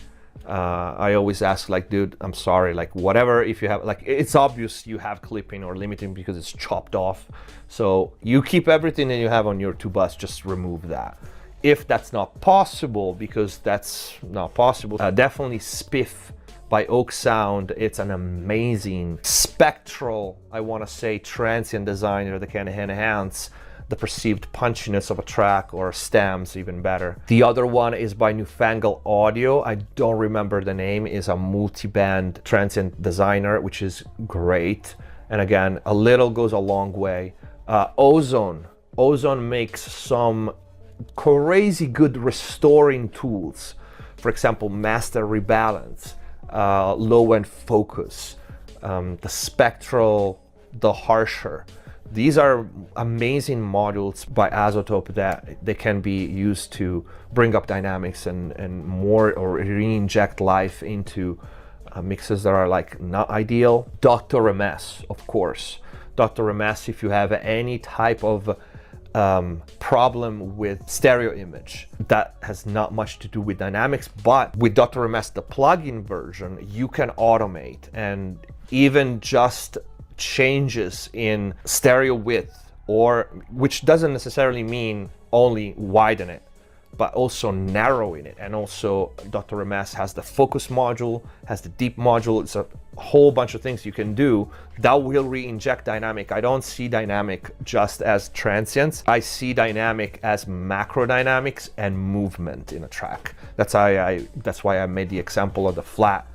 Q: I always ask, like, dude, I'm sorry, like, whatever, if you have, like, it's obvious you have clipping or limiting because it's chopped off. So you keep everything that you have on your two bus, just remove that. If that's not possible, because that's not possible, definitely Spiff by Oak Sound. It's an amazing spectral, I want to say, transient designer that can enhance the perceived punchiness of a track, or stems even better. The other one is by Newfangled Audio. I don't remember the name. Is a multi-band transient designer, which is great. And again, a little goes a long way. Ozone makes some crazy good restoring tools. For example, master rebalance, low end focus, the spectral, the harsher. These are amazing modules by Azotope that they can be used to bring up dynamics and more, or re-inject life into mixes that are like not ideal. Dr. MS, of course. Dr. MS, if you have any type of problem with stereo image, that has not much to do with dynamics, but with Dr. MS, the plugin version, you can automate, and even just changes in stereo width, or which doesn't necessarily mean only widen it, but also narrowing it. And also Dr. MS has the focus module, has the deep module. It's a whole bunch of things you can do that will re-inject dynamic. I don't see dynamic just as transients. I see dynamic as macro dynamics and movement in a track. That's why I made the example of the flat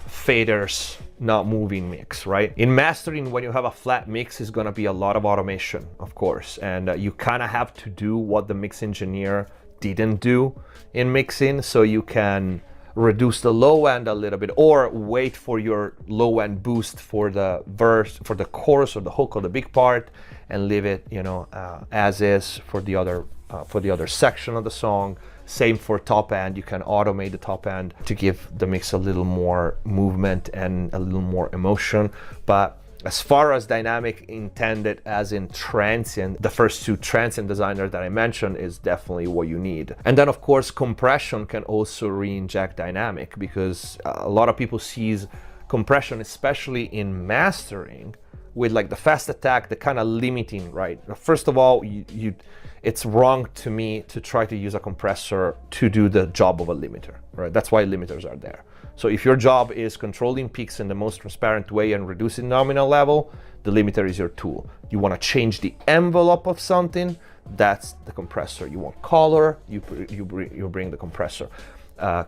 Q: faders not moving mix, right? In mastering, when you have a flat mix, is going to be a lot of automation, of course, and you kind of have to do what the mix engineer didn't do in mixing, so you can reduce the low end a little bit, or wait for your low end boost for the verse, for the chorus or the hook or the big part, and leave it, as is for the other section of the song. Same for top end. You can automate the top end to give the mix a little more movement and a little more emotion. But as far as dynamic intended as in transient, the first two transient designer that I mentioned is definitely what you need. And then of course compression can also re-inject dynamic, because a lot of people sees compression, especially in mastering, with like the fast attack, the kind of limiting, right? First of all, it's wrong to me to try to use a compressor to do the job of a limiter, right? That's why limiters are there. So if your job is controlling peaks in the most transparent way and reducing nominal level, the limiter is your tool. You want to change the envelope of something, that's the compressor. You want color, you bring the compressor.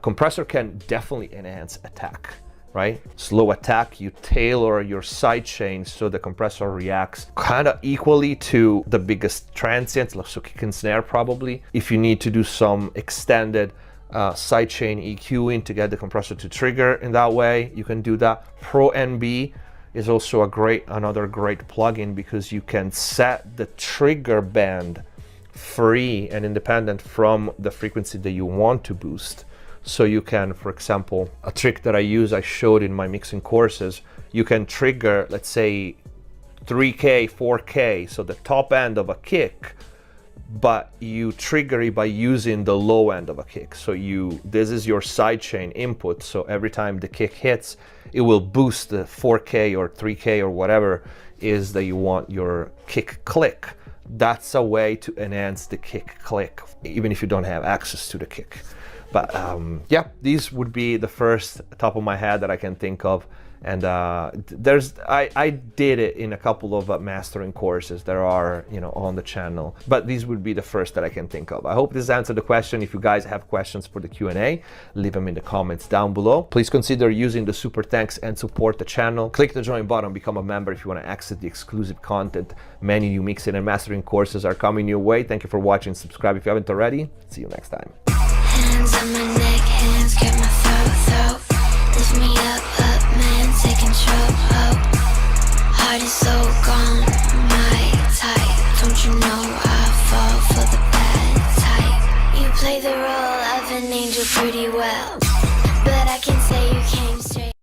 Q: Compressor can definitely enhance attack, right? Slow attack, you tailor your side chains so the compressor reacts kind of equally to the biggest transients, like so kick and snare probably. If you need to do some extended sidechain EQing to get the compressor to trigger in that way. You can do that. Pro NB is also another great plugin because you can set the trigger band free and independent from the frequency that you want to boost. So you can, for example, a trick that I showed in my mixing courses, you can trigger, let's say 3K, 4K, so the top end of a kick, but you trigger it by using the low end of a kick. So this is your sidechain input. So every time the kick hits, it will boost the 4K or 3K or whatever is that you want your kick click. That's a way to enhance the kick click, even if you don't have access to the kick. But yeah, these would be the first top of my head that I can think of. And I did it in a couple of mastering courses that are, on the channel, but these would be the first that I can think of. I hope this answered the question. If you guys have questions for the Q&A, leave them in the comments down below. Please consider using the super thanks and support the channel. Click the join button, become a member if you want to access the exclusive content. Many new mixing and mastering courses are coming your way. Thank you for watching. Subscribe if you haven't already. See you next time.
L: Hands on my neck, hands grab my throat. Lift me up, man, take control. Heart is so gone, my type. Don't you know I fall for the bad type? You play the role of an angel pretty well, but I can say you came straight.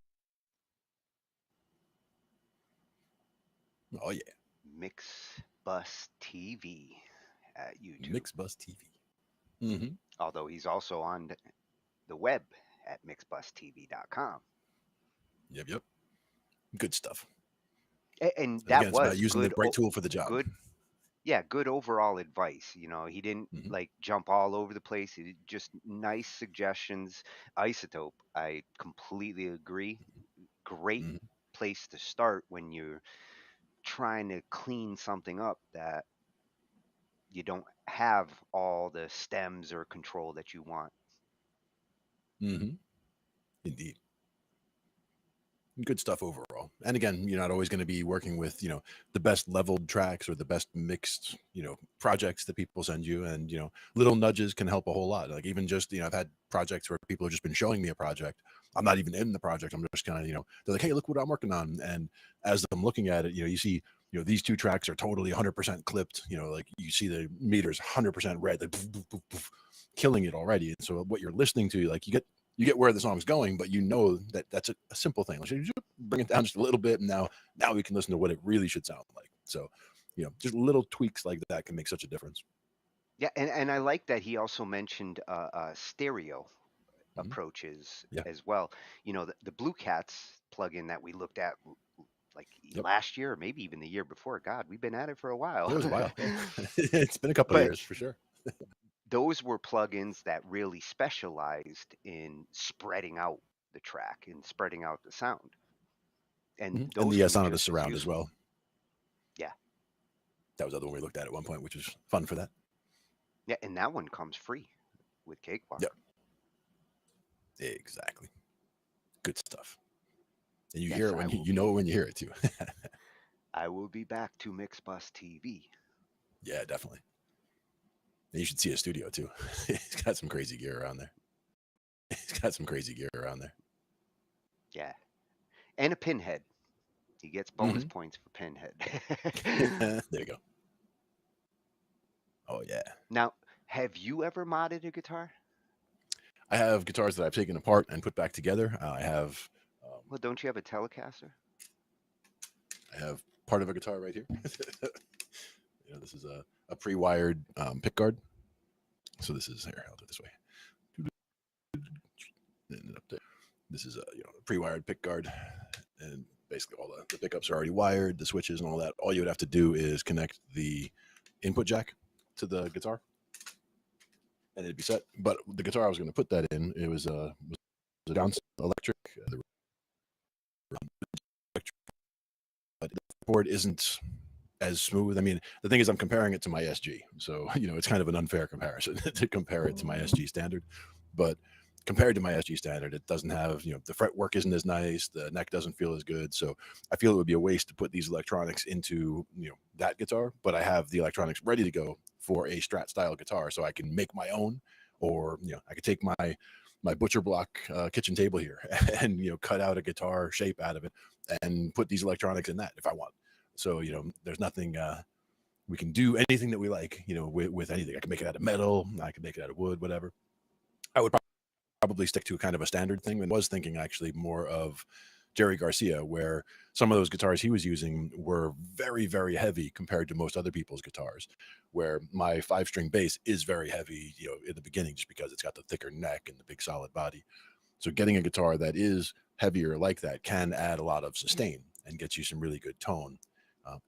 N: Oh yeah.
C: Mix Bus TV at YouTube.
N: Mix Bus TV. Mm-hmm.
C: Although he's also on the web at mixbustv.com.
N: Yep. Good stuff.
C: And that
N: again, it's
C: was
N: about using
C: good,
N: the right tool for the job.
C: Good overall advice. He didn't like jump all over the place. He just nice suggestions. Isotope, I completely agree. Great place to start when you're trying to clean something up that you don't have all the stems or control that you want.
N: Indeed. Good stuff overall. And again, you're not always going to be working with, the best leveled tracks or the best mixed, projects that people send you. And, little nudges can help a whole lot. Like even just, I've had projects where people have just been showing me a project. I'm not even in the project. I'm just kind of, they're like, hey, look what I'm working on. And as I'm looking at it, you see, these two tracks are totally 100% clipped. Like you see the meters 100% red, like, poof, poof, poof, poof, killing it already. And so what you're listening to, like you get where the song's going, but that that's a simple thing. Let's just bring it down just a little bit, and now we can listen to what it really should sound like. So, just little tweaks like that can make such a difference.
C: Yeah, and I like that he also mentioned stereo approaches as well. The Blue Cats plugin that we looked at like last year, or maybe even the year before. God, we've been at it for a while.
N: It was a while. It's been a couple of years for sure.
C: Those were plugins that really specialized in spreading out the track and spreading out the sound. And those
N: the Sonata Surround as well.
C: Yeah.
N: That was the other one we looked at one point, which was fun for that.
C: Yeah, and that one comes free with Cakewalk.
N: Yep. Exactly. Good stuff. And you hear it when you know it when you hear it too.
C: I will be back to Mixbus TV.
N: Yeah, definitely. And you should see his studio too. He's got some crazy gear around there.
C: Yeah. And a pinhead. He gets bonus points for pinhead.
N: There you go. Oh, yeah.
C: Now, have you ever modded a guitar?
N: I have guitars that I've taken apart and put back together. I have...
C: well, don't you have a Telecaster?
N: I have part of a guitar right here. This is a pre-wired pick guard. So this is here. I'll do it this way. And up there. This is a pre-wired pick guard, and basically all the pickups are already wired, the switches and all that. All you would have to do is connect the input jack to the guitar, and it'd be set. But the guitar I was going to put that in, it was a down electric. But the board isn't as smooth. I mean, the thing is, I'm comparing it to my SG, so it's kind of an unfair comparison to compare it to my SG standard. But compared to my SG standard, it doesn't have, the fretwork isn't as nice, the neck doesn't feel as good. So I feel it would be a waste to put these electronics into, that guitar. But I have the electronics ready to go for a Strat style guitar, so I can make my own, Or, I could take my butcher block kitchen table here and, cut out a guitar shape out of it and put these electronics in that if I want. So, there's nothing, we can do anything that we like, with anything. I can make it out of metal, I can make it out of wood, whatever. I would probably stick to kind of a standard thing, and was thinking actually more of Jerry Garcia, where some of those guitars he was using were very, very heavy compared to most other people's guitars, where my 5-string bass is very heavy, in the beginning, just because it's got the thicker neck and the big solid body. So getting a guitar that is heavier like that can add a lot of sustain and get you some really good tone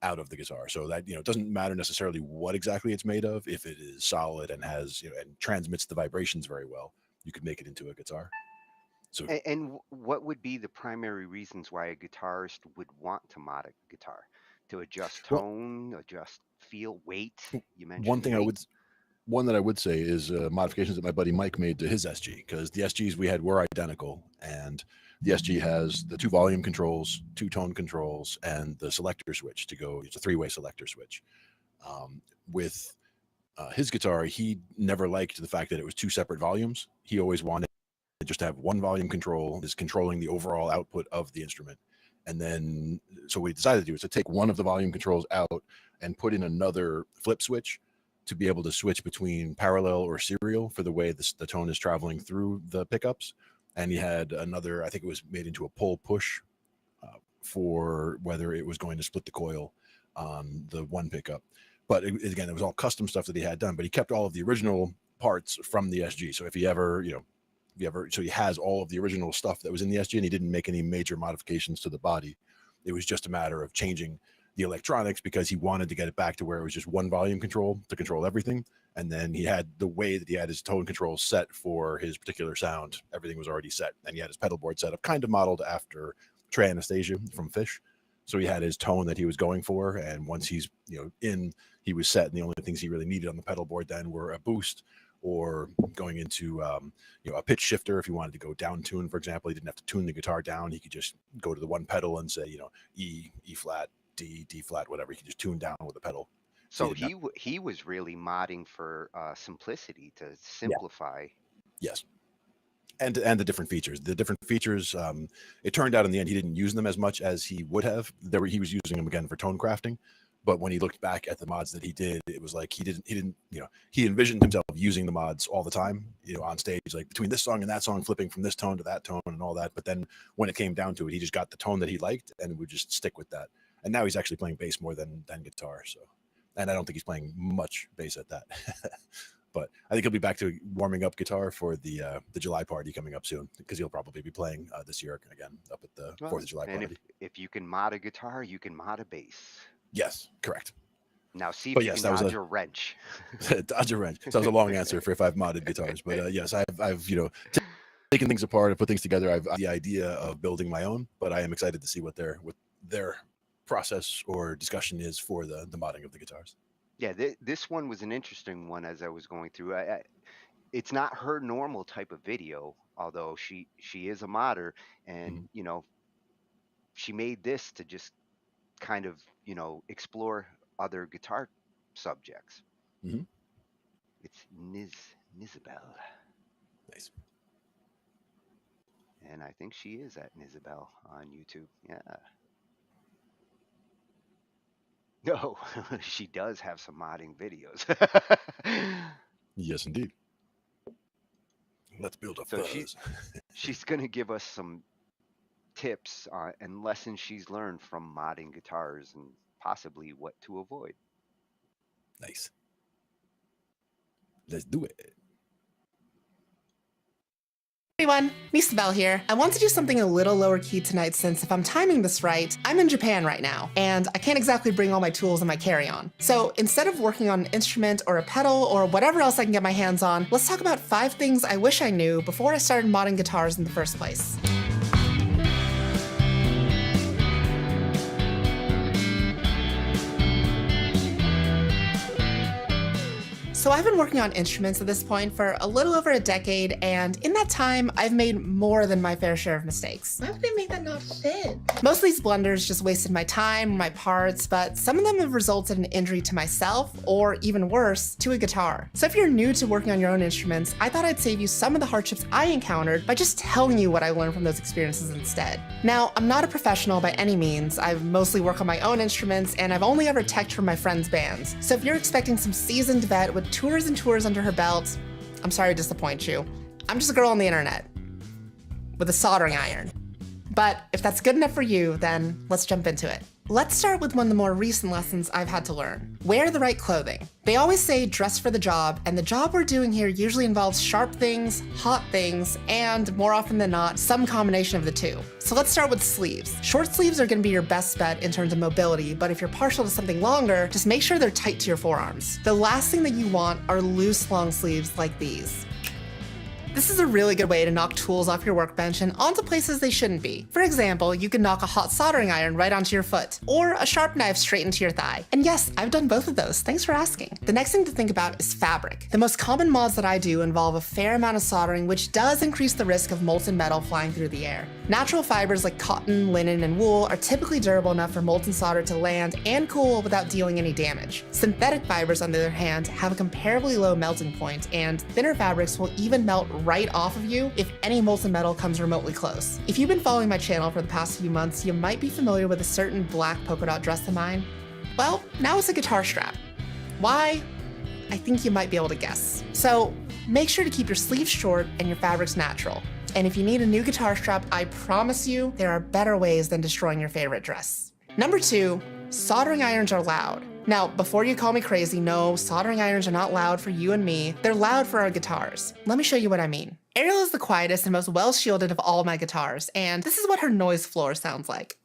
N: out of the guitar. So that, it doesn't matter necessarily what exactly it's made of. If it is solid and has, and transmits the vibrations very well, you could make it into a guitar. So,
C: And what would be the primary reasons why a guitarist would want to mod a guitar? To adjust tone, adjust feel, weight? You mentioned
N: one that I would say is modifications that my buddy Mike made to his SG, because the SGs we had were identical, and the SG has the 2 volume controls, 2 tone controls, and the selector switch to go. It's a 3-way selector switch. With his guitar, he never liked the fact that it was 2 separate volumes. He always wanted just to have 1 volume control is controlling the overall output of the instrument. And then, so what he decided to do is to take one of the volume controls out and put in another flip switch to be able to switch between parallel or serial for the way the tone is traveling through the pickups. And he had another, I think it was made into a pull push for whether it was going to split the coil on the one pickup. But again, it was all custom stuff that he had done, but he kept all of the original parts from the SG. So if he ever, so he has all of the original stuff that was in the SG, and he didn't make any major modifications to the body. It was just a matter of changing the electronics because he wanted to get it back to where it was just 1 volume control to control everything. And then he had the way that he had his tone control set for his particular sound. Everything was already set. And he had his pedal board set up, kind of modeled after Trey Anastasia from Fish. So he had his tone that he was going for. And once he's, he was set. And the only things he really needed on the pedal board then were a boost, or going into a pitch shifter. If you wanted to go down tune, for example, he didn't have to tune the guitar down. He could just go to the one pedal and say, E flat, D flat, whatever. He could just tune down with the pedal.
C: So he was really modding for simplicity, to simplify.
N: Yeah. Yes. And the different features. It turned out in the end he didn't use them as much as he would have. He was using them again for tone crafting. But when he looked back at the mods that he did, it was like he didn't, he envisioned himself using the mods all the time, on stage, like between this song and that song, flipping from this tone to that tone and all that. But then when it came down to it, he just got the tone that he liked and would just stick with that. And now he's actually playing bass more than guitar. So, and I don't think he's playing much bass at that. But I think he'll be back to warming up guitar for the July party coming up soon, because he'll probably be playing this year again up at the 4th of July party.
C: And if you can mod a guitar, you can mod a bass.
N: Yes, correct.
C: Now see if you can dodge a wrench.
N: Dodge a wrench. So that was a long answer for if I've modded guitars, but yes, I've taken things apart and put things together. I've the idea of building my own, but I am excited to see what their process or discussion is for the modding of the guitars.
C: Yeah, this one was an interesting one as I was going through. It's not her normal type of video, although she is a modder, and she made this to just kind of explore other guitar subjects.
N: Mm-hmm.
C: It's Nizabel.
N: Nice.
C: And I think she is at Nizabel on YouTube. Yeah. No, she does have some modding videos.
N: Yes, indeed. Let's build a fuzz.
C: She's going to give us some tips and lessons she's learned from modding guitars, and possibly what to avoid.
N: Nice. Let's do it.
D: Everyone, Nizabel here. I want to do something a little lower key tonight, since if I'm timing this right, I'm in Japan right now, and I can't exactly bring all my tools in my carry-on. So instead of working on an instrument or a pedal or whatever else I can get my hands on, let's talk about 5 things I wish I knew before I started modding guitars in the first place. So I've been working on instruments at this point for a little over a decade, and in that time, I've made more than my fair share of mistakes. Why would they make that not fit? Most of these blunders just wasted my time, my parts, but some of them have resulted in injury to myself, or even worse, to a guitar. So if you're new to working on your own instruments, I thought I'd save you some of the hardships I encountered by just telling you what I learned from those experiences instead. Now, I'm not a professional by any means. I've mostly worked on my own instruments, and I've only ever teched for my friends' bands. So if you're expecting some seasoned vet with tours and tours under her belt, I'm sorry to disappoint you. I'm just a girl on the internet with a soldering iron. But if that's good enough for you, then let's jump into it. Let's start with one of the more recent lessons I've had to learn. Wear the right clothing. They always say dress for the job, and the job we're doing here usually involves sharp things, hot things, and more often than not, some combination of the two. So let's start with sleeves. Short sleeves are gonna be your best bet in terms of mobility, but if you're partial to something longer, just make sure they're tight to your forearms. The last thing that you want are loose long sleeves like these. This is a really good way to knock tools off your workbench and onto places they shouldn't be. For example, you can knock a hot soldering iron right onto your foot, or a sharp knife straight into your thigh. And yes, I've done both of those, thanks for asking. The next thing to think about is fabric. The most common mods that I do involve a fair amount of soldering, which does increase the risk of molten metal flying through the air. Natural fibers like cotton, linen, and wool are typically durable enough for molten solder to land and cool without dealing any damage. Synthetic fibers, on the other hand, have a comparably low melting point, and thinner fabrics will even melt right off of you if any molten metal comes remotely close. If you've been following my channel for the past few months, you might be familiar with a certain black polka dot dress of mine. Well, now it's a guitar strap. Why? I think you might be able to guess. So make sure to keep your sleeves short and your fabrics natural. And if you need a new guitar strap, I promise you there are better ways than destroying your favorite dress. Number 2, soldering irons are loud. Now, before you call me crazy, no, soldering irons are not loud for you and me. They're loud for our guitars. Let me show you what I mean. Ariel is the quietest and most well-shielded of all my guitars, and this is what her noise floor sounds like.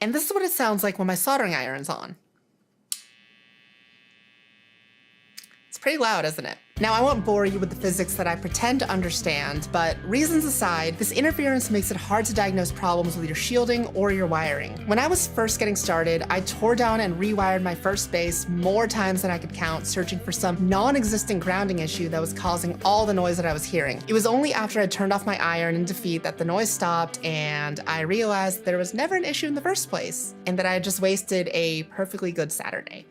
D: And this is what it sounds like when my soldering iron's on. It's pretty loud, isn't it? Now, I won't bore you with the physics that I pretend to understand, but reasons aside, this interference makes it hard to diagnose problems with your shielding or your wiring. When I was first getting started, I tore down and rewired my first bass more times than I could count, searching for some non-existent grounding issue that was causing all the noise that I was hearing. It was only after I turned off my iron in defeat that the noise stopped, and I realized there was never an issue in the first place, and that I had just wasted a perfectly good Saturday.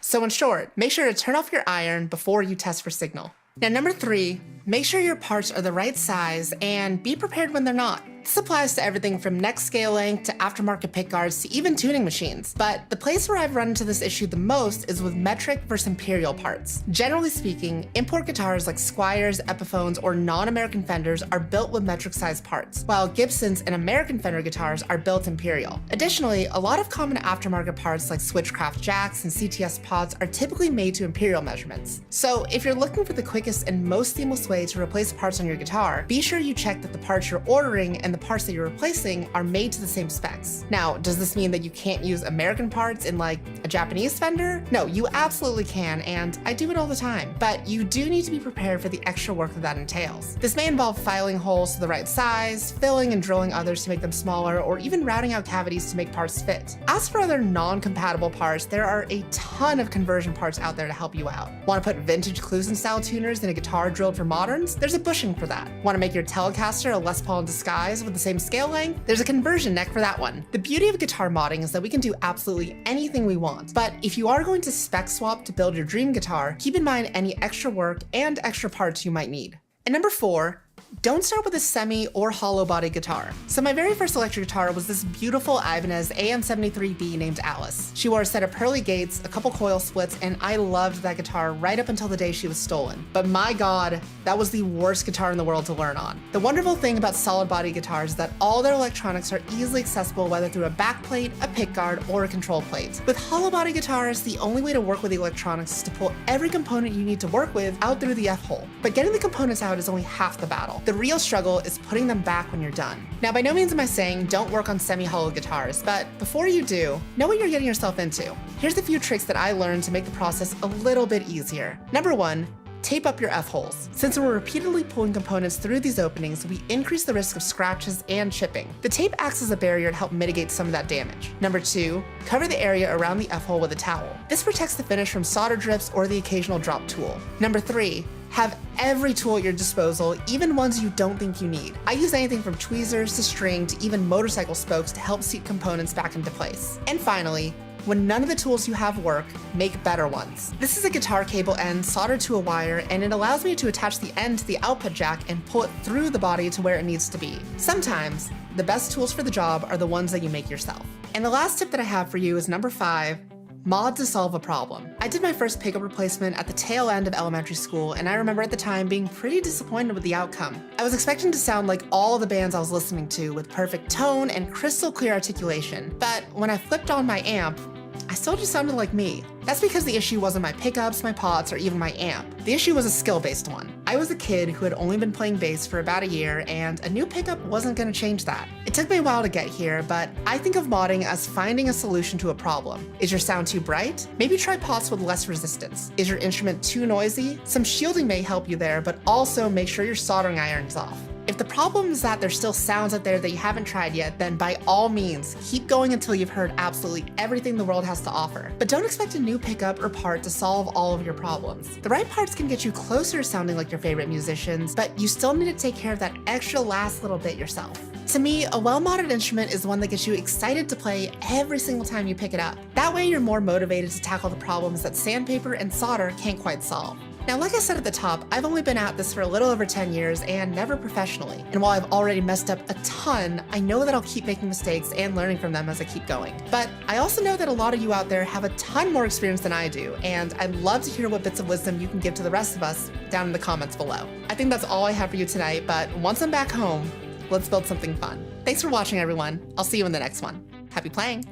D: So in short, make sure to turn off your iron before you test for signal. Now, number 3, make sure your parts are the right size and be prepared when they're not. This applies to everything from neck scale length to aftermarket pickguards to even tuning machines. But the place where I've run into this issue the most is with metric versus imperial parts. Generally speaking, import guitars like Squiers, Epiphones, or non-American Fenders are built with metric-sized parts, while Gibsons and American Fender guitars are built imperial. Additionally, a lot of common aftermarket parts like Switchcraft jacks and CTS pods are typically made to imperial measurements. So if you're looking for the quickest and most seamless way to replace parts on your guitar, be sure you check that the parts you're ordering and the parts that you're replacing are made to the same specs. Now, does this mean that you can't use American parts in like a Japanese Fender? No, you absolutely can, and I do it all the time. But you do need to be prepared for the extra work that entails. This may involve filing holes to the right size, filling and drilling others to make them smaller, or even routing out cavities to make parts fit. As for other non-compatible parts, there are a ton of conversion parts out there to help you out. Want to put vintage Clusen style tuners in a guitar drilled for moderns? There's a bushing for that. Want to make your Telecaster a Les Paul in disguise with the same scale length? There's a conversion neck for that one. The beauty of guitar modding is that we can do absolutely anything we want, but if you are going to spec swap to build your dream guitar, keep in mind any extra work and extra parts you might need. And number 4, don't start with a semi or hollow body guitar. So my very first electric guitar was this beautiful Ibanez AM73B named Alice. She wore a set of pearly gates, a couple coil splits, and I loved that guitar right up until the day she was stolen. But my God, that was the worst guitar in the world to learn on. The wonderful thing about solid body guitars is that all their electronics are easily accessible, whether through a backplate, a pickguard, or a control plate. With hollow body guitars, the only way to work with the electronics is to pull every component you need to work with out through the F-hole. But getting the components out is only half the battle. The real struggle is putting them back when you're done. Now, by no means am I saying don't work on semi-hollow guitars, but before you do, know what you're getting yourself into. Here's a few tricks that I learned to make the process a little bit easier. Number 1, Tape up your F-holes. Since we're repeatedly pulling components through these openings, we increase the risk of scratches and chipping. The tape acts as a barrier to help mitigate some of that damage. Number 2, cover the area around the F-hole with a towel. This protects the finish from solder drips or the occasional drop tool. Number 3, have every tool at your disposal, even ones you don't think you need. I use anything from tweezers to string to even motorcycle spokes to help seat components back into place. And finally, when none of the tools you have work, make better ones. This is a guitar cable end soldered to a wire, and it allows me to attach the end to the output jack and pull it through the body to where it needs to be. Sometimes, the best tools for the job are the ones that you make yourself. And the last tip that I have for you is number 5, mod to solve a problem. I did my first pickup replacement at the tail end of elementary school, and I remember at the time being pretty disappointed with the outcome. I was expecting to sound like all the bands I was listening to with perfect tone and crystal clear articulation, but when I flipped on my amp, I still just sounded like me. That's because the issue wasn't my pickups, my pots, or even my amp. The issue was a skill-based one. I was a kid who had only been playing bass for about a year, and a new pickup wasn't gonna change that. It took me a while to get here, but I think of modding as finding a solution to a problem. Is your sound too bright? Maybe try pots with less resistance. Is your instrument too noisy? Some shielding may help you there, but also make sure your soldering iron's off. If the problem is that there's still sounds out there that you haven't tried yet, then by all means, keep going until you've heard absolutely everything the world has to offer. But don't expect a new pickup or part to solve all of your problems. The right parts can get you closer to sounding like your favorite musicians, but you still need to take care of that extra last little bit yourself. To me, a well-modded instrument is one that gets you excited to play every single time you pick it up. That way you're more motivated to tackle the problems that sandpaper and solder can't quite solve. Now, like I said at the top, I've only been at this for a little over 10 years and never professionally. And while I've already messed up a ton, I know that I'll keep making mistakes and learning from them as I keep going. But I also know that a lot of you out there have a ton more experience than I do, and I'd love to hear what bits of wisdom you can give to the rest of us down in the comments below. I think that's all I have for you tonight, but once I'm back home, let's build something fun. Thanks for watching, everyone. I'll see you in the next one. Happy playing!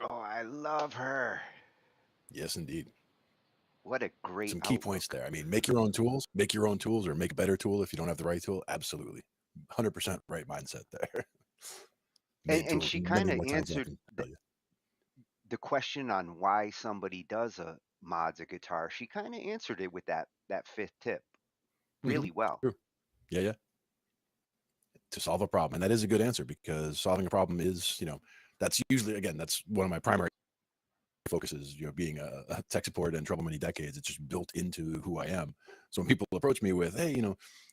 C: Oh, I love her.
N: Yes, indeed.
C: What a great
N: Some key points there. I mean, make your own tools, or make a better tool if you don't have the right tool. Absolutely. 100% right mindset there.
C: And she kind of answered the question on why somebody does a mods a guitar. She kind of answered it with that 5th tip really well.
N: True. Yeah. To solve a problem. And that is a good answer, because solving a problem is, that's usually, again, that's one of my primary focuses, being a tech support and trouble many decades. It's just built into who I am. So when people approach me with, hey,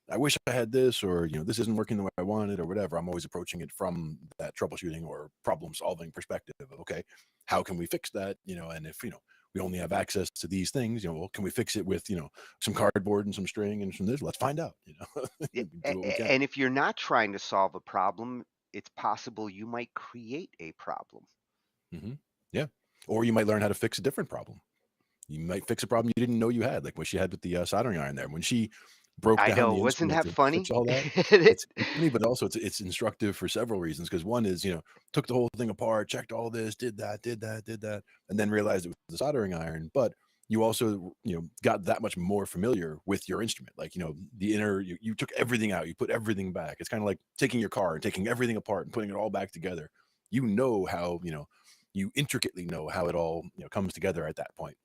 N: I wish I had this, or, this isn't working the way I wanted, or whatever, I'm always approaching it from that troubleshooting or problem solving perspective of, okay, how can we fix that? And if, we only have access to these things, well, can we fix it with, some cardboard and some string and some this? Let's find out,
C: And if you're not trying to solve a problem, it's possible you might create a problem.
N: Yeah. Or you might learn how to fix a different problem. You might fix a problem you didn't know you had, like what she had with the soldering iron there. When she broke down
C: I know,
N: the
C: wasn't
N: instrument
C: that
N: to
C: funny?
N: fix all that, it's funny, but also it's instructive for several reasons. Because one is, took the whole thing apart, checked all this, did that, and then realized it was the soldering iron. But you also, got that much more familiar with your instrument. Like, the inner, you took everything out, you put everything back. It's kind of like taking your car and taking everything apart and putting it all back together. How, you intricately know how it all comes together at that point.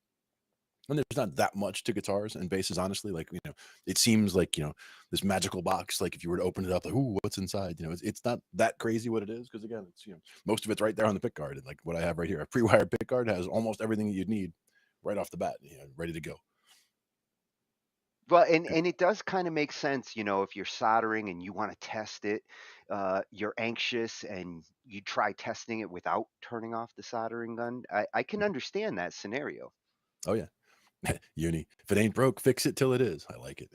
N: And there's not that much to guitars and basses, honestly. Like, it seems like, this magical box, like if you were to open it up, like, ooh, what's inside? It's not that crazy what it is, because again, it's, most of it's right there on the pick guard. And like what I have right here, a pre-wired pick guard has almost everything that you'd need right off the bat, ready to go.
C: Well, and it does kind of make sense, if you're soldering and you want to test it, you're anxious and you try testing it without turning off the soldering gun. I can understand that scenario.
N: Oh yeah. Uni, if it ain't broke, fix it till it is. I like it.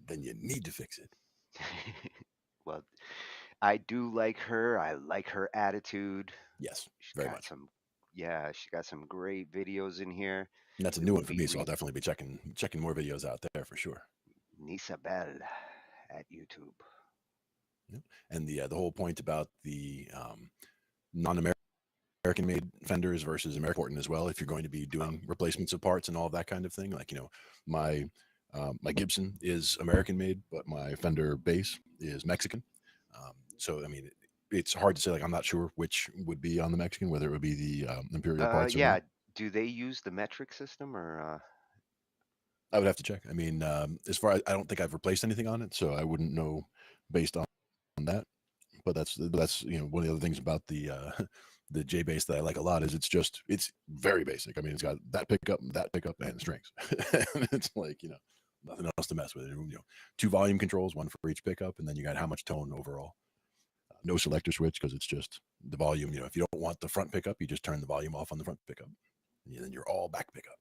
N: Then you need to fix it.
C: Well, I do like her. I like her attitude.
N: Yes,
C: She's
N: very
C: got
N: much.
C: she got some great videos in here.
N: And that's a new one for me, so I'll definitely be checking more videos out there for sure.
C: Nisa Bell at YouTube.
N: Yep. And the whole point about the non-American made fenders versus American important as well, if you're going to be doing replacements of parts and all of that kind of thing. Like, my Gibson is American made, but my Fender bass is Mexican. So I mean, it's hard to say. Like, I'm not sure which would be on the Mexican, whether it would be the imperial parts or
C: Yeah.
N: not.
C: Do they use the metric system or?
N: I would have to check. I mean, as far as I don't think I've replaced anything on it, so I wouldn't know based on that. But that's one of the other things about the the J bass that I like a lot is it's very basic. I mean, it's got that pickup, and strings. And it's like nothing else to mess with. 2 volume controls, one for each pickup, and then you got how much tone overall. No selector switch because it's just the volume. If you don't want the front pickup, you just turn the volume off on the front pickup. And then you're all back pickup.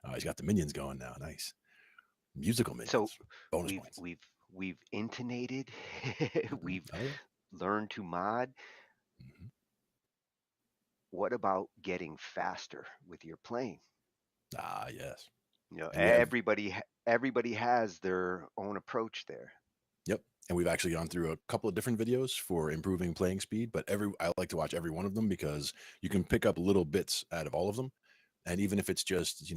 N: Oh, he's got the minions going now. Nice musical minions.
C: So
N: bonus points.
C: we've intonated. We've learned to mod. What about getting faster with your playing?
N: Ah, yes.
C: Everybody has their own approach there.
N: Yep. And we've actually gone through a couple of different videos for improving playing speed, but I like to watch every one of them because you can pick up little bits out of all of them. And even if it's just,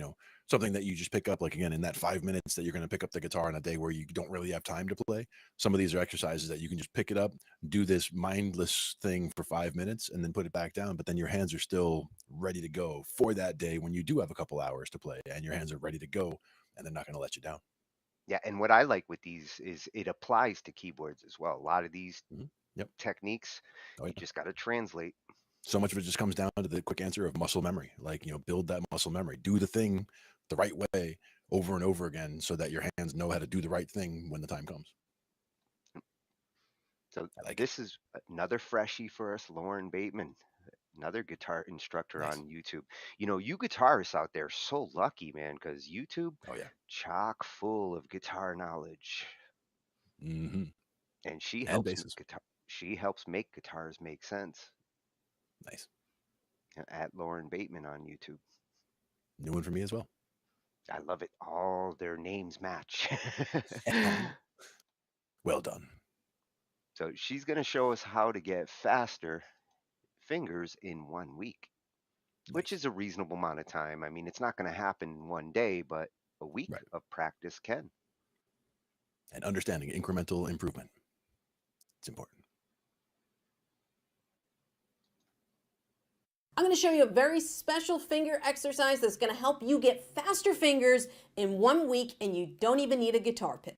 N: something that you just pick up, like again, in that 5 minutes that you're going to pick up the guitar on a day where you don't really have time to play, some of these are exercises that you can just pick it up, do this mindless thing for 5 minutes, and then put it back down. But then your hands are still ready to go for that day when you do have a couple hours to play, and your hands are ready to go, and they're not going to let you down.
C: Yeah, and what I like with these is it applies to keyboards as well. A lot of these techniques, you just got to translate.
N: So much of it just comes down to the quick answer of muscle memory. Like, build that muscle memory. Do the thing the right way over and over again so that your hands know how to do the right thing when the time comes.
C: So this is another freshie for us, Lauren Bateman, another guitar instructor on YouTube. You guitarists out there are so lucky, man, because YouTube, chock full of guitar knowledge.
N: Mm-hmm.
C: And she helps make guitars make sense.
N: Nice.
C: At Lauren Bateman on YouTube.
N: New one for me as well.
C: I love it. All their names match.
N: Well done.
C: So she's going to show us how to get faster fingers in 1 week, which is a reasonable amount of time. I mean, it's not going to happen in one day, but a week of practice can.
N: And understanding incremental improvement. It's important.
E: I'm going to show you a very special finger exercise that's going to help you get faster fingers in 1 week, and you don't even need a guitar pick.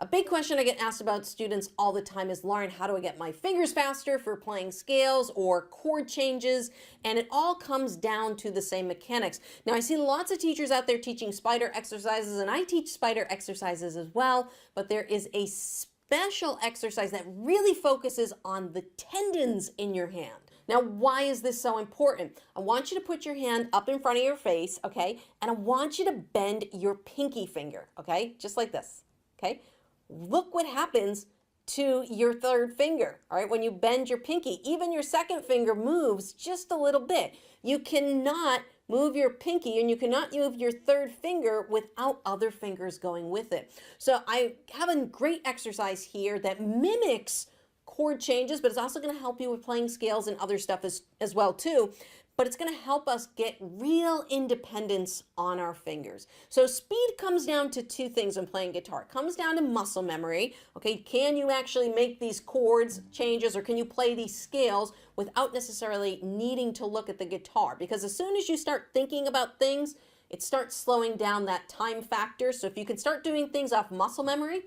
E: A big question I get asked about students all the time is, Lauren, how do I get my fingers faster for playing scales or chord changes? And it all comes down to the same mechanics. Now, I see lots of teachers out there teaching spider exercises, and I teach spider exercises as well, but there is a special exercise that really focuses on the tendons in your hand. Now, why is this so important? I want you to put your hand up in front of your face, okay? And I want you to bend your pinky finger, okay? Just like this, okay? Look what happens to your third finger, all right? When you bend your pinky, even your second finger moves just a little bit. You cannot move your pinky and you cannot move your third finger without other fingers going with it. So I have a great exercise here that mimics chord changes, but it's also going to help you with playing scales and other stuff as well too. But it's going to help us get real independence on our fingers. So speed comes down to 2 things when playing guitar. It comes down to muscle memory. Okay, can you actually make these chords changes, or can you play these scales without necessarily needing to look at the guitar? Because as soon as you start thinking about things, it starts slowing down that time factor. So if you can start doing things off muscle memory,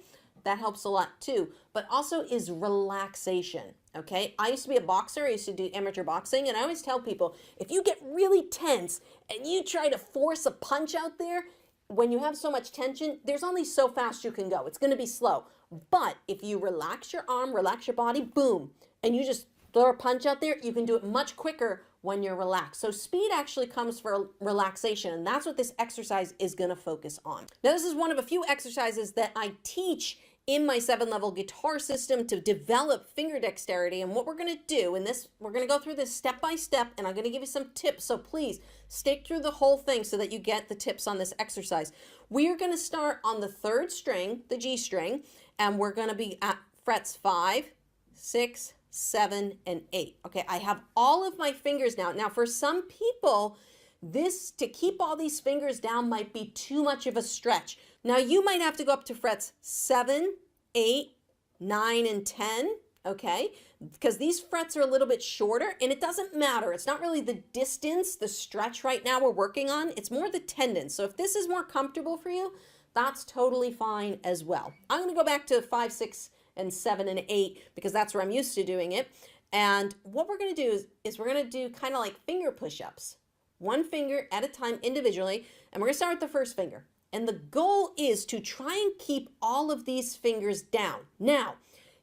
E: that helps a lot too. But also is relaxation. Okay, I used to be a boxer. I used to do amateur boxing, and I always tell people, if you get really tense and you try to force a punch out there, when you have so much tension, there's only so fast you can go. It's going to be slow. But if you relax your arm, relax your body, boom, and you just throw a punch out there, you can do it much quicker when you're relaxed. So speed actually comes for relaxation, and that's what this exercise is going to focus on. Now, this is one of a few exercises that I teach in my 7-level guitar system to develop finger dexterity. And what we're going to do in this, we're going to go through this step by step, and I'm going to give you some tips. So please stick through the whole thing so that you get the tips on this exercise. We are going to start on the 3rd string, the G string, and we're going to be at frets 5, 6, 7, and 8. Okay, I have all of my fingers now. Now, for some people, This, to keep all these fingers down, might be too much of a stretch. Now you might have to go up to frets 7, 8, 9, and 10, okay? Because these frets are a little bit shorter, and it doesn't matter. It's not really the distance, the stretch right now we're working on. It's more the tendon. So if this is more comfortable for you, that's totally fine as well. I'm going to go back to 5, 6, and 7, and 8 because that's where I'm used to doing it. And what we're going to do is we're going to do kind of like finger push-ups. One finger at a time individually, and we're going to start with the first finger. And the goal is to try and keep all of these fingers down. Now,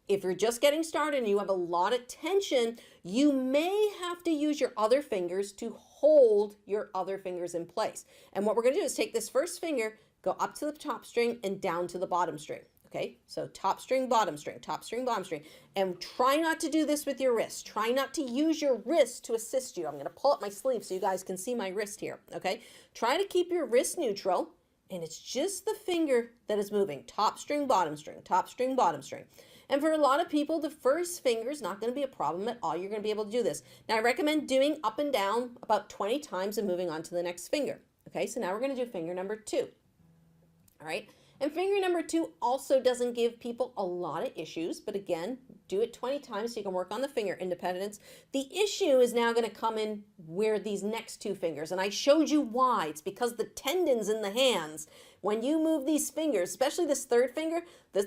E: if you're just getting started and you have a lot of tension, you may have to use your other fingers to hold your other fingers in place. And what we're going to do is take this first finger, go up to the top string and down to the bottom string. Okay, so top string, bottom string, top string, bottom string. And try not to do this with your wrist. Try not to use your wrist to assist you. I'm going to pull up my sleeve so you guys can see my wrist here. Okay, try to keep your wrist neutral. And it's just the finger that is moving. Top string, bottom string, top string, bottom string. And for a lot of people, the first finger is not going to be a problem at all. You're going to be able to do this. Now, I recommend doing up and down about 20 times and moving on to the next finger. Okay, so now we're going to do finger number 2. All right, and finger number 2 also doesn't give people a lot of issues, but again, do it 20 times so you can work on the finger independence. The issue is now going to come in where these next 2 fingers, and I showed you why. It's because the tendons in the hands, when you move these fingers, especially this third finger,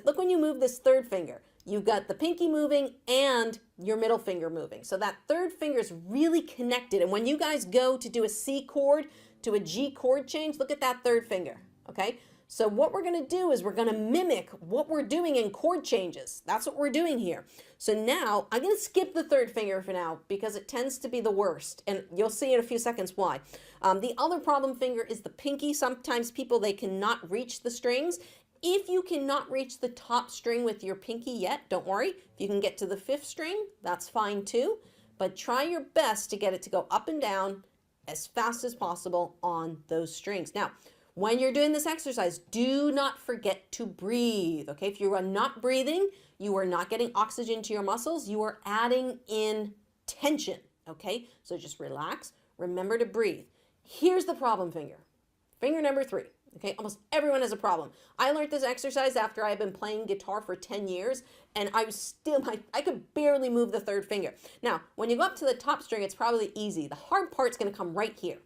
E: look when you move this third finger, you've got the pinky moving and your middle finger moving. So that third finger is really connected, and when you guys go to do a C chord to a G chord change, look at that third finger, okay? So what we're going to do is we're going to mimic what we're doing in chord changes. That's what we're doing here. So now I'm going to skip the third finger for now because it tends to be the worst. And you'll see in a few seconds why. The other problem finger is the pinky. Sometimes people, they cannot reach the strings. If you cannot reach the top string with your pinky yet, don't worry. If you can get to the 5th string, that's fine too. But try your best to get it to go up and down as fast as possible on those strings. Now, when you're doing this exercise, do not forget to breathe, okay? If you are not breathing, you are not getting oxygen to your muscles, you are adding in tension, okay? So just relax, remember to breathe. Here's the problem finger, finger number 3, okay? Almost everyone has a problem. I learned this exercise after I had been playing guitar for 10 years, and I was still, I could barely move the third finger. Now, when you go up to the top string, it's probably easy. The hard part's gonna come right here,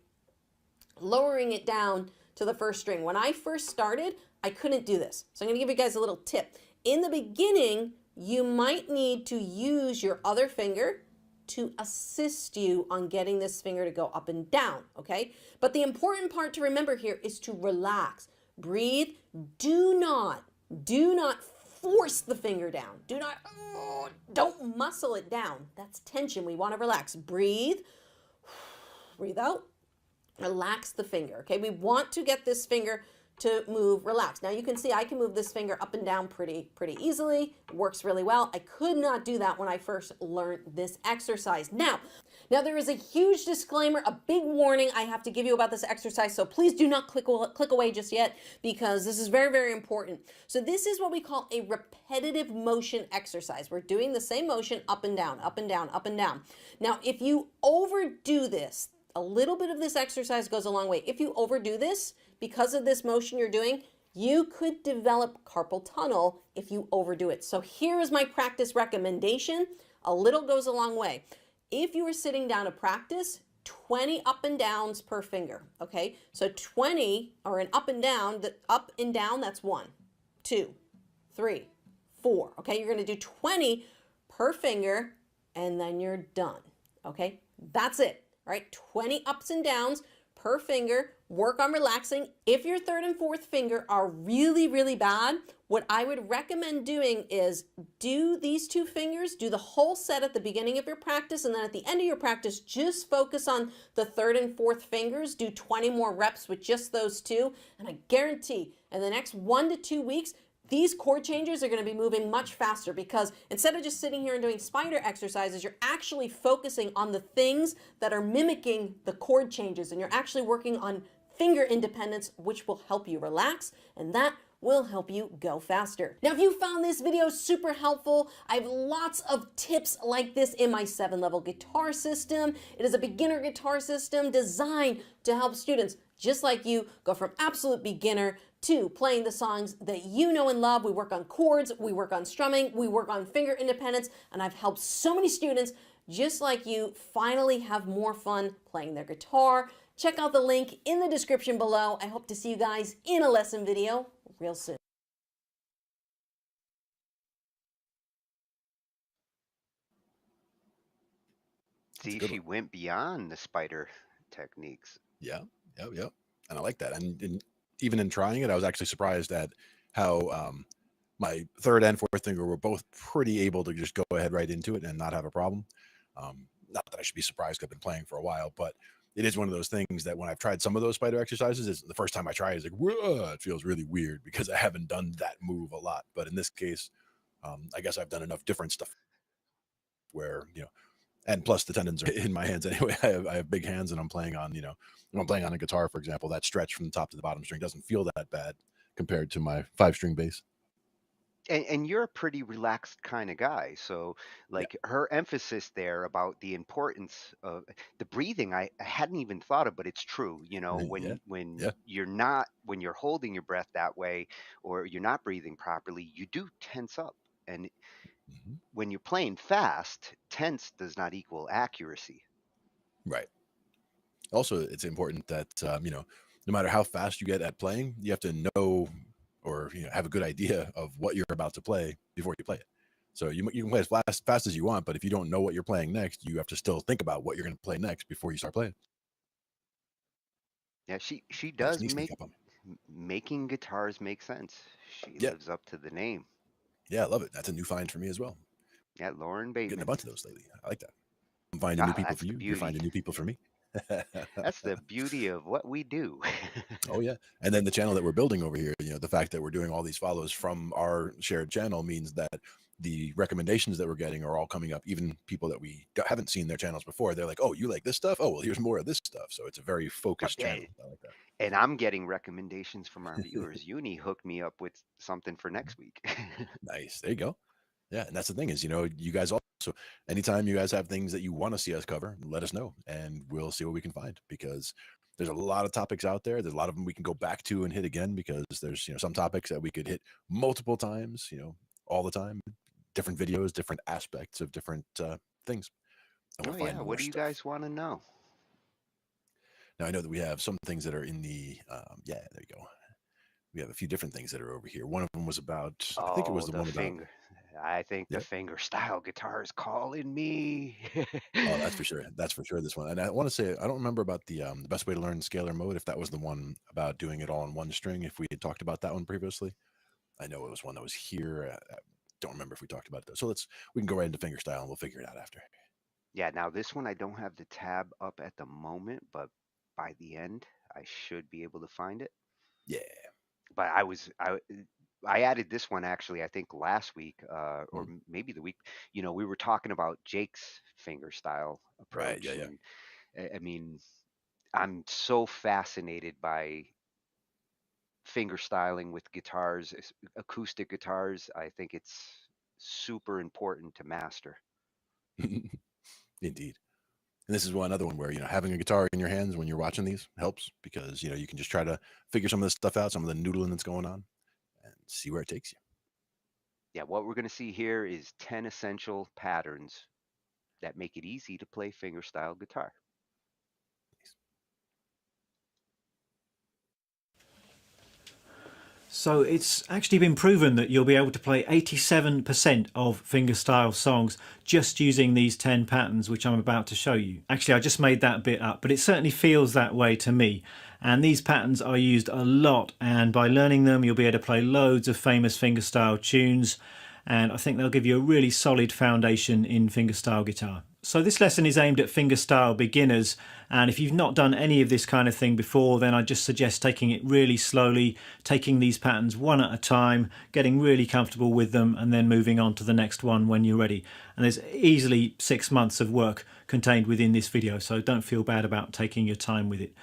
E: lowering it down to the first string. When I first started, I couldn't do this. So I'm going to give you guys a little tip. In the beginning, you might need to use your other finger to assist you on getting this finger to go up and down, okay? But the important part to remember here is to relax. Breathe. Do not force the finger down. Don't muscle it down. That's tension. We want to relax. Breathe. Breathe out. Relax the finger, okay? We want to get this finger to move relaxed. Now you can see I can move this finger up and down pretty easily. It works really well. I could not do that when I first learned this exercise. Now there is a huge disclaimer, a big warning I have to give you about this exercise, so please do not click away just yet because this is very important. So this is what we call a repetitive motion exercise. We're doing the same motion up and down, up and down, up and down. Now if you overdo this, a little bit of this exercise goes a long way. If you overdo this, because of this motion you're doing, you could develop carpal tunnel if you overdo it. So here is my practice recommendation. A little goes a long way. If you are sitting down to practice, 20 up and downs per finger, okay? So 20 are an up and down, that's 1, 2, 3, 4, okay? You're gonna do 20 per finger and then you're done, okay? That's it. Right, 20 ups and downs per finger, work on relaxing. If your third and fourth finger are really bad, what I would recommend doing is do these 2 fingers, do the whole set at the beginning of your practice, and then at the end of your practice, just focus on the third and fourth fingers, do 20 more reps with just those 2, and I guarantee in the next 1 to 2 weeks, these chord changes are going to be moving much faster because instead of just sitting here and doing spider exercises, you're actually focusing on the things that are mimicking the chord changes, and you're actually working on finger independence, which will help you relax, and that will help you go faster. Now, if you found this video super helpful, I have lots of tips like this in my 7-level guitar system. It is a beginner guitar system designed to help students just like you go from absolute beginner to playing the songs that you know and love. We work on chords, we work on strumming, we work on finger independence, and I've helped so many students just like you finally have more fun playing their guitar. Check out the link in the description below. I hope to see you guys in a lesson video real soon.
C: See, she went beyond the spider techniques.
N: Yeah, yeah. And I like that. And even in trying it, I was actually surprised at how my third and fourth finger were both pretty able to just go ahead right into it and not have a problem. Not that I should be surprised, 'cause I've been playing for a while, but it is one of those things that when I've tried some of those spider exercises, it's the first time I try, it's like, whoa, it feels really weird because I haven't done that move a lot. But in this case, I guess I've done enough different stuff where, and plus the tendons are in my hands anyway. I have big hands, and I'm playing on, when I'm playing on a guitar, for example, that stretch from the top to the bottom string doesn't feel that bad compared to my 5-string bass.
C: And you're a pretty relaxed kind of guy. So like her emphasis there about the importance of the breathing, I hadn't even thought of, but it's true. When you're holding your breath that way, or you're not breathing properly, you do tense up. And when you're playing fast, tense does not equal accuracy.
N: Right. Also, it's important that, no matter how fast you get at playing, you have to know or have a good idea of what you're about to play before you play it. So you can play as fast as you want, but if you don't know what you're playing next, you have to still think about what you're going to play next before you start playing.
C: Yeah, she does making guitars make sense. She lives up to the name.
N: Yeah, I love it. That's a new find for me as well.
C: Yeah, Lauren Bateman.
N: Getting a bunch of those lately. I like that. I'm finding new people for you. You're finding new people for me.
C: That's the beauty of what we do.
N: Oh yeah. And then the channel that we're building over here, the fact that we're doing all these follows from our shared channel means that the recommendations that we're getting are all coming up. Even people that we haven't seen their channels before, they're like, oh, you like this stuff? Oh, well, here's more of this stuff. So it's a very focused channel. I like that.
C: And I'm getting recommendations from our viewers. Uni hooked me up with something for next week.
N: Nice. There you go. Yeah. And that's the thing is, you guys also, anytime you guys have things that you want to see us cover, let us know and we'll see what we can find, because there's a lot of topics out there. There's a lot of them we can go back to and hit again, because there's, some topics that we could hit multiple times, all the time, different videos, different aspects of different things.
C: Oh yeah. What do you guys want to know?
N: Now I know that we have some things that are in the, there you go. We have a few different things that are over here. One of them was about, I think it was the one
C: finger. I think the finger style guitar is calling me.
N: Oh, that's for sure. That's for sure. This one. And I want to say, I don't remember about the best way to learn scalar mode, if that was the one about doing it all on one string, if we had talked about that one previously. I know it was one that was here. I don't remember if we talked about it though. So we can go right into finger style and we'll figure it out after.
C: Yeah. Now this one, I don't have the tab up at the moment, but by the end, I should be able to find it.
N: Yeah.
C: But I added this one actually, I think last week, or maybe the week, we were talking about Jake's finger style approach.
N: Right, yeah.
C: And, I mean, I'm so fascinated by finger styling with guitars, acoustic guitars. I think it's super important to master.
N: Indeed. And this is another one where, having a guitar in your hands when you're watching these helps, because, you can just try to figure some of this stuff out, some of the noodling that's going on, and see where it takes you.
C: Yeah, what we're going to see here is 10 essential patterns that make it easy to play fingerstyle guitar.
F: So it's actually been proven that you'll be able to play 87% of fingerstyle songs just using these 10 patterns, which I'm about to show you. Actually, I just made that bit up, but it certainly feels that way to me. And these patterns are used a lot, and by learning them, you'll be able to play loads of famous fingerstyle tunes, and I think they'll give you a really solid foundation in fingerstyle guitar. So this lesson is aimed at fingerstyle beginners, and if you've not done any of this kind of thing before, then I just suggest taking it really slowly, taking these patterns one at a time, getting really comfortable with them, and then moving on to the next one when you're ready. And there's easily 6 months of work contained within this video, so don't feel bad about taking your time with it.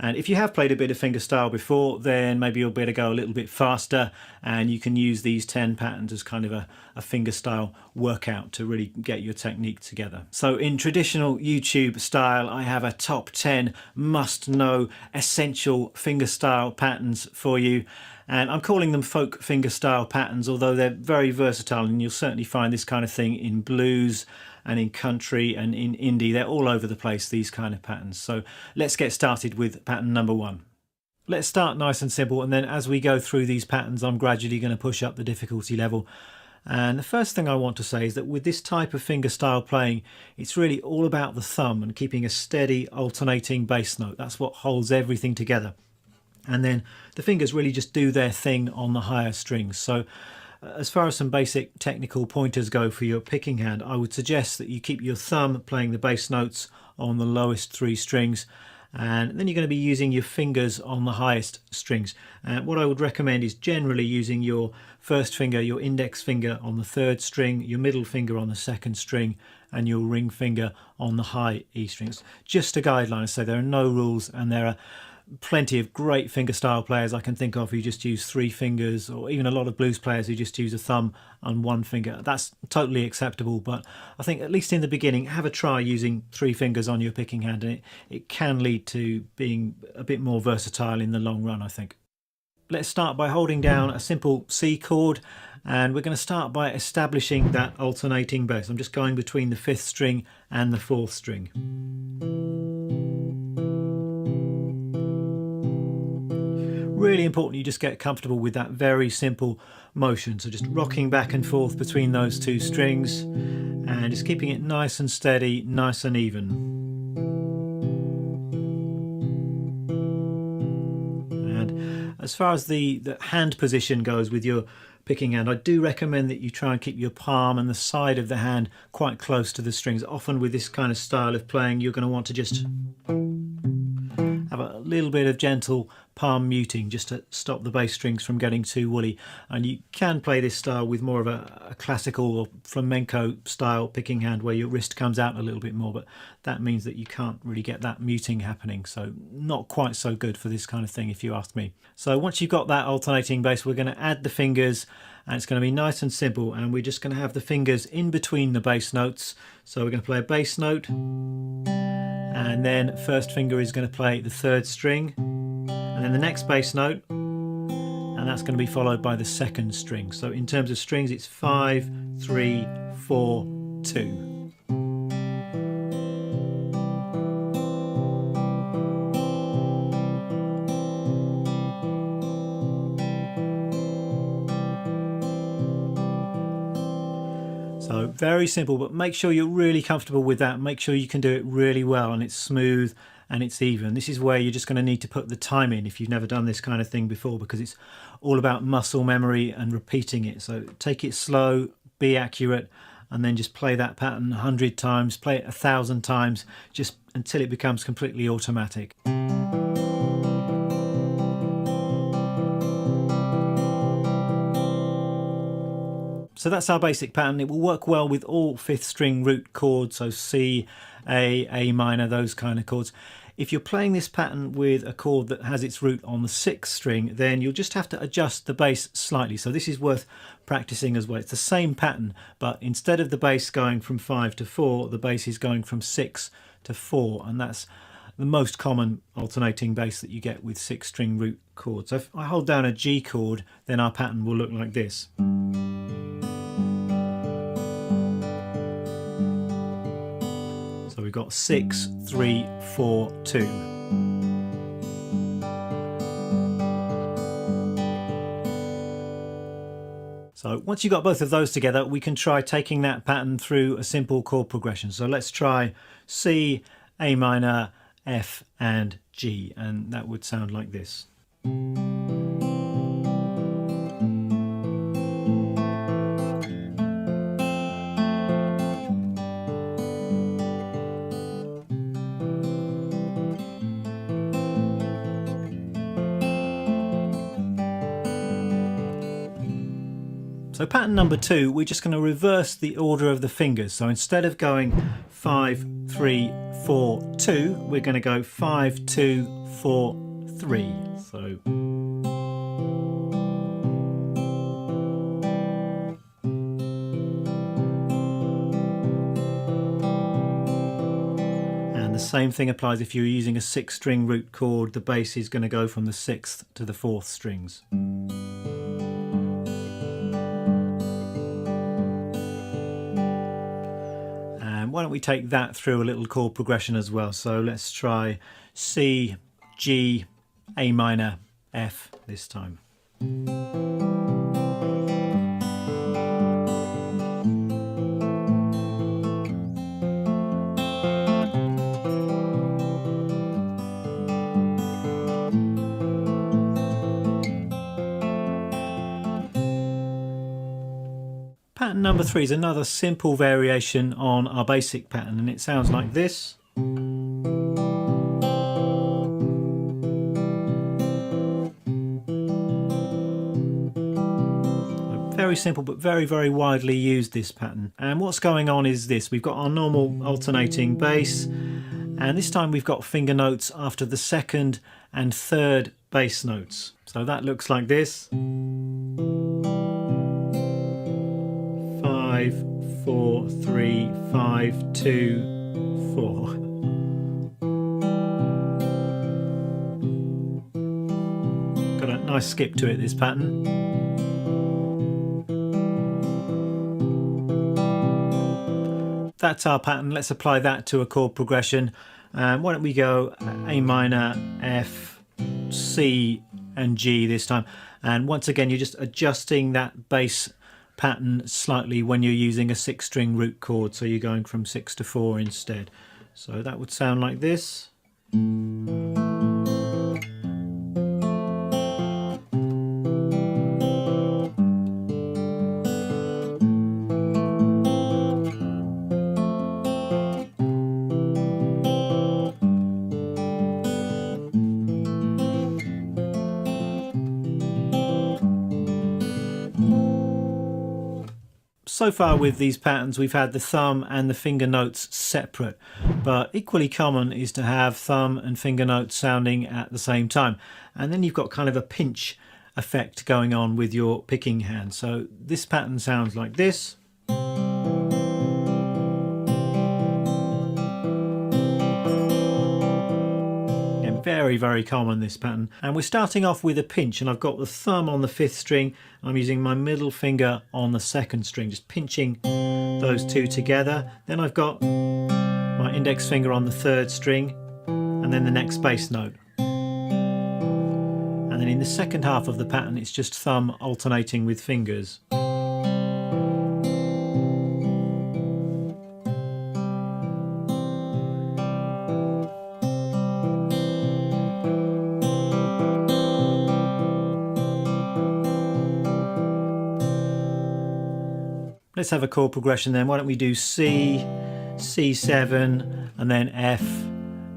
F: And if you have played a bit of fingerstyle before, then maybe you'll be able to go a little bit faster, and you can use these 10 patterns as kind of a fingerstyle workout to really get your technique together. So in traditional YouTube style, I have a top 10 must-know essential fingerstyle patterns for you. And I'm calling them folk fingerstyle patterns, although they're very versatile, and you'll certainly find this kind of thing in blues and in country and in indie. They're all over the place, these kind of patterns. So let's get started with pattern number 1. Let's start nice and simple, and then as we go through these patterns, I'm gradually going to push up the difficulty level. And the first thing I want to say is that with this type of fingerstyle playing, it's really all about the thumb and keeping a steady alternating bass note. That's what holds everything together. And then the fingers really just do their thing on the higher strings. So as far as some basic technical pointers go for your picking hand, I would suggest that you keep your thumb playing the bass notes on the lowest 3 strings, and then you're going to be using your fingers on the highest strings. What I would recommend is generally using your first finger, your index finger on the 3rd string, your middle finger on the 2nd string, and your ring finger on the high E strings. Just a guideline, so there are no rules, and there are plenty of great fingerstyle players I can think of who just use 3 fingers, or even a lot of blues players who just use a thumb and 1 finger. That's totally acceptable, but I think at least in the beginning, have a try using 3 fingers on your picking hand, and it can lead to being a bit more versatile in the long run, I think. Let's start by holding down a simple C chord, and we're going to start by establishing that alternating bass. I'm just going between the 5th string and the 4th string. Really important you just get comfortable with that very simple motion. So just rocking back and forth between those 2 strings and just keeping it nice and steady, nice and even. And as far as the hand position goes with your picking hand, I do recommend that you try and keep your palm and the side of the hand quite close to the strings. Often with this kind of style of playing, you're going to want to just have a little bit of gentle palm muting just to stop the bass strings from getting too woolly. And you can play this style with more of a classical or flamenco style picking hand where your wrist comes out a little bit more, but that means that you can't really get that muting happening, so not quite so good for this kind of thing if you ask me. So once you've got that alternating bass, we're going to add the fingers, and it's going to be nice and simple, and we're just going to have the fingers in between the bass notes. So we're going to play a bass note, and then first finger is going to play the 3rd string, and then the next bass note, and that's going to be followed by the 2nd string. So in terms of strings, it's 5, 3, 4, 2. So very simple, but make sure you're really comfortable with that. Make sure you can do it really well and it's smooth and it's even. This is where you're just going to need to put the time in if you've never done this kind of thing before, because it's all about muscle memory and repeating it. So take it slow, be accurate, and then just play that pattern 100 times, play it 1,000 times, just until it becomes completely automatic. So that's our basic pattern. It will work well with all 5th string root chords, so C, A minor, those kind of chords. If you're playing this pattern with a chord that has its root on the 6th string, then you'll just have to adjust the bass slightly. So this is worth practicing as well. It's the same pattern, but instead of the bass going from 5 to 4, the bass is going from 6 to 4, and that's the most common alternating bass that you get with 6th string root chords. So if I hold down a G chord, then our pattern will look like this. So we've got 6, 3, 4, 2. So once you've got both of those together, we can try taking that pattern through a simple chord progression. So let's try C, A minor, F and G, and that would sound like this. So So pattern number 2, we're just going to reverse the order of the fingers. So instead of going 5, 3, 4, 2, we're going to go 5, 2, 4, 3. So and the same thing applies if you're using a 6-string root chord. The bass is going to go from the 6th to the 4th strings. Why don't we take that through a little chord progression as well. So let's try C, G, A minor, F this time. Pattern number 3 is another simple variation on our basic pattern, and it sounds like this. Very simple but very, very widely used, this pattern. And what's going on is this: we've got our normal alternating bass, and this time we've got finger notes after the 2nd and 3rd bass notes. So that looks like this. 5, 4, 3, 5, 2, 4. Got a nice skip to it, this pattern. That's our pattern. Let's apply that to a chord progression. Why don't we go A minor, F, C and G this time. And once again, you're just adjusting that bass pattern slightly when you're using a 6-string root chord, so you're going from 6 to 4 instead. So that would sound like this. So far with these patterns, we've had the thumb and the finger notes separate, but equally common is to have thumb and finger notes sounding at the same time. And then you've got kind of a pinch effect going on with your picking hand. So this pattern sounds like this. Very, very common, this pattern. And we're starting off with a pinch, and I've got the thumb on the 5th string. I'm using my middle finger on the 2nd string, just pinching those two together. Then I've got my index finger on the 3rd string, and then the next bass note. And then in the second half of the pattern, it's just thumb alternating with fingers. Let's have a chord progression then. Why don't we do C, C7, and then F,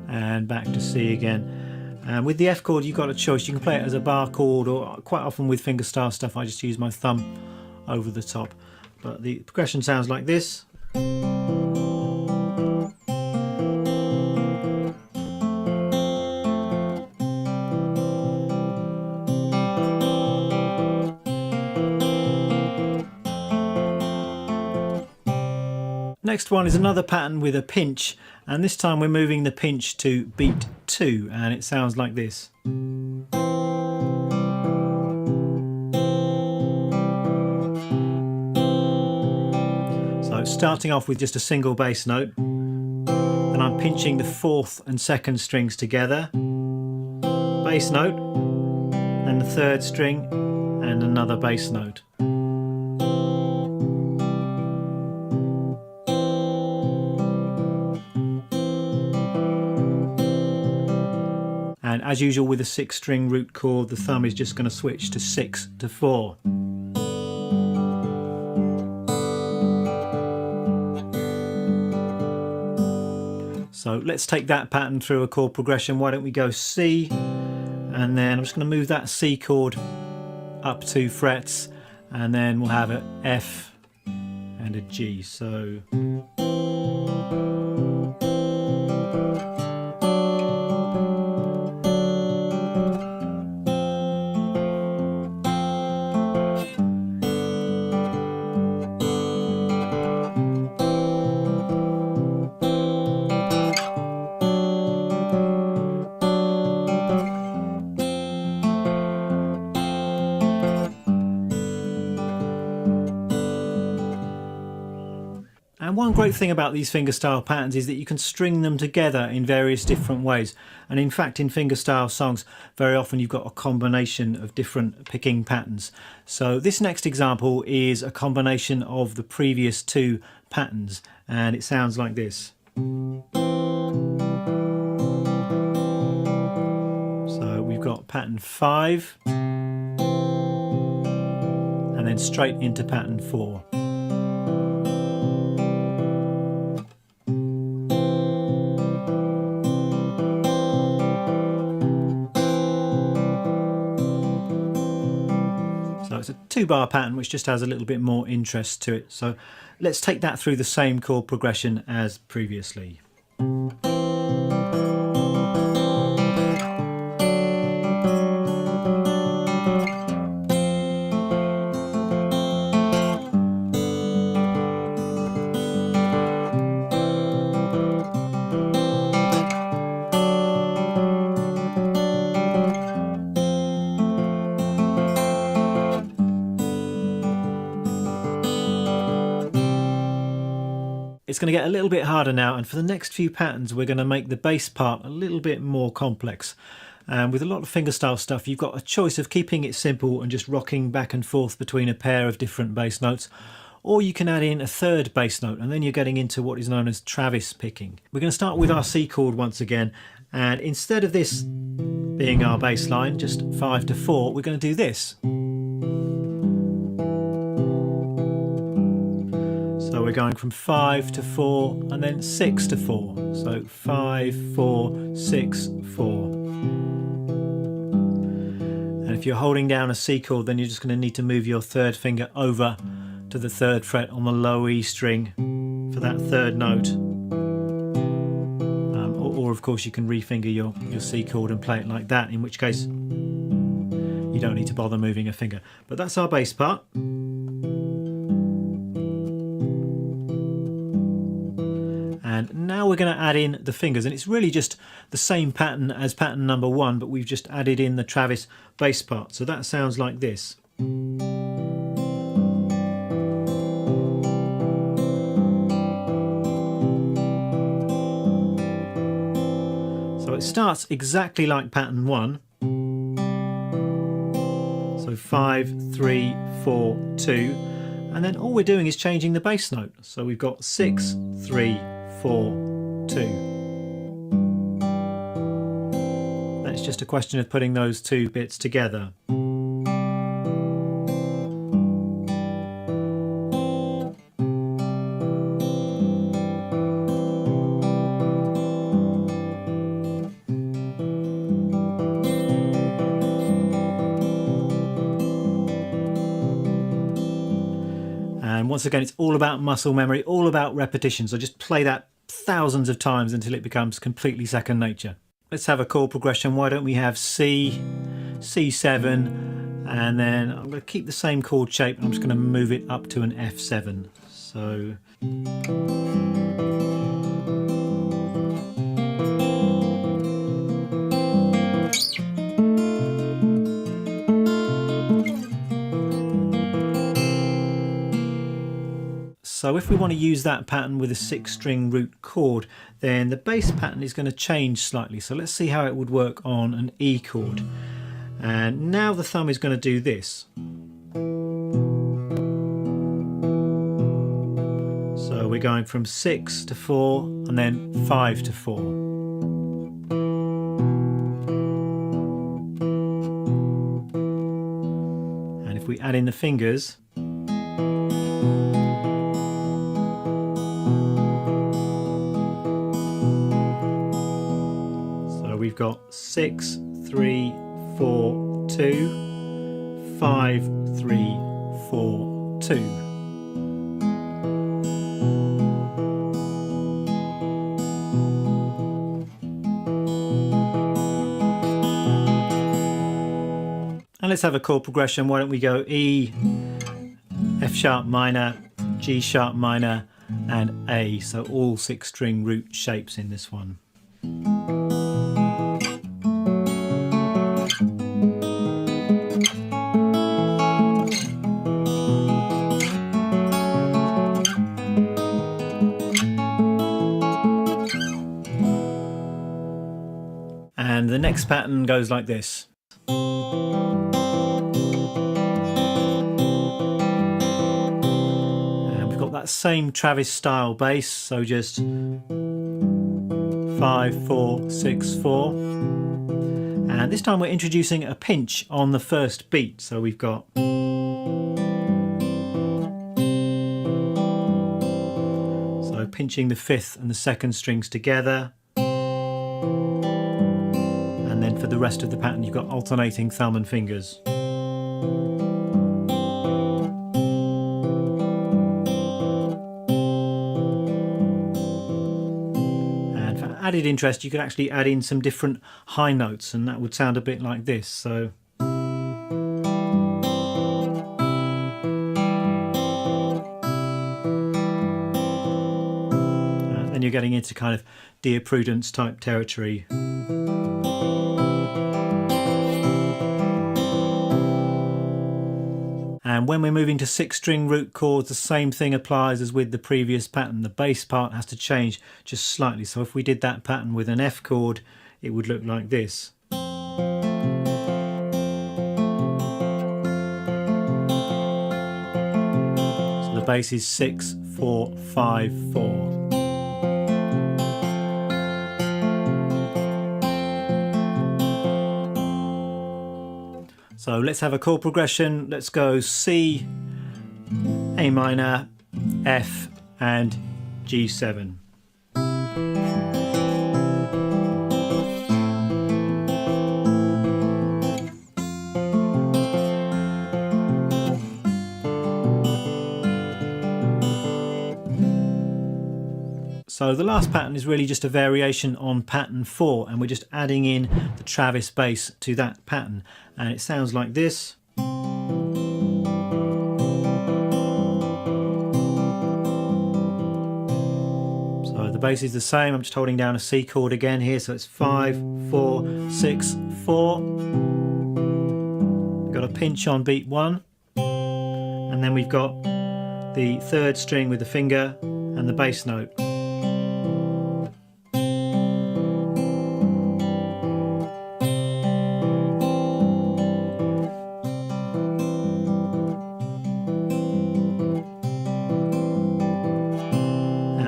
F: and back to C again. With the F chord, you've got a choice. You can play it as a bar chord, or quite often with fingerstyle stuff, I just use my thumb over the top. But the progression sounds like this. Next one is another pattern with a pinch, and this time we're moving the pinch to beat 2, and it sounds like this. So starting off with just a single bass note, then I'm pinching the 4th and 2nd strings together, bass note, and the 3rd string, and another bass note. And as usual with a 6-string root chord, the thumb is just going to switch to 6 to 4. So let's take that pattern through a chord progression. Why don't we go C, and then I'm just going to move that C chord up 2 frets, and then we'll have an F and a G. So and one great thing about these fingerstyle patterns is that you can string them together in various different ways. And in fact, in fingerstyle songs, very often you've got a combination of different picking patterns. So this next example is a combination of the previous two patterns, and it sounds like this. So we've got pattern 5, and then straight into pattern 4. So it's a 2-bar pattern which just has a little bit more interest to it. So let's take that through the same chord progression as previously. It's going to get a little bit harder now, and for the next few patterns we're going to make the bass part a little bit more complex. And with a lot of fingerstyle stuff, you've got a choice of keeping it simple and just rocking back and forth between a pair of different bass notes, or you can add in a third bass note, and then you're getting into what is known as Travis picking. We're going to start with our C chord once again, and instead of this being our bass line, just 5 to 4, we're going to do this. So we're going from 5 to 4 and then 6 to 4. So 5, 4, 6, 4. And if you're holding down a C chord, then you're just going to need to move your third finger over to the 3rd fret on the low E string for that 3rd note. Or of course you can refinger your C chord and play it like that, in which case you don't need to bother moving a finger. But that's our bass part. And now we're going to add in the fingers, and it's really just the same pattern as pattern number 1, but we've just added in the Travis bass part. So that sounds like this. So it starts exactly like pattern 1. So 5, 3, 4, 2, and then all we're doing is changing the bass note. So we've got 6, 3, 4, 2. Then it's just a question of putting those two bits together. And once again, it's all about muscle memory, all about repetition. So just play that thousands of times until it becomes completely second nature. Let's have a chord progression. Why don't we have C, C7, and then I'm going to keep the same chord shape and I'm just going to move it up to an F7. So So if we want to use that pattern with a 6-string root chord, then the bass pattern is going to change slightly. So let's see how it would work on an E chord. And now the thumb is going to do this. So we're going from 6 to 4 and then 5 to 4. And if we add in the fingers, we've got 6, 3, 4, 2, 5, 3, 4, 2. And let's have a chord progression. Why don't we go E, F sharp minor, G sharp minor, and A. So all 6-string root shapes in this one. And the next pattern goes like this. And we've got that same Travis style bass, so just 5, 4, 6, 4. And this time we're introducing a pinch on the first beat. So we've got pinching the 5th and the 2nd strings together. And then for the rest of the pattern you've got alternating thumb and fingers. And for added interest you could actually add in some different high notes, and that would sound a bit like this. So then you're getting into kind of Dear Prudence type territory. And when we're moving to 6-string root chords, the same thing applies as with the previous pattern. The bass part has to change just slightly. So if we did that pattern with an F chord, it would look like this. So the bass is 6, 4, 5, 4. So let's have a chord progression. Let's go C, A minor, F, and G7. So the last pattern is really just a variation on pattern 4, and we're just adding in the Travis bass to that pattern, and it sounds like this. So the bass is the same. I'm just holding down a C chord again here, so it's 5, 4, 6, 4. We've got a pinch on beat 1, and then we've got the 3rd string with the finger and the bass note.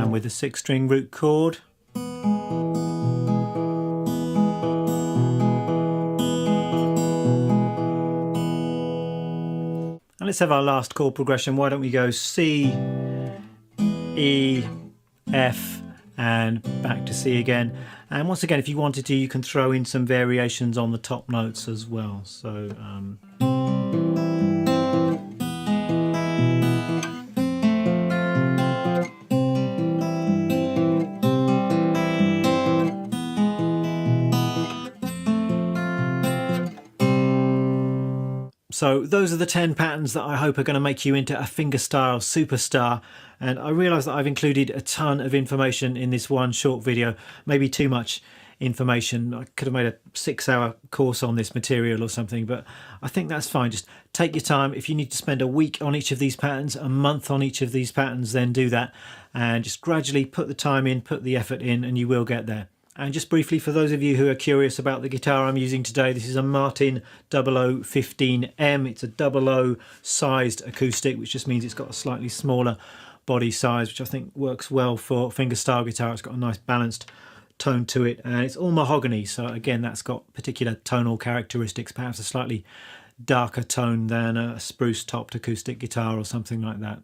F: With a 6-string root chord. And let's have our last chord progression. Why don't we go C, E, F, and back to C again. And once again, if you wanted to, you can throw in some variations on the top notes as well. So So those are the 10 patterns that I hope are going to make you into a fingerstyle superstar. And I realise that I've included a ton of information in this one short video, maybe too much information. I could have made a 6-hour course on this material or something, but I think that's fine. Just take your time. If you need to spend a week on each of these patterns, a month on each of these patterns, then do that. And just gradually put the time in, put the effort in, and you will get there. And just briefly, for those of you who are curious about the guitar I'm using today, this is a Martin 0015M. It's a 00 sized acoustic, which just means it's got a slightly smaller body size, which I think works well for fingerstyle guitar. It's got a nice balanced tone to it, and it's all mahogany. So again, that's got particular tonal characteristics, perhaps a slightly darker tone than a spruce topped acoustic guitar or something like that.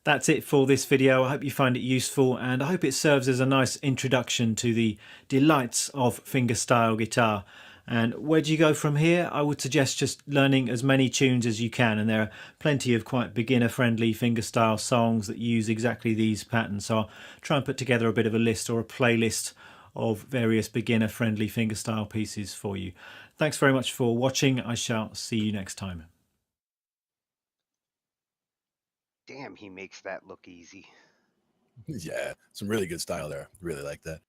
F: That's it for this video. I hope you find it useful, and I hope it serves as a nice introduction to the delights of fingerstyle guitar. And where do you go from here? I would suggest just learning as many tunes as you can, and there are plenty of quite beginner-friendly fingerstyle songs that use exactly these patterns. So I'll try and put together a bit of a list or a playlist of various beginner-friendly fingerstyle pieces for you. Thanks very much for watching. I shall see you next time.
C: Damn, he makes that look easy.
N: Yeah, some really good style there. Really like that.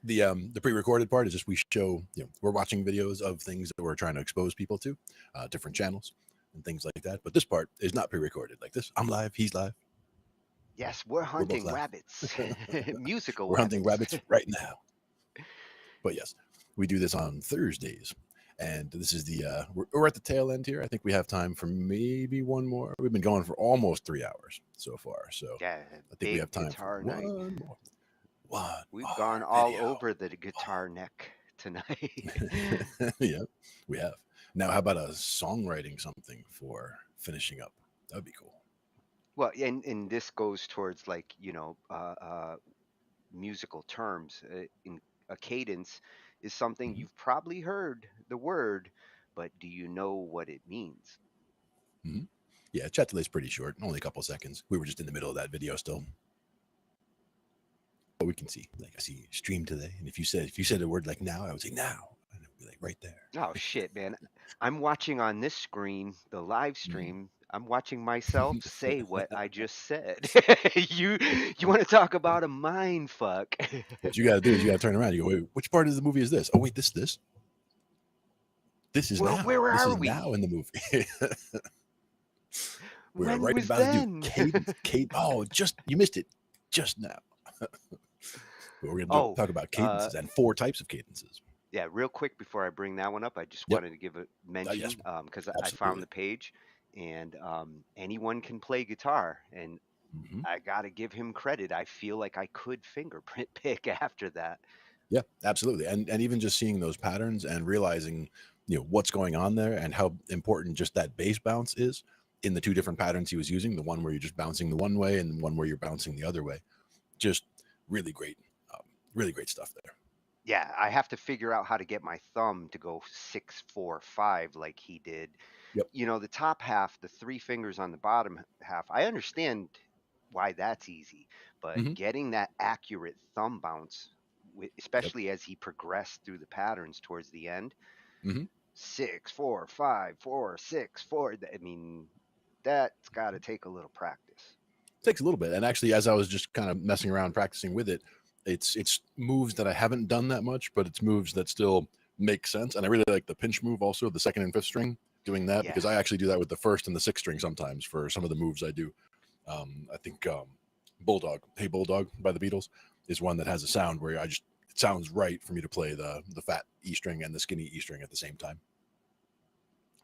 N: The pre-recorded part is just we show, we're watching videos of things that we're trying to expose people to, different channels and things like that. But this part is not pre-recorded like this. I'm live, he's live.
C: Yes, we're
N: both
C: hunting
N: live.
C: rabbits. Musical
N: We're hunting
C: rabbits.
N: rabbits right now. But yes, we do this on Thursdays. And this is we're at the tail end here. I think we have time for maybe one more. We've been going for almost 3 hours so far. So
C: Yeah,
N: I think we have time for
C: night.
N: one more.
C: We've gone all over the guitar neck tonight.
N: Yeah, we have. Now, how about a songwriting something for finishing up? That would be cool.
C: Well, and this goes towards like, musical terms. In a cadence is something you've probably heard the word, but do you know what it means?
N: Mm-hmm. Yeah, chat delay is pretty short, only a couple of seconds. We were just in the middle of that video still. But we can see, like I see stream today, and if you said a word like now, I would say now, and it would be like right there.
C: Oh shit, man! I'm watching on this screen the live stream. I'm watching myself say what I just said. You want to talk about a mind fuck?
N: What you got to do is you got to turn around. You go, wait, which part of the movie is this? Oh wait, this is now.
C: Where
N: this
C: are
N: is
C: we?
N: Now in the movie. We're
C: When
N: right
C: was
N: about
C: then?
N: to do cadence. Oh, you missed it just now. We're going to talk about cadences and 4 types of cadences.
C: Yeah, real quick before I bring that one up, I just wanted to give a mention because I found the page, and anyone can play guitar, and I got to give him credit. I feel like I could fingerprint pick after that.
N: Yeah, absolutely. And even just seeing those patterns and realizing, what's going on there and how important just that bass bounce is in the 2 different patterns he was using, the one where you're just bouncing the one way and one where you're bouncing the other way. Just really great stuff there.
C: Yeah, I have to figure out how to get my thumb to go 6, 4, 5 like he did.
N: Yep.
C: The top half, the 3 fingers on the bottom half, I understand why that's easy, but getting that accurate thumb bounce, especially as he progressed through the patterns towards the end, 6, 4, 5, 4, 6, 4. I mean, that's got to take a little practice.
N: It takes a little bit. And actually, as I was just kind of messing around practicing with it, it's moves that I haven't done that much, but it's moves that still make sense. And I really like the pinch move also, the 2nd and 5th string, doing that because I actually do that with the 1st and the 6th string sometimes for some of the moves I do. I think Bulldog, Hey Bulldog by the Beatles is one that has a sound where it sounds right for me to play the fat E string and the skinny E string at the same time.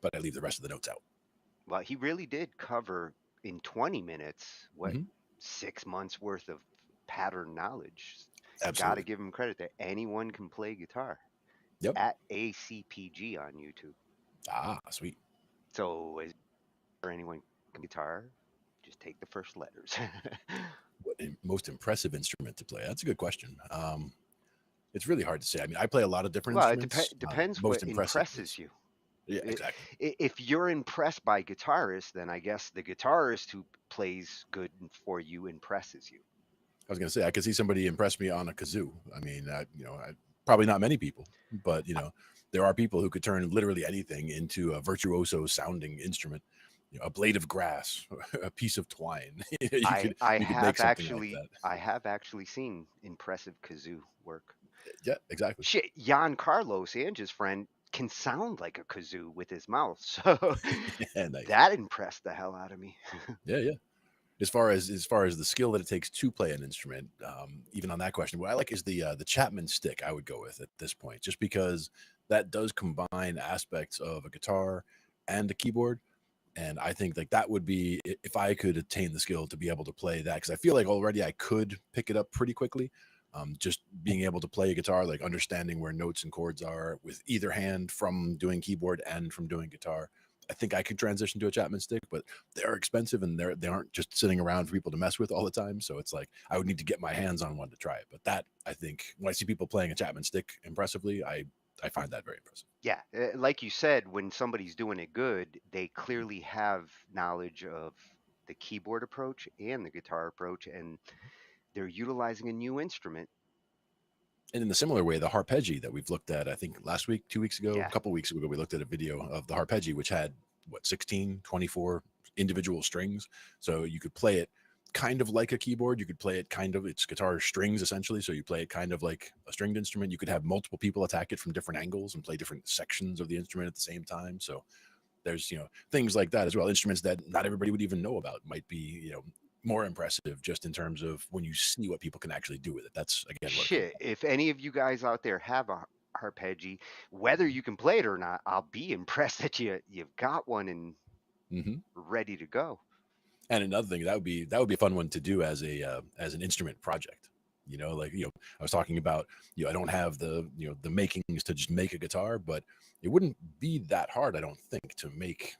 N: But I leave the rest of the notes out.
C: Well, he really did cover in 20 minutes, 6 months worth of pattern knowledge.
N: Absolutely.
C: Got to give him credit that anyone can play guitar.
N: Yep.
C: At ACPG on YouTube.
N: Ah, sweet.
C: So, for anyone can guitar, just take the first letters.
N: What most impressive instrument to play? That's a good question. It's really hard to say. I mean, I play a lot of different instruments.
C: It depends what impresses you.
N: Yeah, exactly.
C: If you're impressed by guitarists, then I guess the guitarist who plays good for you impresses you.
N: I was going to say, I could see somebody impress me on a kazoo. I mean, probably not many people, but there are people who could turn literally anything into a virtuoso sounding instrument. A blade of grass, a piece of twine.
C: I have actually seen impressive kazoo work.
N: Yeah, exactly.
C: Shit, Jan Carlos, Ange's friend, can sound like a kazoo with his mouth. So
N: nice.
C: That impressed the hell out of me.
N: Yeah. As far as the skill that it takes to play an instrument, even on that question, what I like is the Chapman stick. I would go with at this point, just because that does combine aspects of a guitar and a keyboard, and I think like that would be, if I could attain the skill to be able to play that, because I feel like already I could pick it up pretty quickly. Just being able to play a guitar, like understanding where notes and chords are with either hand from doing keyboard and from doing guitar. I think I could transition to a Chapman stick, but they're expensive and they aren't just sitting around for people to mess with all the time. So it's like I would need to get my hands on one to try it. But that, I think, when I see people playing a Chapman stick impressively, I I find that very impressive.
C: Yeah, like you said, when somebody's doing it good, they clearly have knowledge of the keyboard approach and the guitar approach, and they're utilizing a new instrument.
N: And in a similar way, the harpeggi that we've looked at, I think last week, 2 weeks ago,
C: Yeah.
N: a couple weeks ago, we looked at a video of the harpeggi, which had 16, 24 individual strings. So you could play it kind of like a keyboard. You could play it kind of, it's guitar strings essentially. So you play it kind of like a stringed instrument. You could have multiple people attack it from different angles and play different sections of the instrument at the same time. So there's, things like that as well. Instruments that not everybody would even know about might be, more impressive just in terms of when you see what people can actually do with it. That's again what
C: Shit, if any of you guys out there have a harpeggi, whether you can play it or not, I'll be impressed that you've got one and ready to go.
N: And another thing that would be a fun one to do as an instrument project. I was talking about, I don't have the makings to just make a guitar, but it wouldn't be that hard, I don't think, to make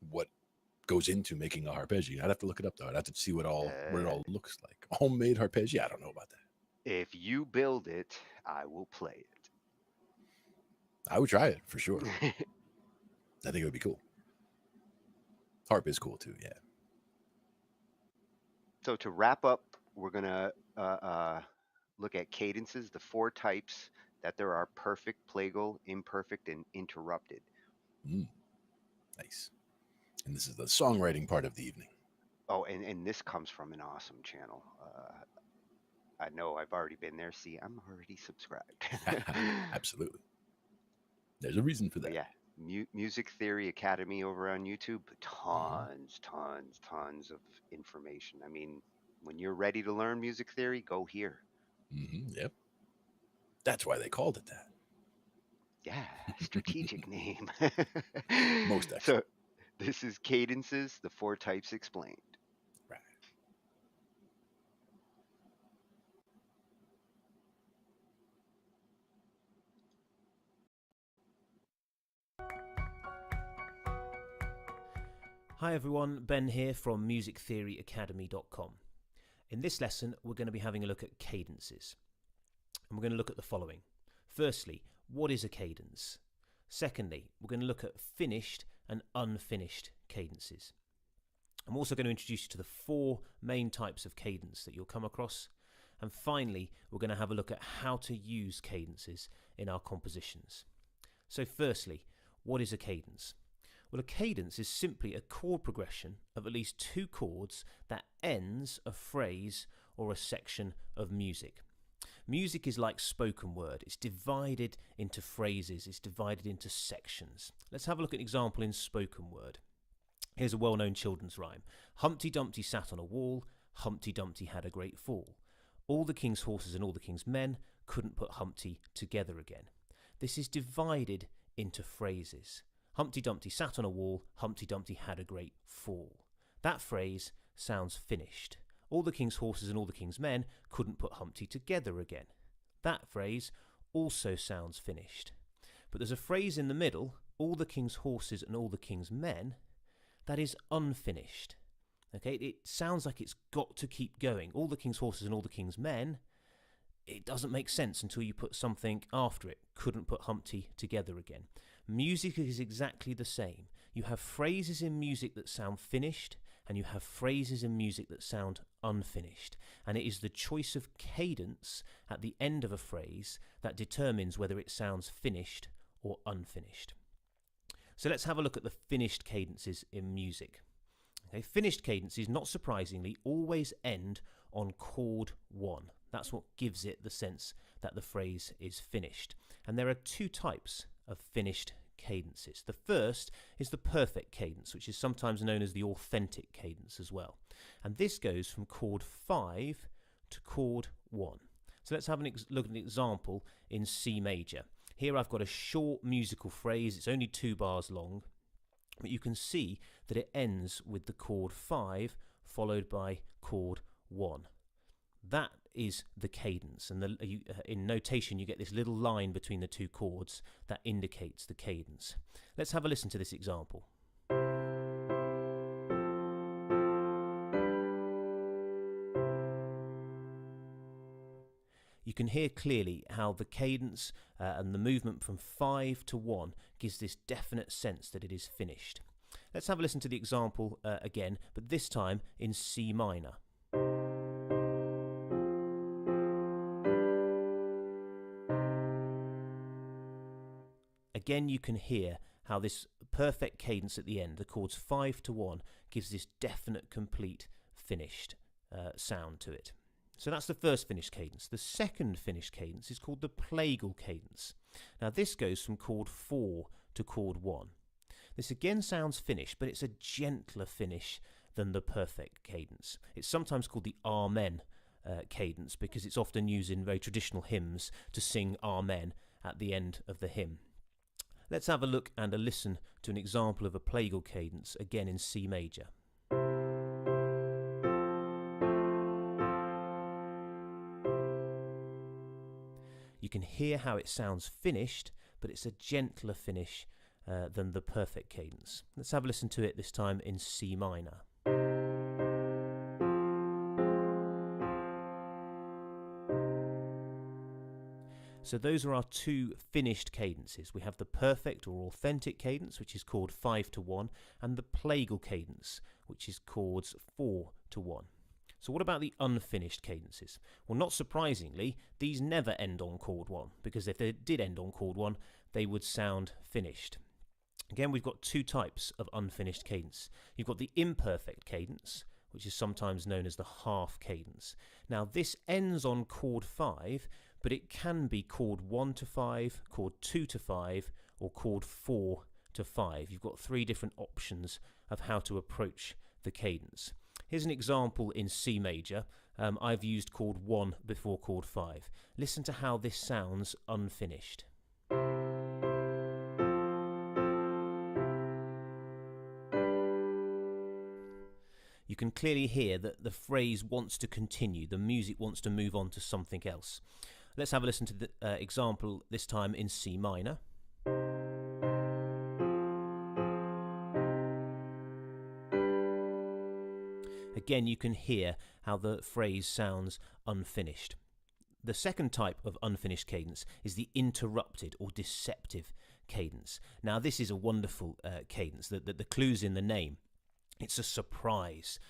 N: what goes into making a harpeggi. I'd have to look it up though. I'd have to see what it all looks like. Homemade harpeggi? I don't know about that.
C: If you build it, I will play it.
N: I would try it for sure. I think it would be cool. Harp is cool too, yeah.
C: So to wrap up, we're gonna look at cadences, the 4 types that there are: perfect, plagal, imperfect, and interrupted.
N: Nice. And this is the songwriting part of the evening.
C: Oh, and this comes from an awesome channel. I know I've already been there. See, I'm already subscribed.
N: Absolutely. There's a reason for that.
C: But yeah, Music Theory Academy over on YouTube. Tons of information. I mean, when you're ready to learn music theory, go here.
N: Yep. That's why they called it that.
C: Yeah, strategic name.
N: Most excellent.
C: So this is Cadences, the 4 types explained.
N: Right.
G: Hi everyone, Ben here from musictheoryacademy.com. In this lesson, we're going to be having a look at cadences. And we're going to look at the following. Firstly, what is a cadence? Secondly, we're going to look at finished and unfinished cadences. I'm also going to introduce you to the 4 main types of cadence that you'll come across. And finally, we're going to have a look at how to use cadences in our compositions. So firstly, what is a cadence? Well, a cadence is simply a chord progression of at least 2 chords that ends a phrase or a section of music. Music is like spoken word. It's divided into phrases. It's divided into sections. Let's have a look at an example in spoken word. Here's a well-known children's rhyme. Humpty Dumpty sat on a wall. Humpty Dumpty had a great fall. All the king's horses and all the king's men couldn't put Humpty together again. This is divided into phrases. Humpty Dumpty sat on a wall. Humpty Dumpty had a great fall. That phrase sounds finished. All the king's horses and all the king's men couldn't put Humpty together again. That phrase also sounds finished. But there's a phrase in the middle, all the king's horses and all the king's men, that is unfinished. Okay, it sounds like it's got to keep going. All the king's horses and all the king's men, it doesn't make sense until you put something after it. Couldn't put Humpty together again. Music is exactly the same. You have phrases in music that sound finished, and you have phrases in music that sound unfinished. And it is the choice of cadence at the end of a phrase that determines whether it sounds finished or unfinished. So let's have a look at the finished cadences in music. Okay, finished cadences, not surprisingly, always end on chord 1. That's what gives it the sense that the phrase is finished. And there are 2 types of finished cadences. The first is the perfect cadence, which is sometimes known as the authentic cadence as well. And this goes from chord 5 to chord 1. So let's have a look at an example in C major. Here I've got a short musical phrase. It's only 2 bars long, but you can see that it ends with the chord 5 followed by chord 1. That is the cadence, and in notation you get this little line between the 2 chords that indicates the cadence. Let's have a listen to this example. You You can hear clearly how the cadence and the movement from 5 to 1 gives this definite sense that it is finished. Let's have a listen to the example again, but this time in C minor. Again, you can hear how this perfect cadence at the end, the chords 5 to 1, gives this definite, complete, finished sound to it. So that's the first finished cadence. The second finished cadence is called the plagal cadence. Now this goes from chord 4 to chord 1. This again sounds finished, but it's a gentler finish than the perfect cadence. It's sometimes called the Amen cadence because it's often used in very traditional hymns to sing Amen at the end of the hymn. Let's have a look and a listen to an example of a plagal cadence, again in C major. You can hear how it sounds finished, but it's a gentler finish than the perfect cadence. Let's have a listen to it this time in C minor. So those are our two finished cadences. We have the perfect or authentic cadence, which is chord 5 to 1, and the plagal cadence, which is chords 4 to 1. So what about the unfinished cadences? Well, not surprisingly, these never end on chord 1, because if they did end on chord 1, they would sound finished. Again, we've got two types of unfinished cadence. You've got the imperfect cadence, which is sometimes known as the half cadence. Now, this ends on chord 5, but it can be chord 1 to 5, chord 2 to 5, or chord 4 to 5. You've got three different options of how to approach the cadence. Here's an example in C major. I've used chord 1 before chord 5. Listen to how this sounds unfinished. You can clearly hear that the phrase wants to continue, the music wants to move on to something else. Let's have a listen to the example, this time in C minor. Again, you can hear how the phrase sounds unfinished. The second type of unfinished cadence is the interrupted or deceptive cadence. Now, this is a wonderful cadence. The clue's in the name. It's a surprise.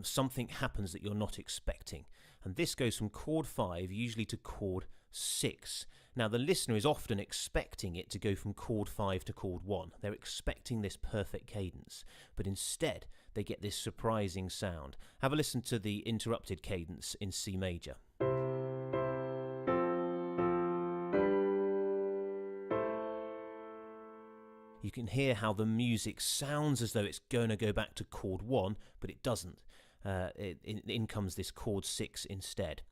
G: Something happens that you're not expecting. And this goes from chord 5 usually to chord 6. Now, the listener is often expecting it to go from chord 5 to chord 1. They're expecting this perfect cadence. But instead, they get this surprising sound. Have a listen to the interrupted cadence in C major. You can hear how the music sounds as though it's going to go back to chord 1, but it doesn't. In comes this chord 6 instead.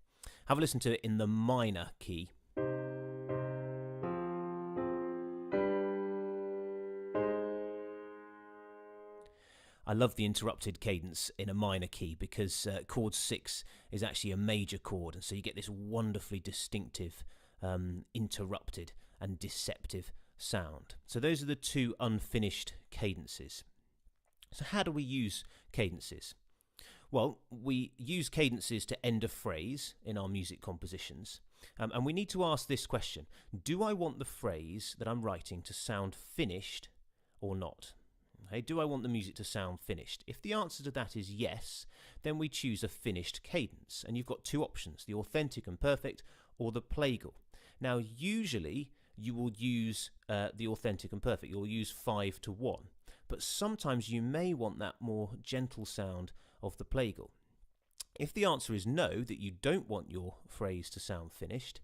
G: Have a listen to it in the minor key. I love the interrupted cadence in a minor key because chord 6 is actually a major chord, and so you get this wonderfully distinctive, interrupted and deceptive sound. So those are the two unfinished cadences. So how do we use cadences? Well, we use cadences to end a phrase in our music compositions, and we need to ask this question: do I want the phrase that I'm writing to sound finished or not? Okay, do I want the music to sound finished? If the answer to that is yes, then we choose a finished cadence, and you've got two options: the authentic and perfect, or the plagal. Now, usually you will use the authentic and perfect. You'll use 5 to 1. But sometimes you may want that more gentle sound of the plagal. If the answer is no, that you don't want your phrase to sound finished,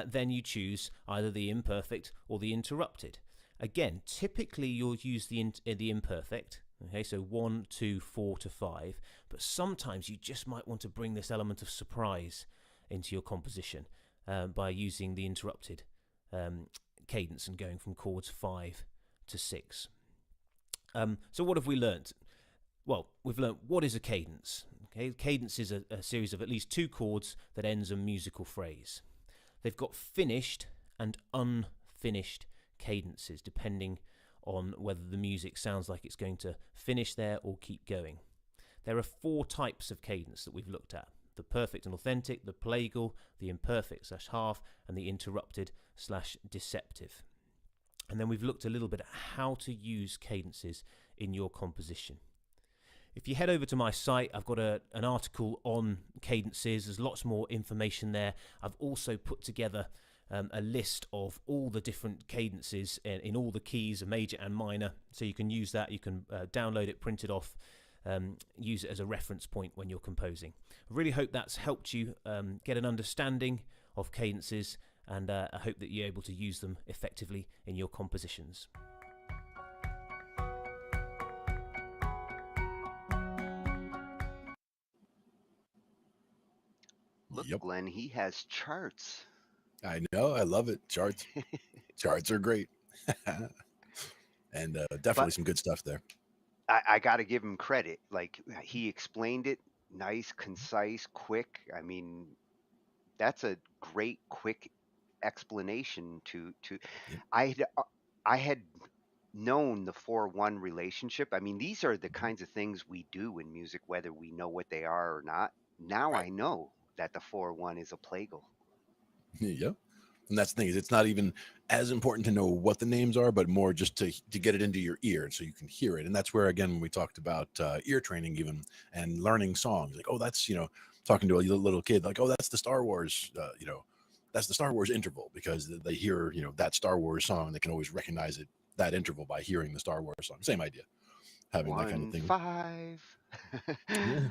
G: then you choose either the imperfect or the interrupted. Again, typically you'll use the imperfect. Okay, so 1, 2, 4 to 5. But sometimes you just might want to bring this element of surprise into your composition by using the interrupted cadence and going from chords 5 to 6. So what have we learnt? Well, we've learnt what is a cadence. Okay, cadence is a series of at least 2 chords that ends a musical phrase. They've got finished and unfinished cadences depending on whether the music sounds like it's going to finish there or keep going. There are 4 types of cadence that we've looked at. the perfect and authentic, the plagal, the imperfect / half, and the interrupted / deceptive. And then we've looked a little bit at how to use cadences in your composition. If you head over to my site, I've got an article on cadences. There's lots more information there. I've also put together a list of all the different cadences in all the keys, major and minor. So you can use that. You can download it, print it off, use it as a reference point when you're composing. I really hope that's helped you get an understanding of cadences, and I hope that you're able to use them effectively in your compositions.
C: Look, Glenn, he has charts.
N: I know. I love it. Charts. Charts are great. And definitely some good stuff there.
C: I got to give him credit. Like, he explained it nice, concise, quick. I mean, that's a great, quick explanation to I had known the 4-1 relationship. I mean, these are the kinds of things we do in music, whether we know what they are or not. Now I know that the 4-1 is a plagal.
N: Yeah. And that's the thing, is it's not even as important to know what the names are, but more just to get it into your ear so you can hear it. And that's where, again, when we talked about ear training even and learning songs, like, oh, that's, talking to a little kid, like, oh, that's the Star Wars, that's the Star Wars interval, because they hear, that Star Wars song. They can always recognize it, that interval, by hearing the Star Wars song. Same idea. Having that kind of thing.
C: 5.
N: Yeah.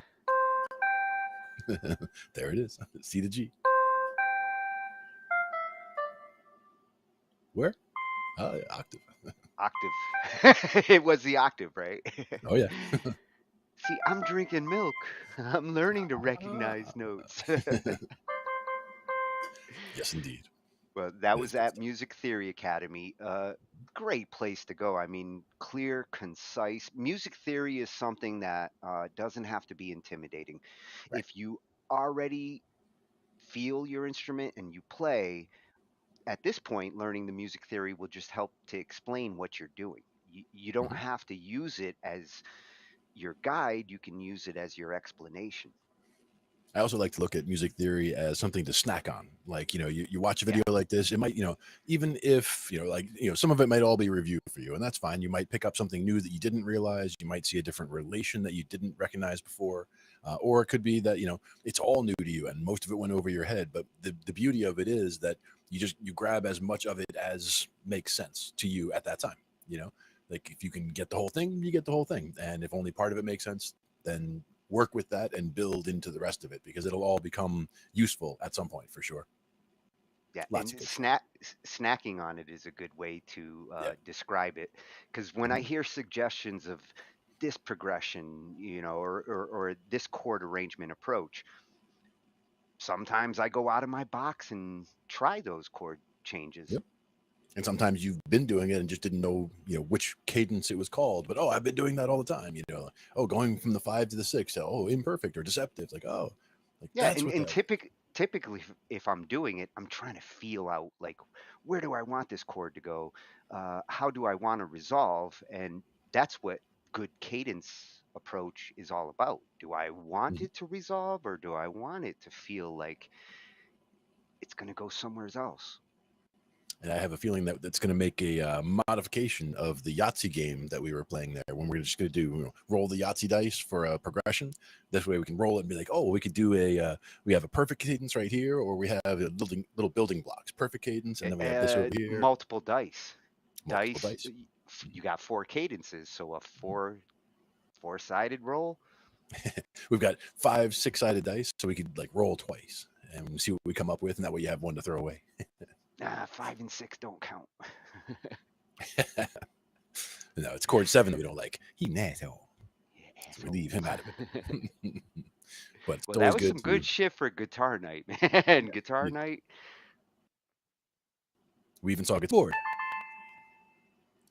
N: There it is. C to G. Where? Octave.
C: Octave. It was the octave, right?
N: Oh, yeah.
C: See, I'm drinking milk. I'm learning to recognize notes.
N: Yes, indeed.
C: Well, that was at Music Theory Academy. Great place to go. I mean, clear, concise. Music theory is something that doesn't have to be intimidating. Right. If you already feel your instrument and you play, at this point, learning the music theory will just help to explain what you're doing. You don't have to use it as your guide. You can use it as your explanation.
N: I also like to look at music theory as something to snack on. Like, you watch a video like this, it might, even if, some of it might all be review for you, and that's fine. You might pick up something new that you didn't realize. You might see a different relation that you didn't recognize before. Or it could be that, it's all new to you and most of it went over your head. But the beauty of it is that you grab as much of it as makes sense to you at that time. Like, if you can get the whole thing, you get the whole thing. And if only part of it makes sense, then work with that and build into the rest of it, because it'll all become useful at some point for sure.
C: Yeah, and snacking on it is a good way to describe it. Because when I hear suggestions of this progression, or this chord arrangement approach, sometimes I go out of my box and try those chord changes.
N: Yep. And sometimes you've been doing it and just didn't know, which cadence it was called. But, I've been doing that all the time, going from the 5 to the 6. Imperfect or deceptive. Like,
C: yeah. And typically, if I'm doing it, I'm trying to feel out, like, where do I want this chord to go? How do I want to resolve? And that's what good cadence approach is all about. Do I want it to resolve, or do I want it to feel like it's going to go somewhere else?
N: And I have a feeling that that's going to make a modification of the Yahtzee game that we were playing there, when we're just going to do roll the Yahtzee dice for a progression. This way we can roll it and be like, oh, we could do we have a perfect cadence right here, or we have little building blocks, perfect cadence, and then we have this over here.
C: Multiple dice. Dice. You got 4 cadences, so a four-sided roll.
N: We've got 5 6-sided dice, so we could roll twice and see what we come up with, and that way you have one to throw away.
C: 5 and 6 don't count.
N: No, it's chord 7 that we don't like. He nasty. So we leave him out of it. But it's
C: that was some good shit for guitar night, man. Guitar night.
N: We even saw guitar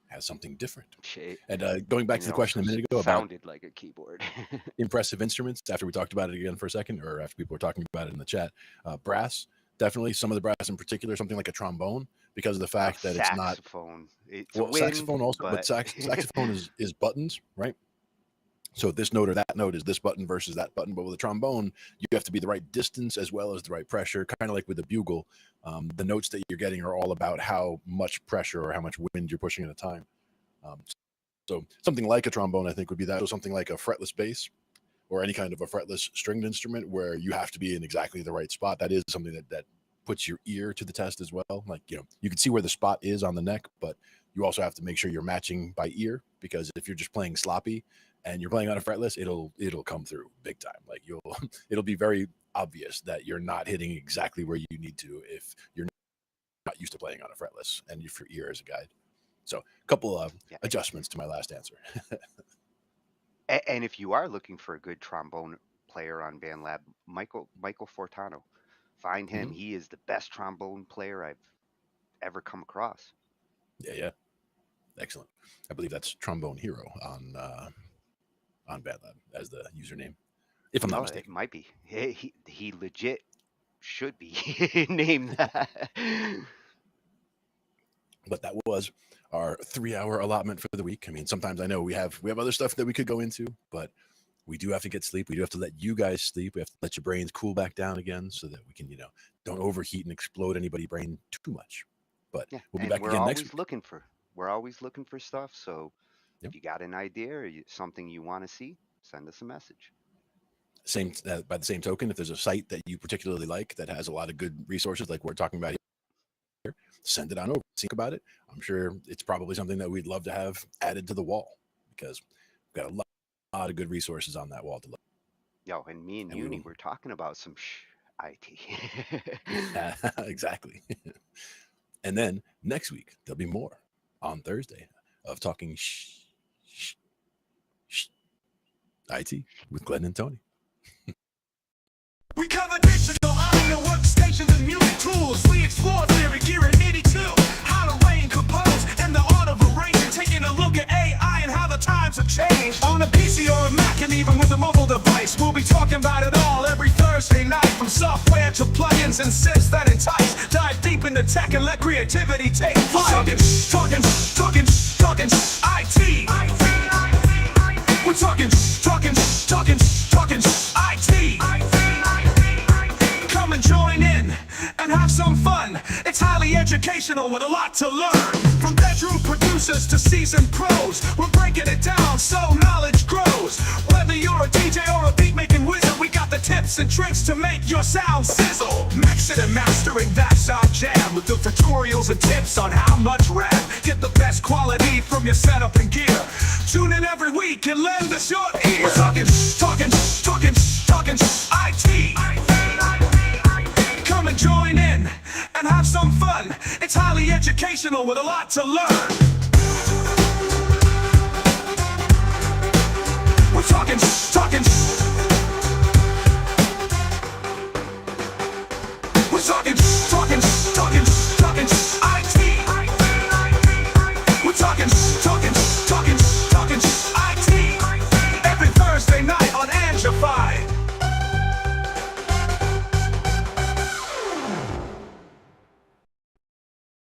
N: has something different. And going back to the question a minute ago about
C: sounded like a keyboard.
N: Impressive instruments. After we talked about it again for a second, or after people were talking about it in the chat, brass. Definitely, some of the brass in particular, something like a trombone, because of the fact that it's not
C: saxophone.
N: Saxophone also, but saxophone is buttons, right? So this note or that note is this button versus that button. But with a trombone, you have to be the right distance as well as the right pressure, kind of like with a bugle. The notes that you're getting are all about how much pressure or how much wind you're pushing at a time. So something like a trombone, I think, would be that. So something like a fretless bass or any kind of a fretless stringed instrument where you have to be in exactly the right spot. That is something that puts your ear to the test as well. Like, you know, you can see where the spot is on the neck, but you also have to make sure you're matching by ear, because if you're just playing sloppy and you're playing on a fretless, it'll come through big time. Like it'll be very obvious that you're not hitting exactly where you need to if you're not used to playing on a fretless and your ear is a guide. So a couple of adjustments to my last answer.
C: And if you are looking for a good trombone player on BandLab, Michael Fortano, find him.
N: Mhm.
C: He is the best trombone player I've ever come across.
N: Yeah. Excellent. I believe that's Trombone Hero on BandLab as the username, if I'm not mistaken.
C: It might be. He legit should be named that.
N: But that was our 3-hour allotment for the week. I mean, sometimes I know we have other stuff that we could go into, but we do have to get sleep. We do have to let you guys sleep. We have to let your brains cool back down again so that we can, don't overheat and explode anybody's brain too much. But we'll be back again next week.
C: We're always looking for stuff. So if you got an idea or something you want to see, send us a message.
N: By the same token, if there's a site that you particularly like that has a lot of good resources like we're talking about here, send it on over. Think about it. I'm sure it's probably something that we'd love to have added to the wall, because we've got a lot of good resources on that wall to look.
C: Yo, and me and Uni, we're talking about some IT.
N: Exactly. And then next week, there'll be more on Thursday of Talking Shh IT with Glenn and Tony.
M: We cover digital audio workstations and music tools. We explore theory, gear, and MIDI too. How to arrange, compose, and the art of arranging. Taking a look at AI and how the times have changed. On a PC or a Mac and even with a mobile device, we'll be talking about it all every Thursday night. From software to plugins and synths that entice. Dive deep into tech and let creativity take flight. Talking IT. We're talking IT. Come and join in and have some fun. It's highly educational with a lot to learn. From bedroom producers to seasoned pros, we're breaking it down so knowledge grows. Whether you're a DJ or a beat making wizard, we got the tips and tricks to make your sound sizzle. Mixing and mastering, that's our jam. With the tutorials and tips on how much RAM. Get the best quality from your setup and gear. Tune in every week and lend us your ear. We're talking IT. Come and join in and have some fun. It's highly educational with a lot to learn. We're talking